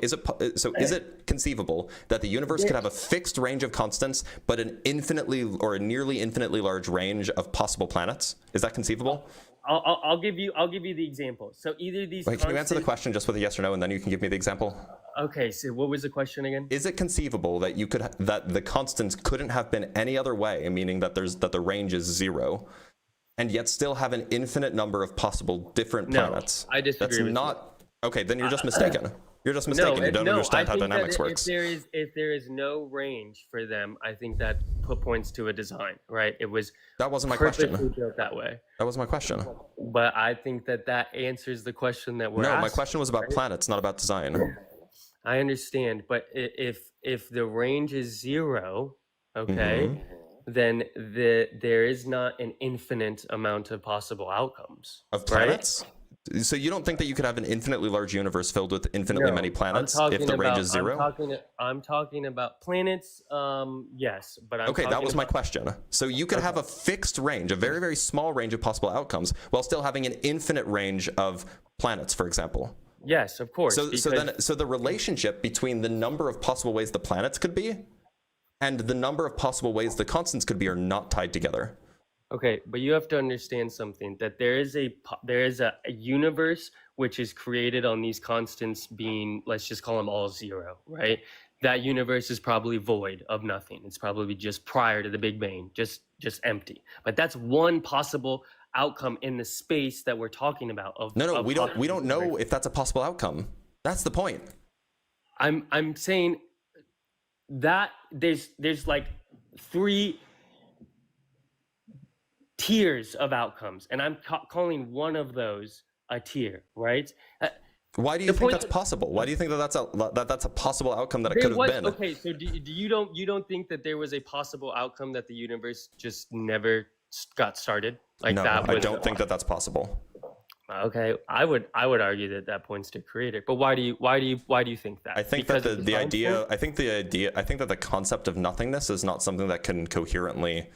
is it conceivable that the universe could have a fixed range of constants, but an infinitely or a nearly infinitely large range of possible planets? Is that conceivable? I'll give you the example. So either these. Wait, can you answer the question just with a yes or no, and then you can give me the example? Okay. So what was the question again? Is it conceivable that that the constants couldn't have been any other way, meaning that the range is 0, and yet still have an infinite number of possible different planets? No, I disagree. That's not okay. Then you're just mistaken. You're just mistaken. You don't understand how dynamics works. If there is no range for them, I think that points to a design, right? That wasn't my question. Built that way. That was my question. But I think that answers the question that we're asking. No, my question was about planets, not about design. I understand, but if the range is 0, okay, then there is not an infinite amount of possible outcomes of planets. Right? So you don't think that you could have an infinitely large universe filled with infinitely many planets if the range is 0? I'm talking about planets. Yes, but that was my question. So you could have a fixed range, a very, very small range of possible outcomes, while still having an infinite range of planets, for example. Yes, of course. So the relationship between the number of possible ways the planets could be and the number of possible ways the constants could be are not tied together. Okay, but you have to understand something, that there is a universe which is created on these constants being, let's just call them all zero, right? That universe is probably void of nothing. It's probably just prior to the Big Bang, just empty. But that's one possible outcome in the space that we're talking about. We don't know if that's a possible outcome. That's the point. I'm saying that there's like 3 tiers of outcomes, and I'm calling one of those a tier, right? Why do you think that's possible? Why do you think that that's a possible outcome that it could have been? Okay, so you don't think that there was a possible outcome that the universe just never got started? Like no, that I don't think that that's possible. Okay, I would argue that points to creator, but why do you think that? I think that I think that the concept of nothingness is not something that can coherently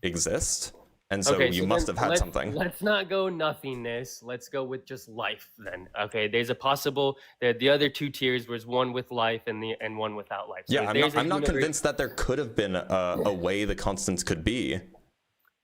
exist. And so you must have had something. Let's not go nothingness. Let's go with just life then. Okay, there's a possible that the other 2 tiers was one with life and one without life. So yeah, I'm not convinced that there could have been a way the constants could be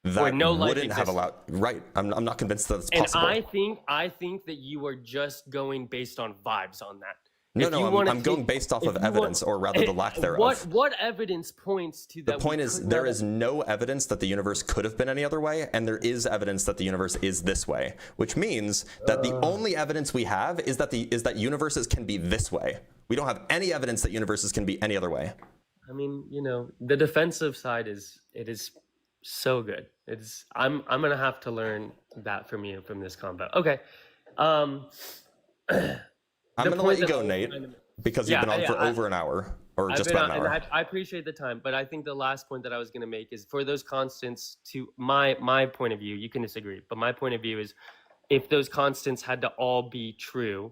that wouldn't have allowed. Right, I'm not convinced that it's possible. And I think that you are just going based on vibes on that. No, I'm going based off of evidence, or rather the lack thereof. What evidence points to that? The point is, there is no evidence that the universe could have been any other way, and there is evidence that the universe is this way, which means that the only evidence we have is that universes can be this way. We don't have any evidence that universes can be any other way. I mean, the defensive side is so good. I'm gonna have to learn that from you from this combo. Okay. I'm going to let you go, Nate, because you've been on for over an hour, or just about an hour. And I appreciate the time, but I think the last point that I was going to make is for those constants, to my point of view, you can disagree, but my point of view is if those constants had to all be true,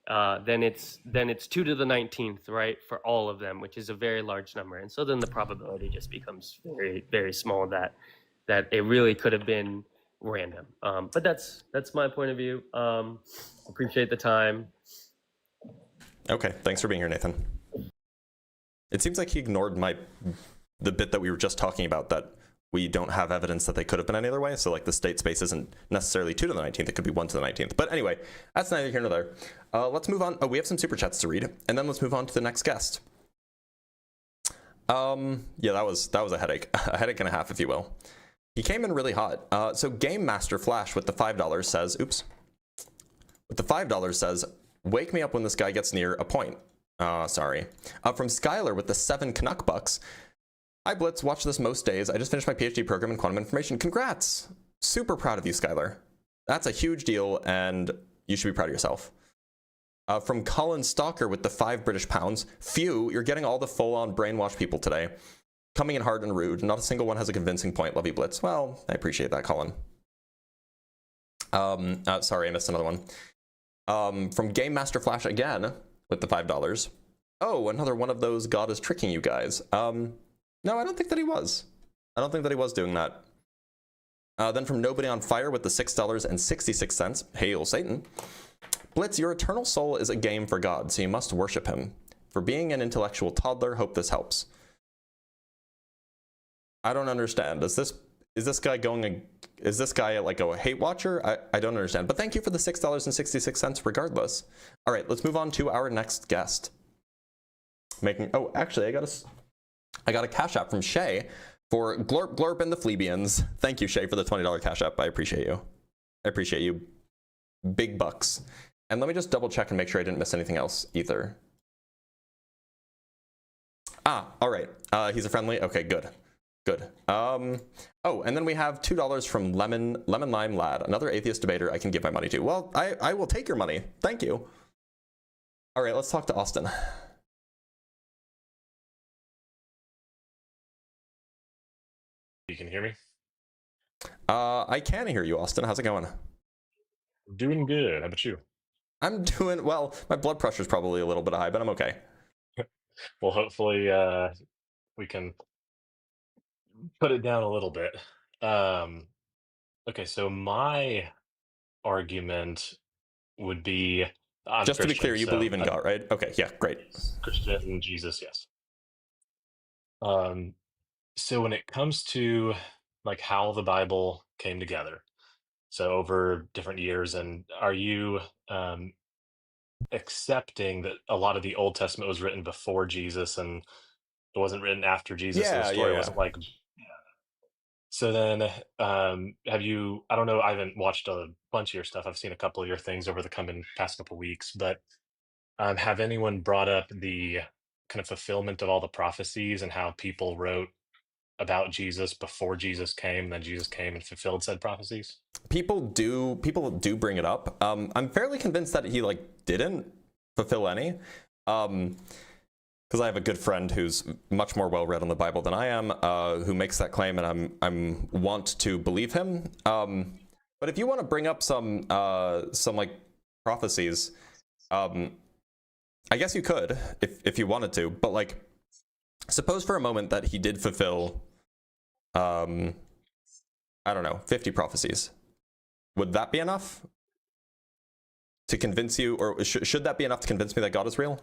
then it's 2 to the 19th, right, for all of them, which is a very large number. And so then the probability just becomes very, very small that it really could have been random. But that's my point of view. Appreciate the time. Okay, thanks for being here, Nathan. It seems like he ignored the bit that we were just talking about, that we don't have evidence that they could have been any other way. So like the state space isn't necessarily 2 to the 19th, it could be 1 to the 19th. But anyway, that's neither here nor there. Let's move on. Oh, we have some super chats to read, and then let's move on to the next guest. Yeah, that was a headache. A headache and a half, if you will. He came in really hot. So Game Master Flash with the $5 says, with the $5 says, wake me up when this guy gets near a point. Sorry. From Skylar with the 7 Canuck bucks. Hi Blitz, watch this most days. I just finished my PhD program in quantum information. Congrats! Super proud of you, Skylar. That's a huge deal, and you should be proud of yourself. From Colin Stalker with the 5 British pounds. Phew, you're getting all the full-on brainwash people today. Coming in hard and rude. Not a single one has a convincing point. Love you, Blitz. Well, I appreciate that, Colin. Sorry, I missed another one. From Game Master Flash again with the $5. Oh, another one of those God is tricking you guys. No, I don't think that he was. I don't think that he was doing that. Then from Nobody on Fire with the $6.66. Hail Satan. Blitz, your eternal soul is a game for God, so you must worship him. For being an intellectual toddler, hope this helps. I don't understand. Is this guy like a hate watcher? I don't understand. But thank you for the $6.66 regardless. All right, let's move on to our next guest. Oh, actually, I got a cash app from Shay for Glorp Glorp and the Fleebians. Thank you, Shay, for the $20 cash app. I appreciate you. I appreciate you. Big bucks. And let me just double check and make sure I didn't miss anything else either. All right. He's a friendly. Okay, good. Good. Oh, and then we have $2 from Lemon Lime Lad, another atheist debater I can give my money to. Well, I will take your money. Thank you. All right, let's talk to Austin. You can hear me? I can hear you, Austin. How's it going? Doing good. How about you? I'm doing well. My blood pressure's probably a little bit high, but I'm okay. Well, hopefully we can put it down a little bit. Okay, so my argument would be, I'm just to be Christian, clear, you believe in God, right? Okay, yeah, great. Christian, Jesus, yes. So when it comes to like how the Bible came together. So over different years, and are you accepting that a lot of the Old Testament was written before Jesus and it wasn't written after Jesus, so the Yeah, story yeah, wasn't like. So then, have you? I don't know. I haven't watched a bunch of your stuff. I've seen a couple of your things over the past couple weeks, but have anyone brought up the kind of fulfillment of all the prophecies and how people wrote about Jesus before Jesus came, and then Jesus came and fulfilled said prophecies? People do bring it up. I'm fairly convinced that he like didn't fulfill any. Because I have a good friend who's much more well read on the Bible than I am, who makes that claim, and I'm want to believe him. But if you want to bring up some like prophecies, I guess you could if you wanted to. But like, suppose for a moment that he did fulfill, I don't know, 50 prophecies. Would that be enough to convince you, or should that be enough to convince me that God is real?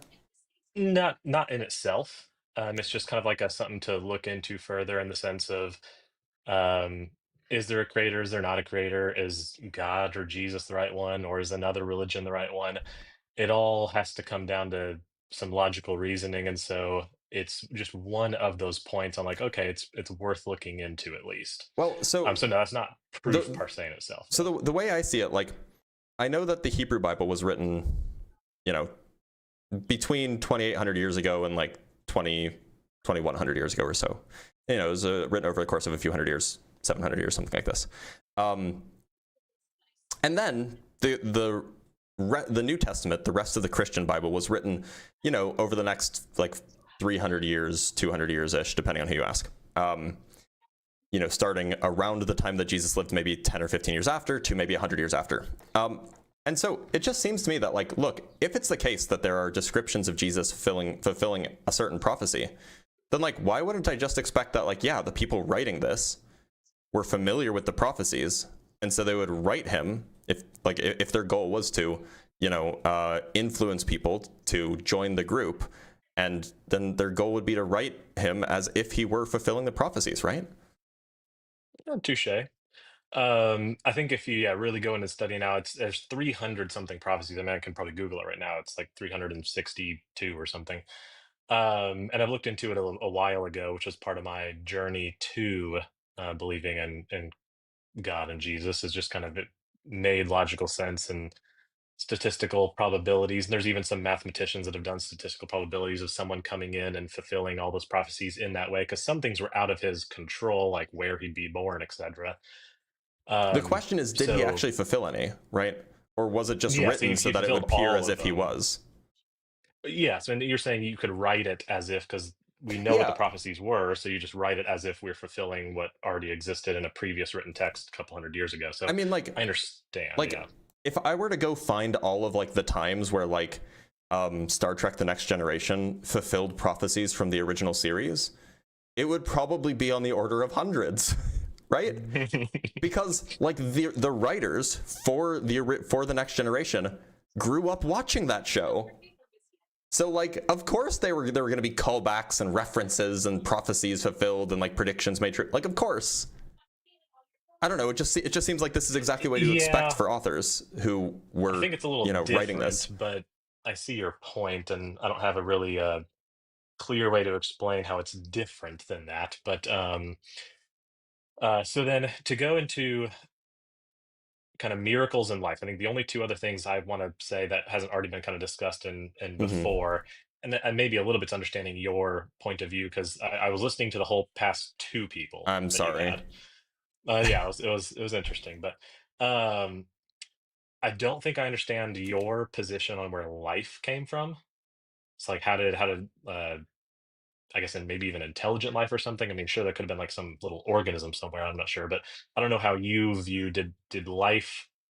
Not in itself. It's just kind of like something to look into further in the sense of, is there a creator? Is there not a creator? Is God or Jesus the right one, or is another religion the right one? It all has to come down to some logical reasoning, and so it's just one of those points. I'm like, okay, it's worth looking into at least. Well, so no, that's not proof per se in itself. So the way I see it, like, I know that the Hebrew Bible was written, between 2,800 years ago and like 2,100 years ago or so. It was written over the course of a few hundred years, 700 years, something like this. And then the New Testament, the rest of the Christian Bible, was written, over the next like 300 years, 200 years-ish, depending on who you ask. Starting around the time that Jesus lived, maybe 10 or 15 years after, to maybe 100 years after. And so it just seems to me that, like, look, if it's the case that there are descriptions of Jesus fulfilling a certain prophecy, then, like, why wouldn't I just expect that, like, yeah, the people writing this were familiar with the prophecies, and so they would write him if their goal was to, influence people to join the group, and then their goal would be to write him as if he were fulfilling the prophecies, right? Touche. I think if you really go into study now, there's 300 something prophecies. I mean, I can probably Google it right now. It's like 362 or something. And I've looked into it a while ago, which was part of my journey to believing in God and Jesus. Is just kind of, it made logical sense and statistical probabilities. And there's even some mathematicians that have done statistical probabilities of someone coming in and fulfilling all those prophecies in that way, because some things were out of his control, like where he'd be born, etc. The question is, did he actually fulfill any, right? Or was it just written so that it would appear as if he was? Yes, and you're saying you could write it as if, because we know what the prophecies were, so you just write it as if we're fulfilling what already existed in a previous written text a couple hundred years ago. So I mean, like, I understand. Like, if I were to go find all of like the times where like Star Trek: The Next Generation fulfilled prophecies from the original series, it would probably be on the order of hundreds. Right? Because like the writers for the Next Generation grew up watching that show, so like of course there were going to be callbacks and references and prophecies fulfilled and like predictions made true. Like, of course. I don't know. It just seems like this is exactly what you expect for authors who were, I think it's a little writing this. But I see your point, and I don't have a really clear way to explain how it's different than that. But so then to go into kind of miracles in life, I think the only two other things I want to say that hasn't already been kind of discussed and before, and maybe a little bit understanding your point of view, because I was listening to the whole past two people. I'm sorry. Yeah, it was interesting, but I don't think I understand your position on where life came from. It's like how did I guess, and maybe even intelligent life or something. I mean, sure, there could have been like some little organism somewhere. I'm not sure, but I don't know how you view, did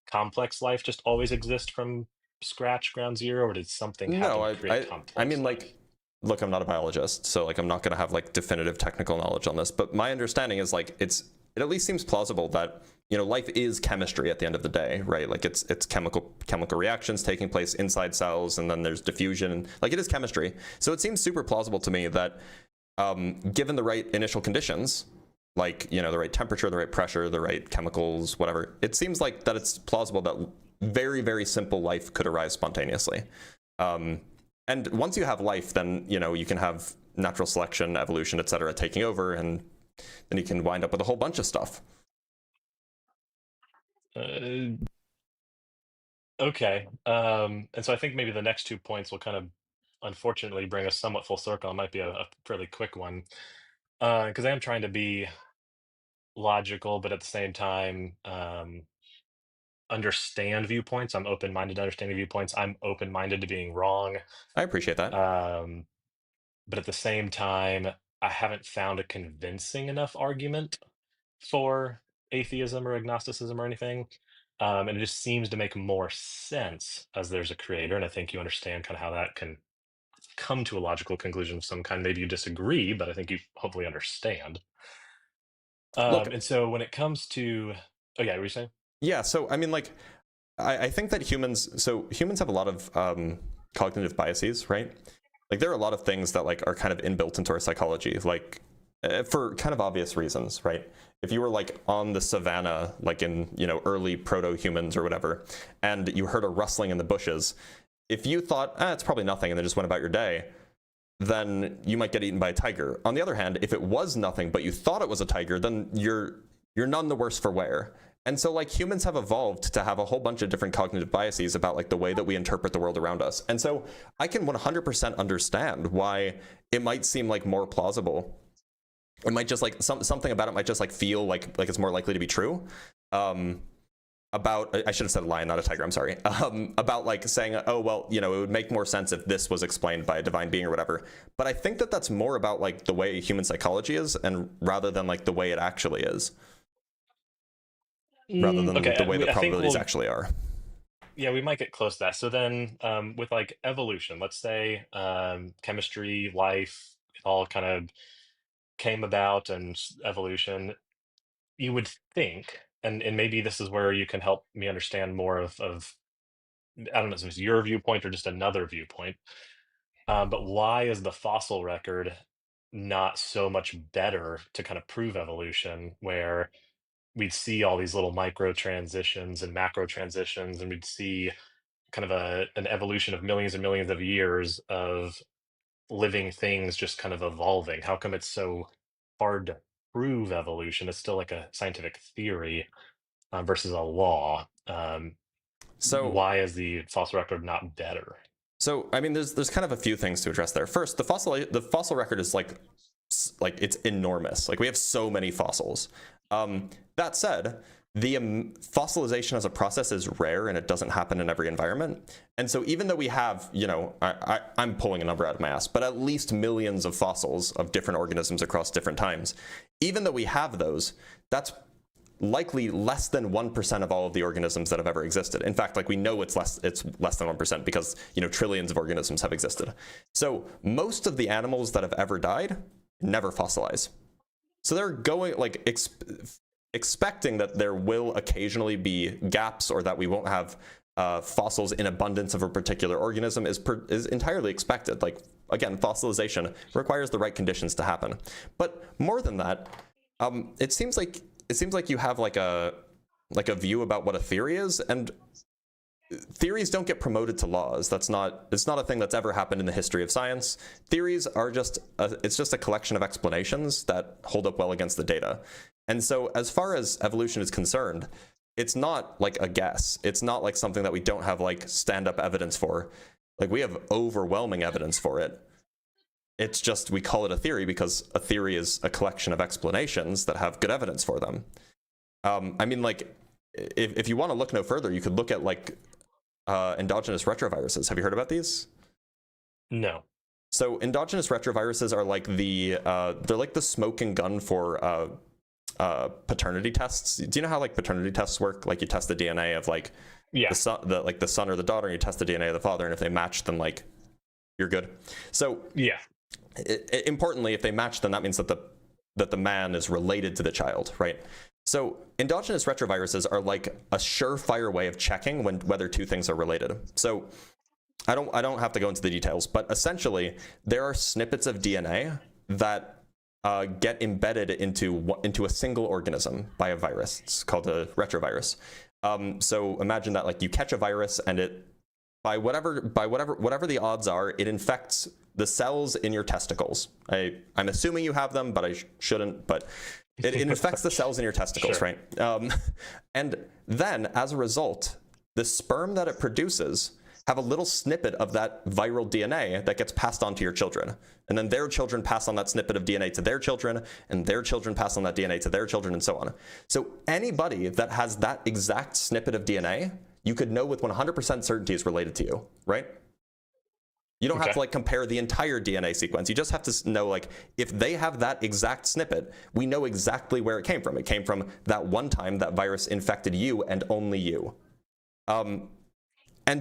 complex life just always exist from scratch, ground zero, or did something happen to create complex I mean, life? like, look, I'm not a biologist, so like I'm not going to have like definitive technical knowledge on this, but my understanding is like it at least seems plausible that life is chemistry at the end of the day, right? Like it's chemical reactions taking place inside cells, and then there's diffusion, and like it is chemistry. So it seems super plausible to me that given the right initial conditions, like, you know, the right temperature, the right pressure, the right chemicals, whatever, it seems like that it's plausible that very, very simple life could arise spontaneously. And once you have life, then, you know, you can have natural selection, evolution, et cetera, taking over, and then you can wind up with a whole bunch of stuff. Okay. And so I think maybe the next 2 points will kind of unfortunately bring us somewhat full circle. It might be a fairly quick one. Because I am trying to be logical, but at the same time, understand viewpoints. I'm open-minded to understanding viewpoints. I'm open-minded to being wrong. I appreciate that. But at the same time, I haven't found a convincing enough argument for atheism or agnosticism or anything. And it just seems to make more sense as there's a creator. And I think you understand kind of how that can come to a logical conclusion of some kind. Maybe you disagree, but I think you hopefully understand. Look, And so when it comes to, oh yeah, what were you saying? Yeah, so I mean, like, I think that humans have a lot of cognitive biases, right? Like, there are a lot of things that like are kind of inbuilt into our psychology, like for kind of obvious reasons, right? If you were like on the savannah, like in, you know, early proto-humans or whatever, and you heard a rustling in the bushes, if you thought, it's probably nothing, and then just went about your day, then you might get eaten by a tiger. On the other hand, if it was nothing, but you thought it was a tiger, then you're none the worse for wear. And so, like, humans have evolved to have a whole bunch of different cognitive biases about, like, the way that we interpret the world around us. And so I can 100% understand why it might seem, like, more plausible. It might just, like, something about it might just, like, feel like it's more likely to be true. About, I should have said a lion, not a tiger, I'm sorry. About, like, saying, oh, well, you know, it would make more sense if this was explained by a divine being or whatever. But I think that that's more about, like, the way human psychology is, and rather than, like, the way it actually is. Rather than the way the probabilities actually are. Yeah, we might get close to that. So then with like evolution, let's say chemistry, life, it all kind of came about, and evolution, you would think, and maybe this is where you can help me understand more of I don't know if it's your viewpoint or just another viewpoint, but why is the fossil record not so much better to kind of prove evolution, where we'd see all these little micro transitions and macro transitions, and we'd see kind of an evolution of millions and millions of years of living things just kind of evolving? How come it's so hard to prove evolution? It's still like a scientific theory versus a law. So why is the fossil record not better? So I mean, there's kind of a few things to address there. First, the fossil record is like it's enormous. Like, we have so many fossils. That said, the fossilization as a process is rare, and it doesn't happen in every environment. And so even though we have, you know, I'm pulling a number out of my ass, but at least millions of fossils of different organisms across different times, even though we have those, that's likely less than 1% of all of the organisms that have ever existed. In fact, like, we know it's less than 1% because, you know, trillions of organisms have existed. So most of the animals that have ever died never fossilize. So they're going, like, expecting that there will occasionally be gaps, or that we won't have fossils in abundance of a particular organism is entirely expected. Like, again, fossilization requires the right conditions to happen. But more than that, it seems like you have like a view about what a theory is, and theories don't get promoted to laws. It's not a thing that's ever happened in the history of science. Theories are just a collection of explanations that hold up well against the data. And so as far as evolution is concerned, it's not like a guess. It's not like something that we don't have like stand-up evidence for. Like, we have overwhelming evidence for it. It's just, we call it a theory because a theory is a collection of explanations that have good evidence for them. I mean, like, if you want to look no further, you could look at like endogenous retroviruses. Have you heard about these? No. So endogenous retroviruses are like they're like the smoking gun for paternity tests. Do you know how like paternity tests work? Like, you test the DNA of like the son or the daughter, and you test the DNA of the father, and if they match, then like you're good. So yeah, importantly, if they match, then that means that the man is related to the child, right? So endogenous retroviruses are like a surefire way of checking whether two things are related. So I don't have to go into the details, but essentially there are snippets of DNA that get embedded into a single organism by a virus. It's called a retrovirus. So imagine that, like, you catch a virus, and it, by whatever the odds are, it infects the cells in your testicles. I'm assuming you have them, but I shouldn't. But it infects the cells in your testicles, Sure. right? And then, as a result, the sperm that it produces have a little snippet of that viral DNA that gets passed on to your children. And then their children pass on that snippet of DNA to their children, and their children pass on that DNA to their children, and so on. So anybody that has that exact snippet of DNA, you could know with 100% certainty is related to you, right? You don't have to, like, compare the entire DNA sequence. You just have to know, like, if they have that exact snippet, we know exactly where it came from. It came from that one time that virus infected you and only you. And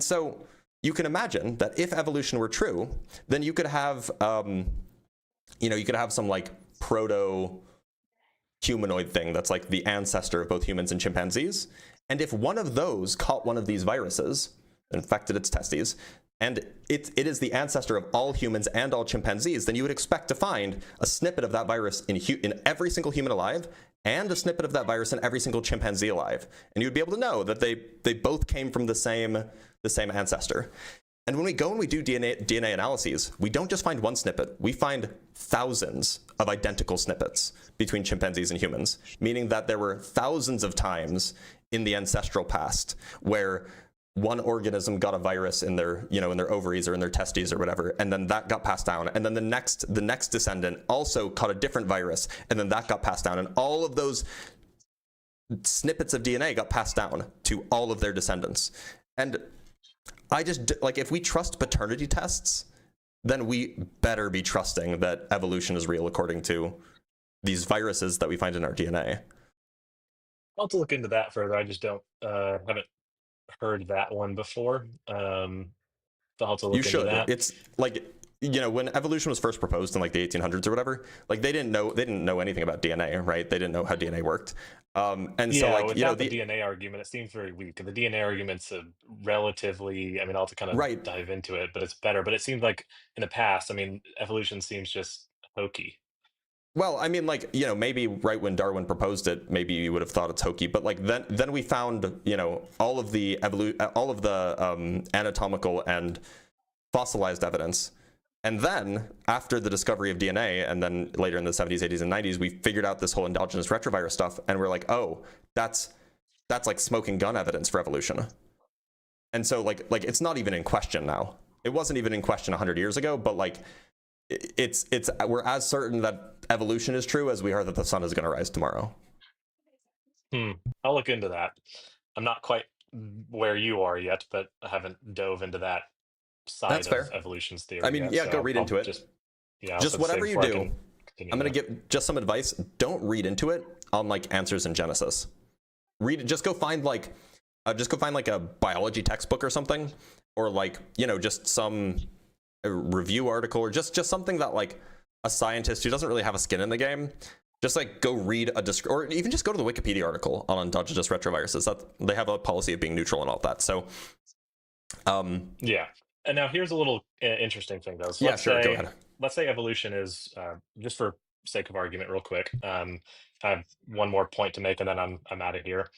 so you can imagine that if evolution were true, then you could have, you could have some, like, proto-humanoid thing that's like the ancestor of both humans and chimpanzees. And if one of those caught one of these viruses, infected its testes, and it is the ancestor of all humans and all chimpanzees, then you would expect to find a snippet of that virus in every single human alive, and a snippet of that virus in every single chimpanzee alive. And you'd be able to know that they both came from the same ancestor. And when we go and we do DNA analyses, we don't just find one snippet. We find thousands of identical snippets between chimpanzees and humans, meaning that there were thousands of times in the ancestral past where one organism got a virus in their ovaries or in their testes or whatever, and then that got passed down, and then the next descendant also caught a different virus, and then that got passed down, and all of those snippets of DNA got passed down to all of their descendants. And I just, like, if we trust paternity tests, then we better be trusting that evolution is real according to these viruses that we find in our DNA. I'll have to look into that further. I just don't haven't heard that one before. So I'll have to look You into should. that. It's like, when evolution was first proposed in, like, the 1800s or whatever, like, they didn't know anything about DNA, right? They didn't know how DNA worked. And so, like, without the DNA argument, it seems very weak. And the DNA argument's a relatively, I mean, I'll have to kind of dive into it, but it's better. But it seems like in the past, I mean, evolution seems just hokey. Well, I mean, like, maybe right when Darwin proposed it, maybe you would have thought it's hokey, but, like, then we found, all of the anatomical and fossilized evidence. And then, after the discovery of DNA, and then later in the 70s, 80s, and 90s, we figured out this whole endogenous retrovirus stuff, and we're like, oh, that's like smoking gun evidence for evolution. And so, like it's not even in question now. It wasn't even in question 100 years ago, but, like, we're as certain that evolution is true as we are that the sun is going to rise tomorrow. I'll look into that. I'm not quite where you are yet, but I haven't dove into that side of evolution's theory. I mean, yet, go read into it. Just whatever you do, I'm going to give just some advice. Don't read into it on, like, answers in Genesis. Just go find like a biology textbook or something, or, like, just some review article, or just something that, like, a scientist who doesn't really have a skin in the game, just, like, go read or even just go to the Wikipedia article on endogenous retroviruses. That they have a policy of being neutral and all that. So, yeah. And now here's a little interesting thing, though. So go ahead. Let's say evolution is, just for sake of argument, real quick. I have one more point to make, and then I'm out of here.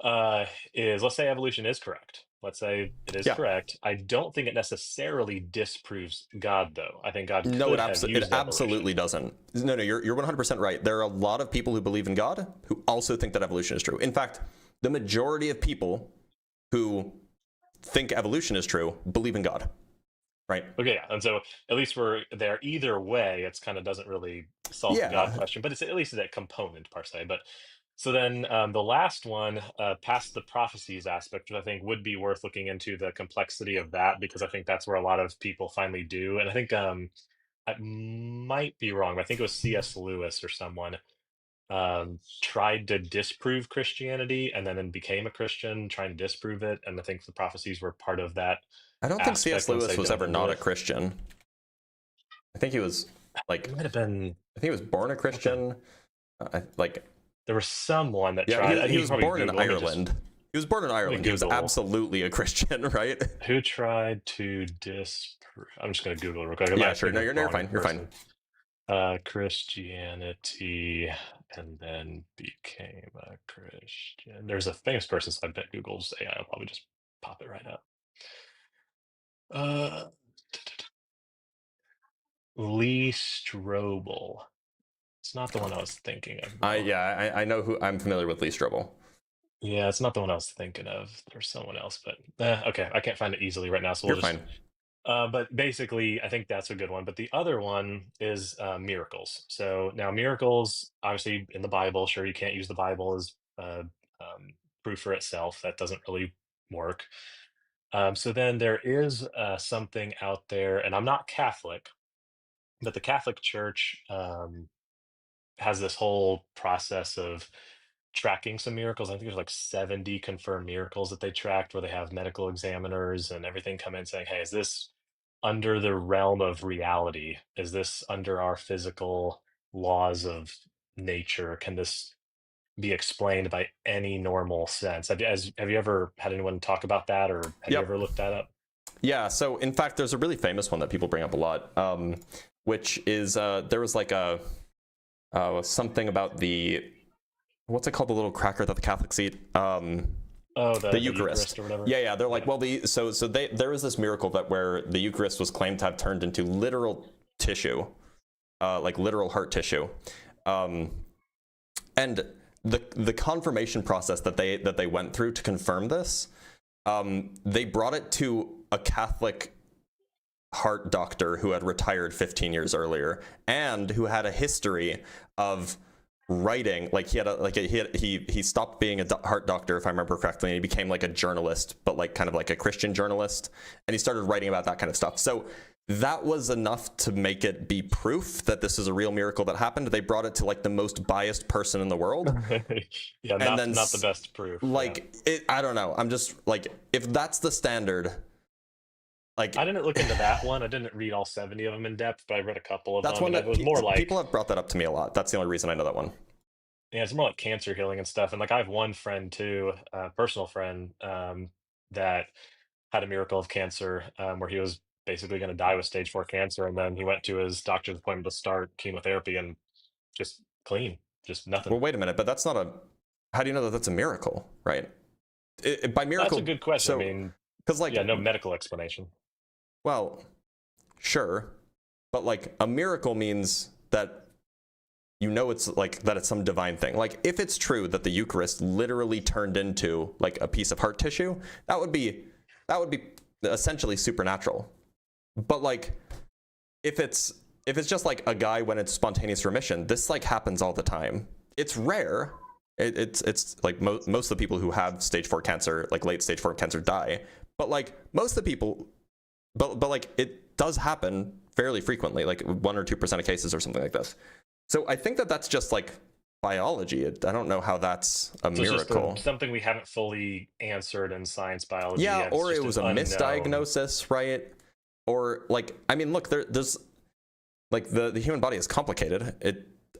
Let's say evolution is correct. Let's say it is correct. I don't think it necessarily disproves God, though. I think God it absolutely doesn't. No, you're 100% right. There are a lot of people who believe in God who also think that evolution is true. In fact, the majority of people who think evolution is true believe in God, right? Okay, yeah. And so at least we're there. Either way, it's kind of doesn't really solve the God question, but it's at least a component per se. But so then the last one, past the prophecies aspect, which I think would be worth looking into the complexity of that, because I think that's where a lot of people finally do. And I think I might be wrong, but I think it was C.S. Lewis or someone tried to disprove Christianity and then became a Christian trying to disprove it. And I think the prophecies were part of that. I don't think C.S. Lewis was ever not a Christian. I think he was, like, it might have been. I think he was born a Christian. There was someone that tried. He was born in Ireland. He was born in Ireland. He was absolutely a Christian, right? Who tried to disprove? I'm just going to Google it real quick. Yeah, sure. No, you're fine. You're fine. Christianity, and then became a Christian. There's a famous person, so I bet Google's AI will probably just pop it right up. Uh, Lee Strobel. It's not the one I was thinking of, though. I know who. I'm familiar with Lee Strobel. Yeah, it's not the one I was thinking of. There's someone else, but okay, I can't find it easily right now, so You're we'll just. fine. But basically, I think that's a good one. But the other one is miracles. So now miracles, obviously in the Bible, sure, you can't use the Bible as proof for itself. That doesn't really work. So then there is something out there, and I'm not Catholic, but the Catholic Church has this whole process of tracking some miracles. I think there's like 70 confirmed miracles that they tracked, where they have medical examiners and everything come in saying, hey, is this under the realm of reality? Is this under our physical laws of nature? Can this be explained by any normal sense? Have you ever had anyone talk about that, or have you ever looked that up? Yeah, so in fact, there's a really famous one that people bring up a lot, which is there was like a something about what's it called, the little cracker that the Catholics eat? The Eucharist or whatever. Yeah, they're like, well, there was this miracle that where the Eucharist was claimed to have turned into literal tissue, like literal heart tissue, and the confirmation process that they went through to confirm this, they brought it to a Catholic heart doctor who had retired 15 years earlier and who had a history of writing. Like he stopped being a heart doctor, if I remember correctly, and he became like a journalist, but like kind of like a Christian journalist, and he started writing about that kind of stuff. So that was enough to make it be proof that this is a real miracle that happened. They brought it to like the most biased person in the world. Yeah, not the best proof. Like I don't know. I'm just like, if that's the standard. Like, I didn't look into that one. I didn't read all 70 of them in depth, but I read a couple of them. That's one that it was more like, people have brought that up to me a lot. That's the only reason I know that one. Yeah, it's more like cancer healing and stuff. And like I have one friend too, a personal friend, that had a miracle of cancer, where he was basically going to die with stage 4 cancer, and then he went to his doctor's appointment to start chemotherapy and just clean, just nothing. Well, wait a minute, but that's not a. How do you know that that's a miracle, right? By miracle, that's a good question. So, I mean, because like, no medical explanation. Well, sure, but like a miracle means that it's like that it's some divine thing. Like if it's true that the Eucharist literally turned into like a piece of heart tissue, that would be essentially supernatural. But like if it's just like a guy when it's spontaneous remission, this like happens all the time. It's rare. It's like most of the people who have stage 4 cancer, like late stage 4 cancer, die. But like most of the people, but like it does happen fairly frequently, like 1 or 2% of cases or something like this. So I think that that's just like biology. I don't know how that's a miracle. It's just something we haven't fully answered in science biology. Yeah, yet. or it was a unknown misdiagnosis, right? Or like, I mean, look, there's like the human body is complicated.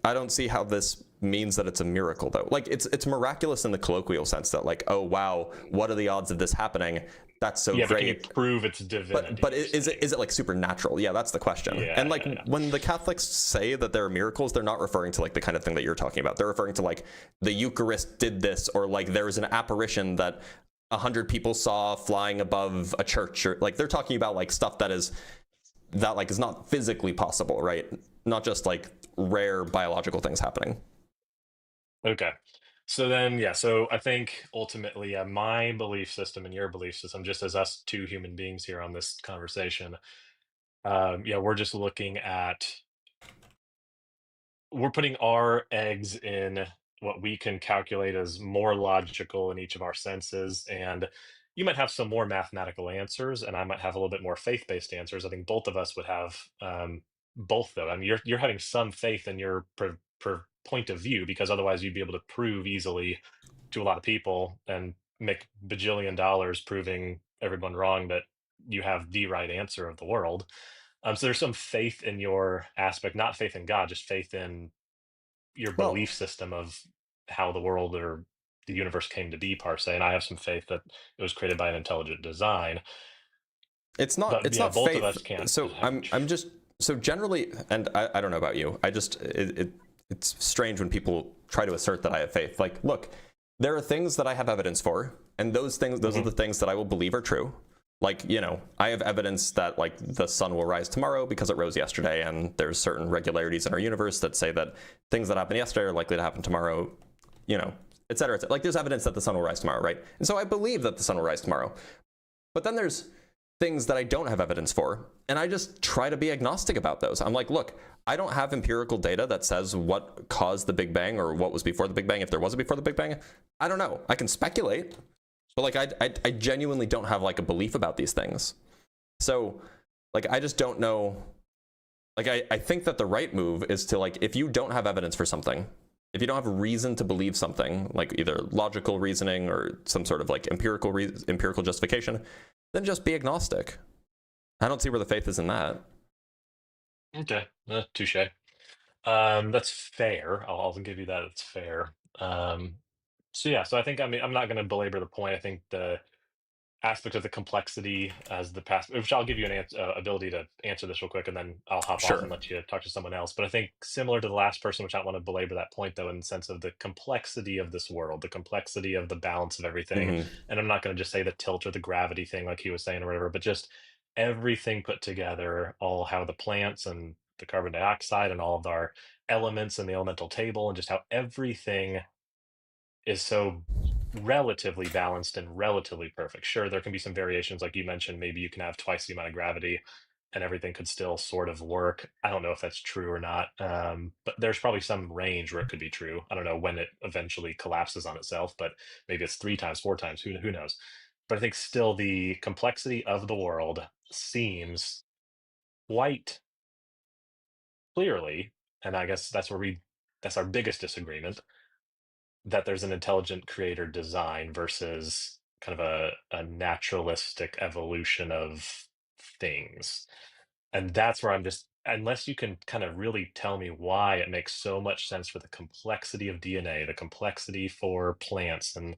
I don't see how this means that it's a miracle, though. Like it's miraculous in the colloquial sense that like, oh wow, what are the odds of this happening? That's so great. But can you prove its divinity? But is it like supernatural? Yeah, that's the question. Yeah, and like when the Catholics say that there are miracles, they're not referring to like the kind of thing that you're talking about. They're referring to like the Eucharist did this, or like there was an apparition that 100 people saw flying above a church, or like they're talking about like stuff that is not physically possible, right? Not just like rare biological things happening. Okay. So then, so I think ultimately, my belief system and your belief system, just as us two human beings here on this conversation, we're just looking at, we're putting our eggs in what we can calculate as more logical in each of our senses. And you might have some more mathematical answers, and I might have a little bit more faith-based answers. I think both of us would have both, though. I mean, you're having some faith in your point of view, because otherwise you'd be able to prove easily to a lot of people and make bajillion dollars proving everyone wrong that you have the right answer of the world. So there's some faith in your aspect, not faith in God, just faith in your belief system of how the world or the universe came to be, per se. And I have some faith that it was created by an intelligent design. It's not both faith. of us can't. So I'm just so generally, and I don't know about you, I just it's strange when people try to assert that I have faith. Like, look, there are things that I have evidence for, and those are the things that I will believe are true. Like, you know, I have evidence that like the sun will rise tomorrow because it rose yesterday, and there's certain regularities in our universe that say that things that happened yesterday are likely to happen tomorrow, you know, et cetera, et cetera. Like, there's evidence that the sun will rise tomorrow, right? And so I believe that the sun will rise tomorrow. But then there's things that I don't have evidence for, and I just try to be agnostic about those. I'm like, look, I don't have empirical data that says what caused the Big Bang or what was before the Big Bang, if there was a before the Big Bang. I don't know. I can speculate, but like I genuinely don't have like a belief about these things. So like I just don't know. Like I think that the right move is to, like, if you don't have evidence for something, if you don't have a reason to believe something, like either logical reasoning or some sort of like empirical justification, then just be agnostic. I don't see where the faith is in that. Okay, touche. That's fair. I'll give you that. It's fair. So yeah, so I think, I mean, I'm not going to belabor the point. I think the aspect of the complexity as the past, which I'll give you an ability to answer this real quick, and then I'll hop off and let you talk to someone else. But I think similar to the last person, which I don't want to belabor that point though, in the sense of the complexity of this world, the complexity of the balance of everything. And I'm not going to just say the tilt or the gravity thing like he was saying or whatever, but just everything put together, all how the plants and the carbon dioxide and all of our elements in the elemental table, and just how everything is so relatively balanced and relatively perfect. Sure, there can be some variations, like you mentioned. Maybe you can have twice the amount of gravity and everything could still sort of work. I don't know if that's true or not, but there's probably some range where it could be true. I don't know when it eventually collapses on itself, but maybe it's 3 times, 4 times, who knows. But I think still the complexity of the world seems quite clearly, and I guess that's our biggest disagreement, that there's an intelligent creator design versus kind of a naturalistic evolution of things. And that's where I'm just, unless you can kind of really tell me why it makes so much sense for the complexity of DNA, the complexity for plants and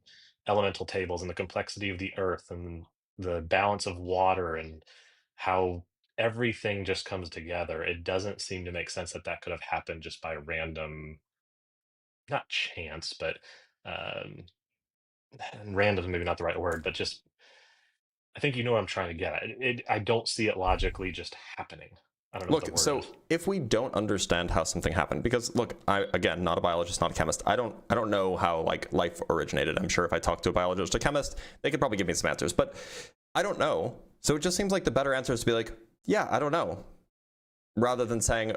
elemental tables, and the complexity of the earth and the balance of water, and how everything just comes together, it doesn't seem to make sense that that could have happened just by random, not chance, but um, and random is maybe not the right word, but just, I think you know what I'm trying to get at. I don't see it logically just happening. I don't know what the Look, word so is. if we don't understand how something happened, because look, I, again, not a biologist, not a chemist. I don't know how like life originated. I'm sure if I talk to a biologist or chemist, they could probably give me some answers, but I don't know. So it just seems like the better answer is to be like, yeah, I don't know, rather than saying,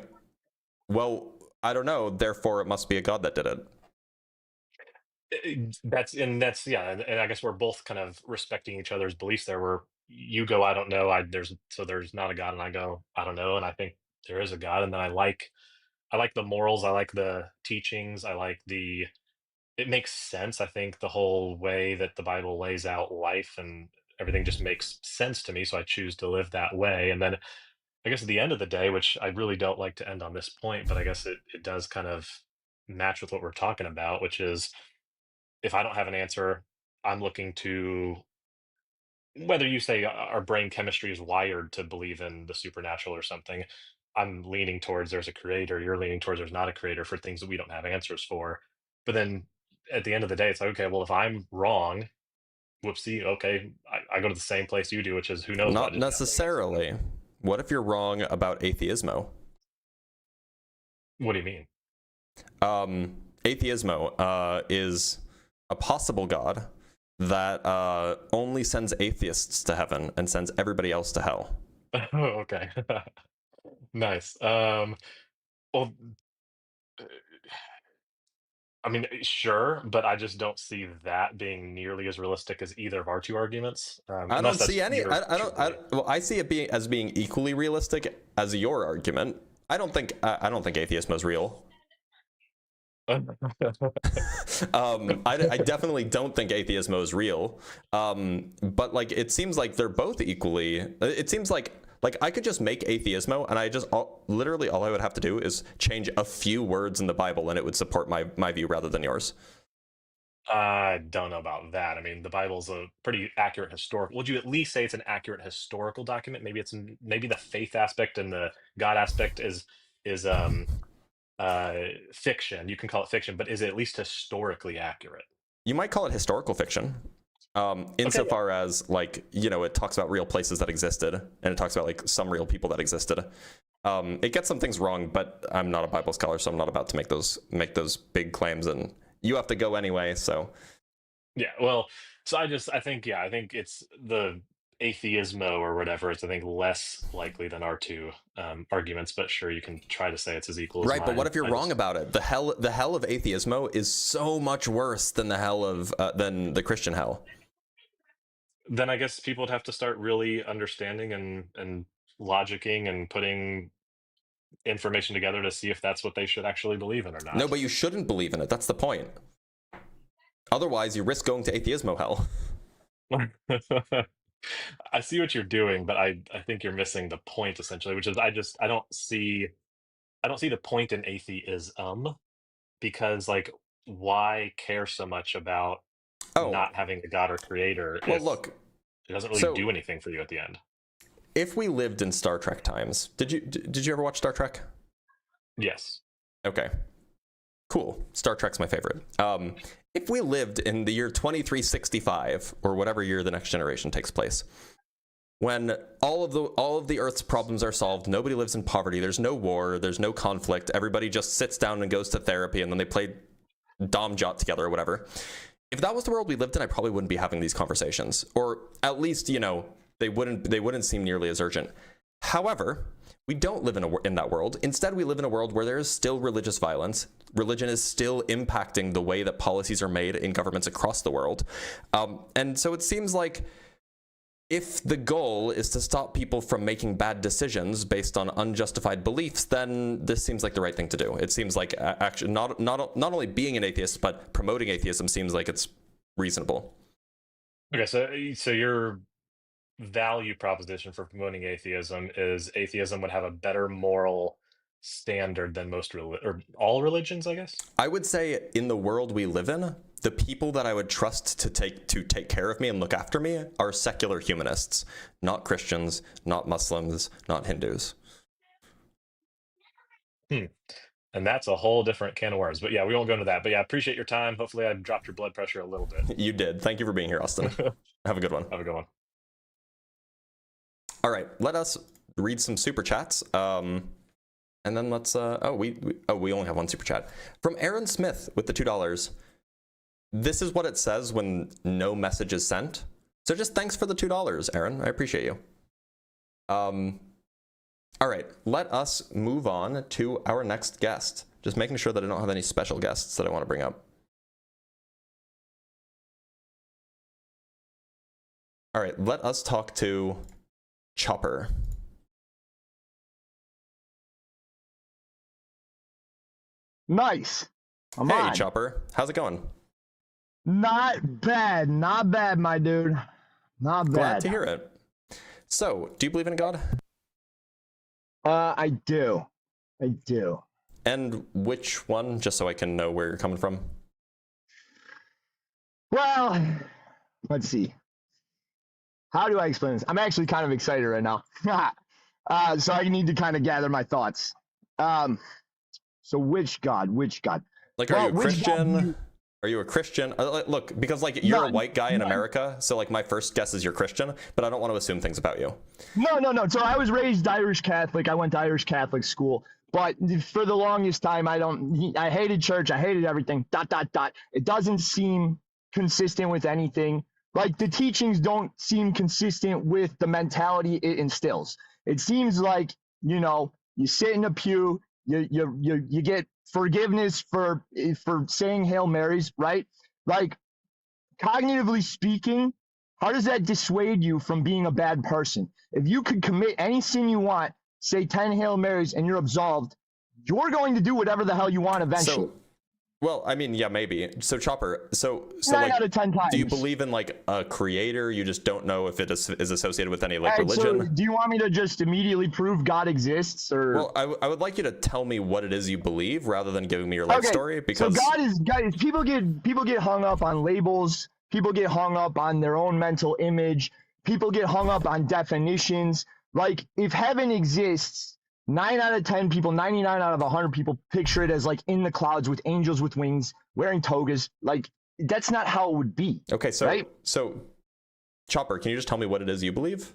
well, I don't know, therefore it must be a god that did it. That's yeah, and I guess we're both kind of respecting each other's beliefs there, where you go, I don't know, there's not a god, and I go, I don't know, and I think there is a god. And then I like the morals, I like the teachings, I like it makes sense. I think the whole way that the Bible lays out life and everything just makes sense to me, so I choose to live that way. And then I guess at the end of the day, which I really don't like to end on this point, but I guess it does kind of match with what we're talking about, which is, if I don't have an answer, I'm looking to, whether you say our brain chemistry is wired to believe in the supernatural or something, I'm leaning towards there's a creator, you're leaning towards there's not a creator for things that we don't have answers for. But then at the end of the day, it's like, okay, well, if I'm wrong, whoopsie, okay, I go to the same place you do, which is, who knows what Not necessarily. What if you're wrong about atheismo? What do you mean? Atheismo is a possible god that only sends atheists to heaven and sends everybody else to hell. Oh, okay. Nice. Well, I mean, sure, but I just don't see that being nearly as realistic as either of our two arguments. I don't see any. Well, I see it as being equally realistic as your argument. I don't think atheism is real. I definitely don't think atheismo is real. But like, it seems like they're both equally. It seems like I could just make atheismo, and literally all I would have to do is change a few words in the Bible, and it would support my view rather than yours. I don't know about that. I mean, the Bible's a pretty accurate historical. Would you at least say it's an accurate historical document? Maybe maybe the faith aspect and the God aspect is fiction. You can call it fiction, but is it at least historically accurate? You might call it historical fiction. Insofar as, like, you know, it talks about real places that existed, and it talks about like some real people that existed. It gets some things wrong, but I'm not a Bible scholar, so I'm not about to make those big claims, and you have to go anyway. So Yeah, well, so I think it's the atheismo or whatever. It's I think less likely than our two arguments, but sure, you can try to say it's as equal as right. mine. But what if you're wrong about it? The hell of atheismo is so much worse than the hell of than the Christian hell. Then I guess people would have to start really understanding and logicking and putting information together to see if that's what they should actually believe in or not. No, but you shouldn't believe in it. That's the point. Otherwise, you risk going to atheismo hell. I see what you're doing, but I think you're missing the point essentially, which is I don't see the point in atheism, because like why care so much about not having a god or creator if look, it doesn't really do anything for you at the end? If we lived in Star Trek times, did you ever watch Star Trek? Yes. Okay. Cool. Star Trek's my favorite. If we lived in the year 2365, or whatever year the Next Generation takes place, when all of the Earth's problems are solved, nobody lives in poverty, there's no war, there's no conflict, everybody just sits down and goes to therapy, and then they play Dom Jot together or whatever. If that was the world we lived in, I probably wouldn't be having these conversations, or at least, you know, they wouldn't seem nearly as urgent. However, we don't live in that world. Instead, we live in a world where there is still religious violence. Religion is still impacting the way that policies are made in governments across the world. And so it seems like if the goal is to stop people from making bad decisions based on unjustified beliefs, then this seems like the right thing to do. It seems like actually not only being an atheist, but promoting atheism seems like it's reasonable. Okay, so your value proposition for promoting atheism is atheism would have a better moral standard than or all religions, I guess. I would say in the world we live in, the people that I would trust to take care of me and look after me are secular humanists, not Christians, not Muslims, not Hindus. And that's a whole different can of worms. But yeah, we won't go into that. But yeah, I appreciate your time. Hopefully I dropped your blood pressure a little bit. You did. Thank you for being here, Austin. Have a good one. Have a good one. All right, let us read some super chats. And then let's we only have one super chat from Aaron Smith with the $2. This is what it says when no message is sent. So just thanks for the $2, Aaron. I appreciate you. All right, let us move on to our next guest. Just making sure that I don't have any special guests that I want to bring up. All right, let us talk to Chopper. Nice. I'm hey, on. Chopper. How's it going? Not bad. Not bad, my dude. Not bad. Glad to hear it. So, do you believe in a God? I do. I do. And which one, just so I can know where you're coming from? Well, let's see. How do I explain this? I'm actually kind of excited right now. So I need to kind of gather my thoughts. So which God? Which God? Like, are you a Christian? Are you a Christian? Look, because like you're a white guy in America, so like my first guess is you're Christian, but I don't want to assume things about you. No. So I was raised Irish Catholic. I went to Irish Catholic school, but for the longest time, I hated church. I hated everything. ... It doesn't seem consistent with anything. Like the teachings don't seem consistent with the mentality it instills. It seems like, you know, you sit in a pew, you get forgiveness for saying Hail Marys, right? Like, cognitively speaking, how does that dissuade you from being a bad person? If you could commit any sin you want, say 10 Hail Marys, and you're absolved, you're going to do whatever the hell you want eventually. Well, I mean, yeah, maybe. So Chopper, so 9 like, out of 10 times. do you believe in like a creator? You just don't know if it is associated with any like Alright, religion? so do you want me to just immediately prove God exists, or? Well, I would like you to tell me what it is you believe rather than giving me your life story, because so God is people get hung up on labels. People get hung up on their own mental image. People get hung up on definitions. Like, if heaven exists, 9 out of 10 people, 99 out of 100 people picture it as like in the clouds with angels with wings, wearing togas. Like, that's not how it would be. Okay, so right? So Chopper, can you just tell me what it is you believe?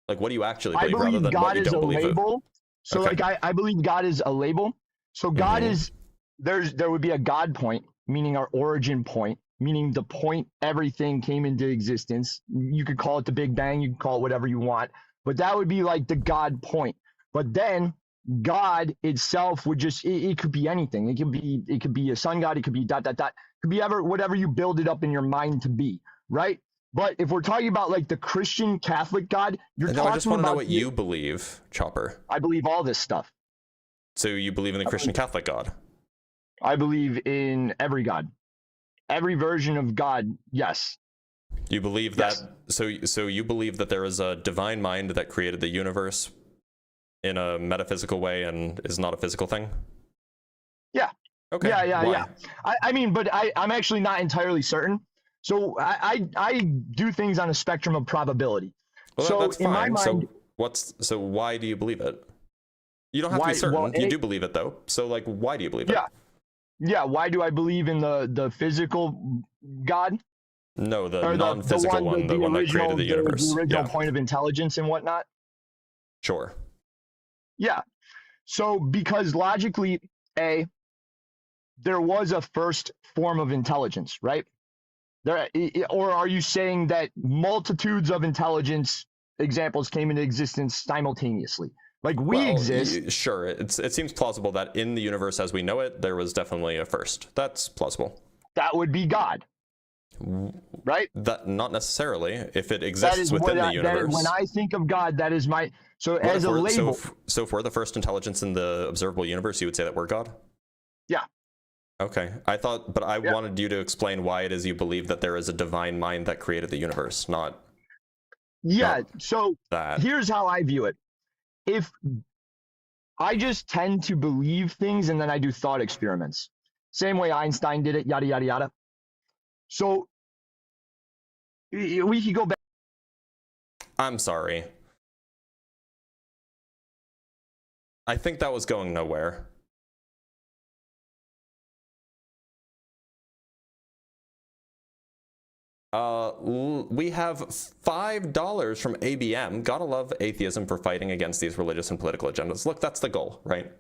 Like, what do you actually believe, I believe rather than God what you is don't a believe? label. So Okay. like I believe God is a label. So God is there would be a God point, meaning our origin point, meaning the point everything came into existence. You could call it the Big Bang, you can call it whatever you want, but that would be like the God point. But then God itself would just it could be anything. It could be a sun god, it could be ... It could be whatever you build it up in your mind to be, right? But if we're talking about like the Christian Catholic God, you're No, talking I just want to about know what you believe, Chopper. I believe all this stuff. So you believe in the Christian Catholic God? I believe in every God. Every version of God, yes. You believe Yes. that so you believe that there is a divine mind that created the universe in a metaphysical way and is not a physical thing? Yeah. Okay. Yeah. Why? I mean, but I'm actually not entirely certain. So I do things on a spectrum of probability. Well, so that's fine. in my mind, So why do you believe it? You don't have to be certain. well, you do believe it though. So like, why do you believe it? Yeah. Why do I believe in the physical God? No, the Or non-physical one, the one that created the universe. The original Yeah, point of intelligence and whatnot. sure. Yeah. So because logically, there was a first form of intelligence, right? Or are you saying that multitudes of intelligence examples came into existence simultaneously? Like we exist. Sure. It seems plausible that in the universe as we know it, there was definitely a first. That's plausible. That would be God, right? That not necessarily. If it exists within the universe. When I think of God, that is my as a label. So if we're the first intelligence in the observable universe, you would say that we're God? Yeah. Okay. I thought, but I wanted you to explain why it is you believe that there is a divine mind that created the universe, not. Yeah. Not so that. Here's how I view it. If I just tend to believe things and then I do thought experiments, same way Einstein did it, yada, yada, yada. So we could go back. I'm sorry. I think that was going nowhere. We have $5 from ABM. Gotta love atheism for fighting against these religious and political agendas. Look, that's the goal, right?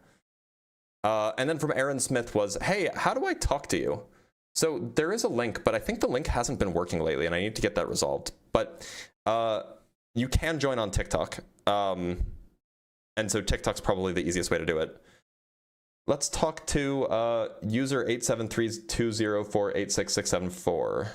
And then from Aaron Smith was, hey, how do I talk to you? So there is a link, but I think the link hasn't been working lately, and I need to get that resolved. But you can join on TikTok. And so TikTok's probably the easiest way to do it. Let's talk to user 87320486674.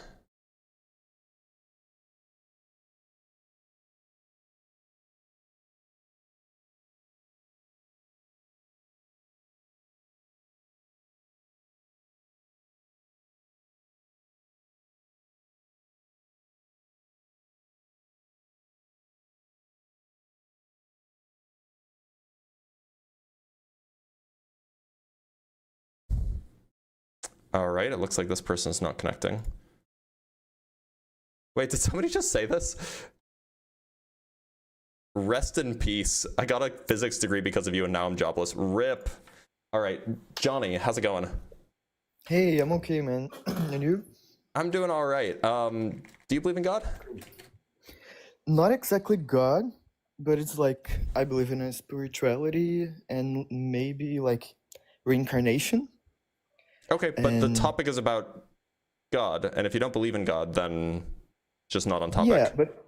All right, it looks like this person's not connecting. Wait, did somebody just say this? Rest in peace. I got a physics degree because of you and now I'm jobless. RIP. All right, Johnny, how's it going? Hey, I'm okay, man. And you? I'm doing all right. Do you believe in God? Not exactly God, but it's like I believe in a spirituality and maybe like reincarnation. Okay, but the And topic is about God, and if you don't believe in God, then just not on topic. yeah, but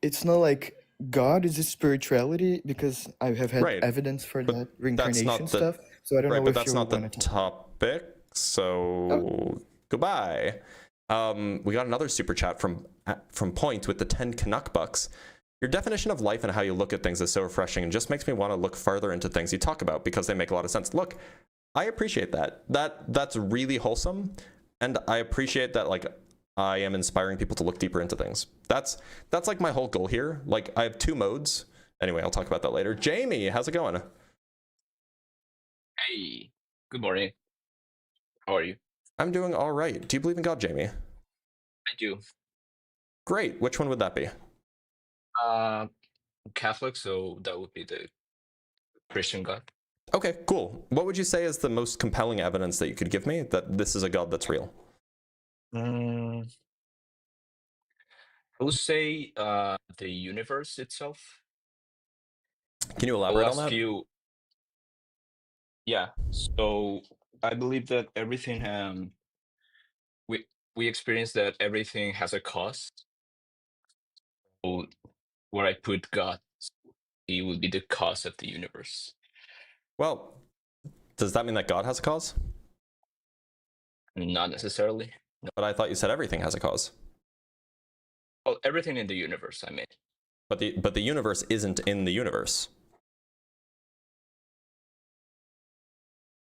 it's not like God is a spirituality because I have had Right, evidence for but that that's reincarnation not the stuff. So I don't right, know but if that's you not the want to talk. topic. So goodbye. We got another super chat from Point with the 10 Canuck bucks. Your definition of life and how you look at things is so refreshing and just makes me want to look farther into things you talk about because they make a lot of sense. Look, I appreciate that. That's really wholesome, and I appreciate that. Like, I am inspiring people to look deeper into things. That's like my whole goal here. Like, I have 2 modes. Anyway, I'll talk about that later. Jamie, how's it going? Hey, good morning. How are you? I'm doing all right. Do you believe in God, Jamie? I do. Great. Which one would that be? I'm Catholic, so that would be the Christian God. Okay, cool. What would you say is the most compelling evidence that you could give me that this is a God that's real? I would say the universe itself. Can you I'll elaborate on ask that? you. Yeah. So I believe that everything we experience that everything has a cause. So where I put God, he would be the cause of the universe. Well, does that mean that God has a cause? Not necessarily. No. But I thought you said everything has a cause. Well, everything in the universe, I mean. But the universe isn't in the universe.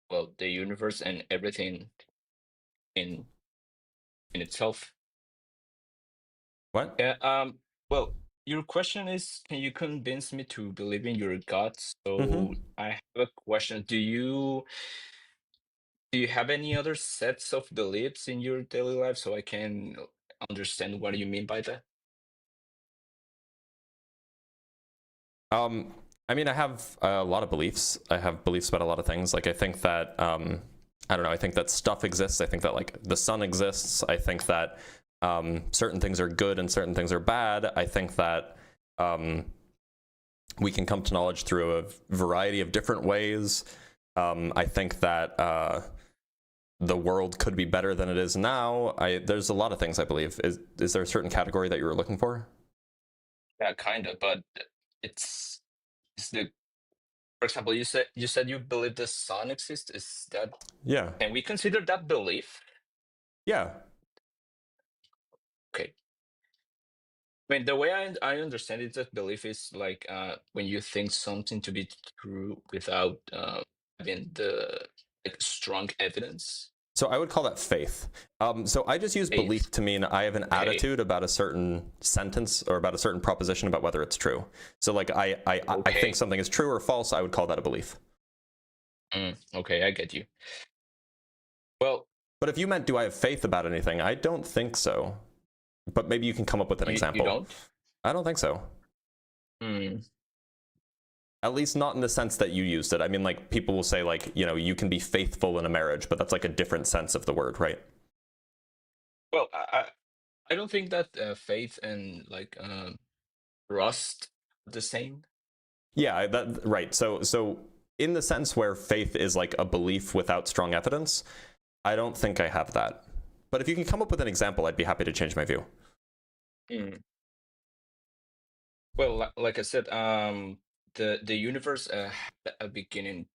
Well, the universe and everything in itself. What? Yeah. Well, your question is, can you convince me to believe in your God? So I have a question. Do you have any other sets of beliefs in your daily life so I can understand what you mean by that? I mean, I have a lot of beliefs. I have beliefs about a lot of things. Like, I think that, I don't know, I think that stuff exists. I think that, like, the sun exists. I think that certain things are good and certain things are bad. I think that we can come to knowledge through a variety of different ways. I think that the world could be better than it is now. There's a lot of things I believe. Is there a certain category that you were looking for? Yeah, kind of, but it's the, for example, you said you believe the sun exists. Is that, Yeah. can we consider that belief? Yeah. Okay. I mean, the way I understand it, that belief is like when you think something to be true without having the like strong evidence. So I would call that faith. So I just use Faith. belief to mean I have an Okay. attitude about a certain sentence or about a certain proposition about whether it's true. So, like, I Okay. think something is true or false. I would call that a belief. Okay, I get you. Well, But if you meant, do I have faith about anything? I don't think so. But maybe you can come up with an example. You don't? I don't think so. At least not in the sense that you used it. I mean, like, people will say, like, you know, you can be faithful in a marriage, but that's like a different sense of the word, right? Well, I don't think that faith and like trust are the same. Yeah, that right. So in the sense where faith is like a belief without strong evidence, I don't think I have that. But if you can come up with an example, I'd be happy to change my view. Well, like I said, the universe had a beginning.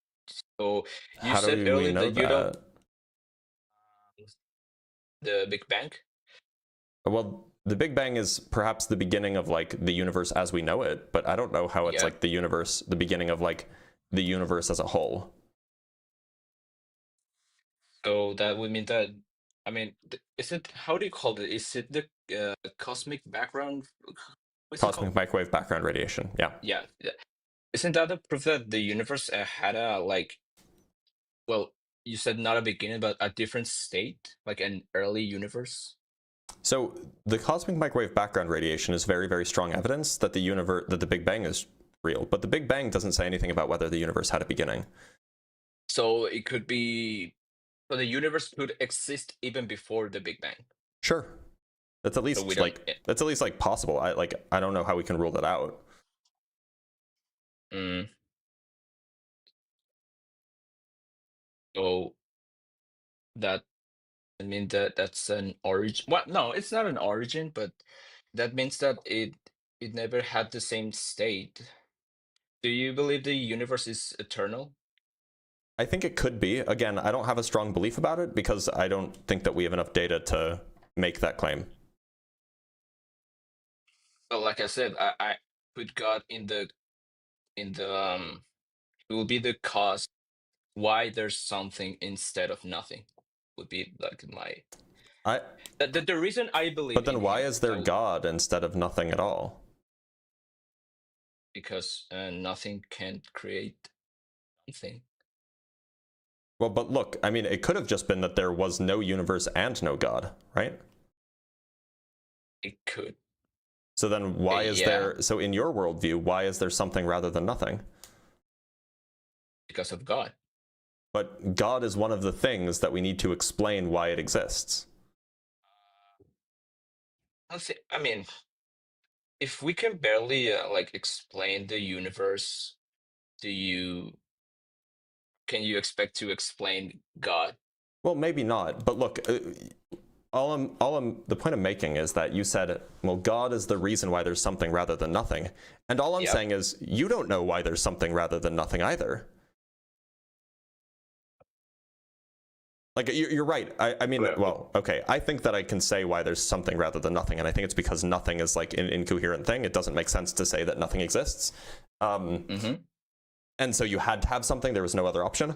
So you How said do we earlier know that you don't that? the Big Bang. Well, the Big Bang is perhaps the beginning of like the universe as we know it, but I don't know how it's Yeah. like the universe, the beginning of like the universe as a whole. So that would mean that, I mean, is it, how do you call it? Is it the cosmic background? What's it Cosmic called? microwave background radiation. Yeah. Yeah. Isn't that the proof that the universe had a like, well, you said not a beginning, but a different state, like an early universe? So the cosmic microwave background radiation is very, very strong evidence that the Big Bang is real. But the Big Bang doesn't say anything about whether the universe had a beginning. So it could be, so the universe could exist even before the Big Bang. Sure. That's at least we don't- like possible. I don't know how we can rule that out. So that, I mean, that's an origin. Well, no, it's not an origin, but that means that it never had the same state. Do you believe the universe is eternal? I think it could be. Again, I don't have a strong belief about it because I don't think that we have enough data to make that claim. Well, like I said, I put God in the it will be the cause why there's something instead of nothing would be like my the reason I believe. But then why is there God instead of nothing at all? Because nothing can create something. Well, but look, I mean, it could have just been that there was no universe and no God, right? It could. So then why is there, so in your worldview, why is there something rather than nothing? Because of God. But God is one of the things that we need to explain why it exists. I mean, if we can barely like explain the universe, can you expect to explain God? Well, maybe not. But look, the point I'm making is that you said, well, God is the reason why there's something rather than nothing. And all I'm saying is you don't know why there's something rather than nothing either. Like, you're right. I mean, well, okay. I think that I can say why there's something rather than nothing. And I think it's because nothing is like an incoherent thing. It doesn't make sense to say that nothing exists. And so you had to have something. There was no other option.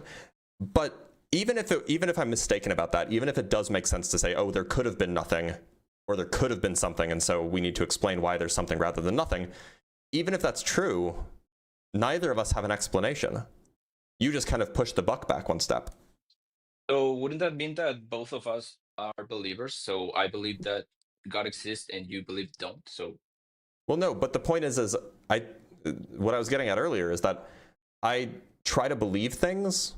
But even if I'm mistaken about that, even if it does make sense to say, oh, there could have been nothing, or there could have been something, and so we need to explain why there's something rather than nothing, even if that's true, neither of us have an explanation. You just kind of push the buck back one step. So wouldn't that mean that both of us are believers? So I believe that God exists and you believe don't. So well, no, but the point is what I was getting at earlier is that I try to believe things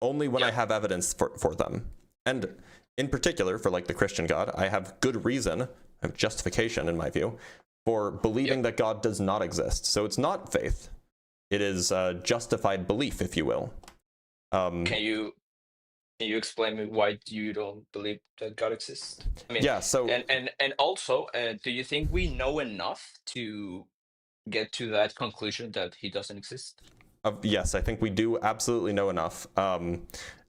only when I have evidence for them. And in particular, for like the Christian God, I have good reason, I have justification in my view, for believing that God does not exist. So it's not faith. It is justified belief, if you will. Can you explain me why you don't believe that God exists? I mean, yeah. So and also, do you think we know enough to get to that conclusion that he doesn't exist? Yes, I think we do absolutely know enough, and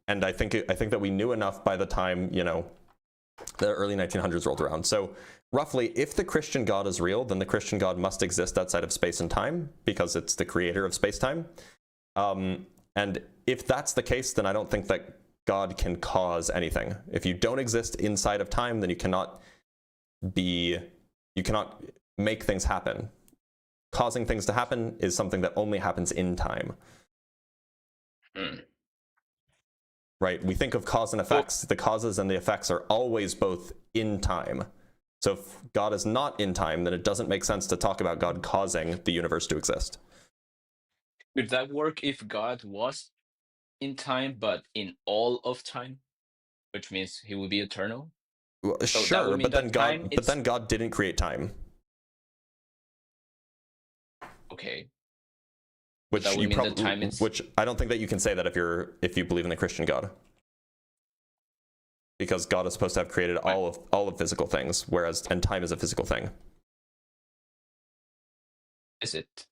I think that we knew enough by the time the early 1900s rolled around. So roughly, if the Christian God is real, then the Christian God must exist outside of space and time because it's the creator of space-time. And if that's the case, then I don't think that God can cause anything. If you don't exist inside of time, then you cannot make things happen. Causing things to happen is something that only happens in time. Right? We think of cause and effects. The causes and the effects are always both in time. So if God is not in time, then it doesn't make sense to talk about God causing the universe to exist. Would that work if God was in time, but in all of time, which means he would be eternal? Well, so sure, but then God didn't create time. Okay. Which I don't think that you can say that if you believe in the Christian God, because God is supposed to have created all of physical things, and time is a physical thing. Is it?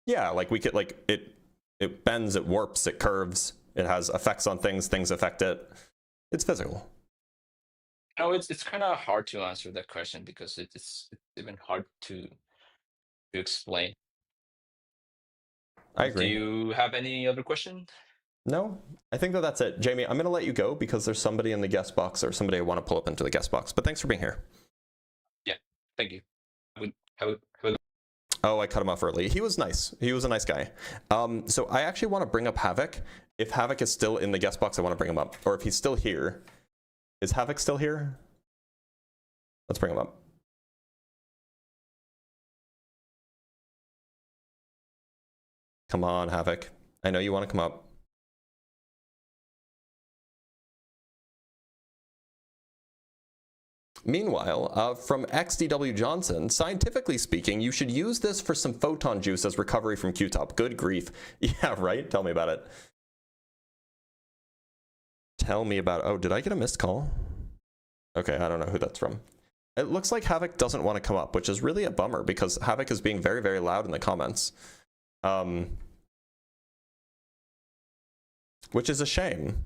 Yeah, like we could it bends, it warps, it curves, it has effects on things. Things affect it. It's physical. No, it's kind of hard to answer that question because it's even hard to explain. I agree. Do you have any other question? No, I think that's it. Jamie, I'm going to let you go because there's somebody in the guest box or somebody I want to pull up into the guest box. But thanks for being here. Yeah, thank you. Oh, I cut him off early. He was nice. He was a nice guy. So I actually want to bring up Havoc. If Havoc is still in the guest box, I want to bring him up. Or if he's still here. Is Havoc still here? Let's bring him up. Come on, Havoc. I know you want to come up. Meanwhile, from XDW Johnson, scientifically speaking, you should use this for some photon juice as recovery from Q-top. Good grief. Yeah, right? Tell me about it. Tell me about it. Oh, did I get a missed call? Okay, I don't know who that's from. It looks like Havoc doesn't want to come up, which is really a bummer because Havoc is being very, very loud in the comments. Which is a shame.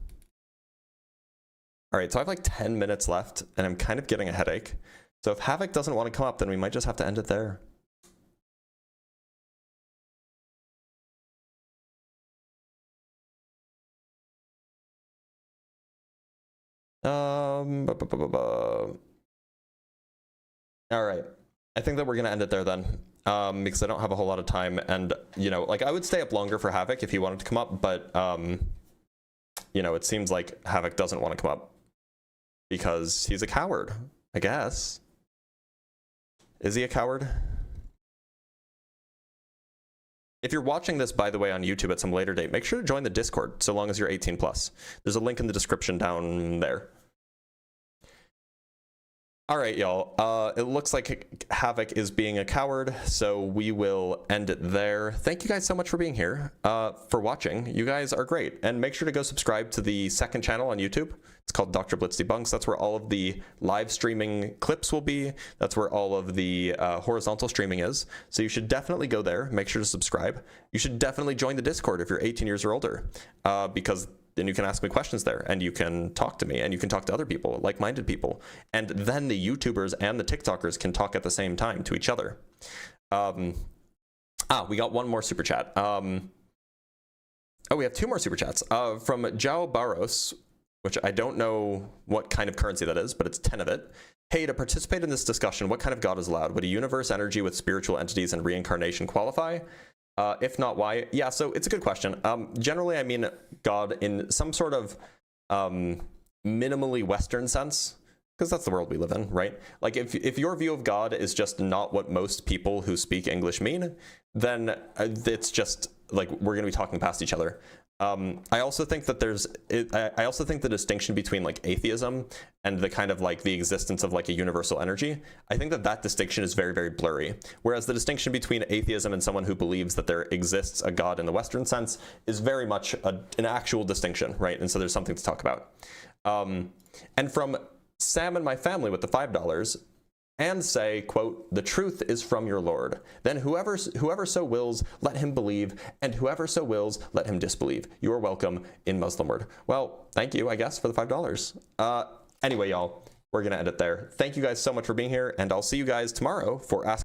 All right, so I have like 10 minutes left, and I'm kind of getting a headache. So if Havoc doesn't want to come up, then we might just have to end it there. All right. I think that we're going to end it there then, because I don't have a whole lot of time. And, you know, like I would stay up longer for Havoc if he wanted to come up, but, you know, it seems like Havoc doesn't want to come up because he's a coward, I guess. Is he a coward? If you're watching this, by the way, on YouTube at some later date, make sure to join the Discord so long as you're 18 plus. There's a link in the description down there. All right, y'all. It looks like Havoc is being a coward, so we will end it there. Thank you guys so much for being here, for watching. You guys are great. And make sure to go subscribe to the second channel on YouTube. It's called Dr. Blitz Debunks. That's where all of the live streaming clips will be. That's where all of the horizontal streaming is. So you should definitely go there. Make sure to subscribe. You should definitely join the Discord if you're 18 years or older, because then you can ask me questions there, and you can talk to me, and you can talk to other people, like-minded people. And then the YouTubers and the TikTokers can talk at the same time to each other. We got one more super chat. We have two more super chats. From Jao Barros, which I don't know what kind of currency that is, but it's 10 of it. Hey, to participate in this discussion, what kind of God is allowed? Would a universe energy with spiritual entities and reincarnation qualify? If not, why? Yeah, so it's a good question. Generally, I mean God in some sort of minimally Western sense, because that's the world we live in, right? Like if your view of God is just not what most people who speak English mean, then it's just like we're going to be talking past each other. I also think that I also think the distinction between like atheism and the kind of like the existence of like a universal energy, I think that distinction is very, very blurry. Whereas the distinction between atheism and someone who believes that there exists a God in the Western sense is very much an actual distinction, right? And so there's something to talk about. And from Sam and my family with the $5, and say, quote, the truth is from your Lord. Then whoever so wills, let him believe, and whoever so wills, let him disbelieve. You are welcome in Muslim word. Well, thank you, I guess, for the $5. Anyway, y'all, we're going to end it there. Thank you guys so much for being here, and I'll see you guys tomorrow for Ask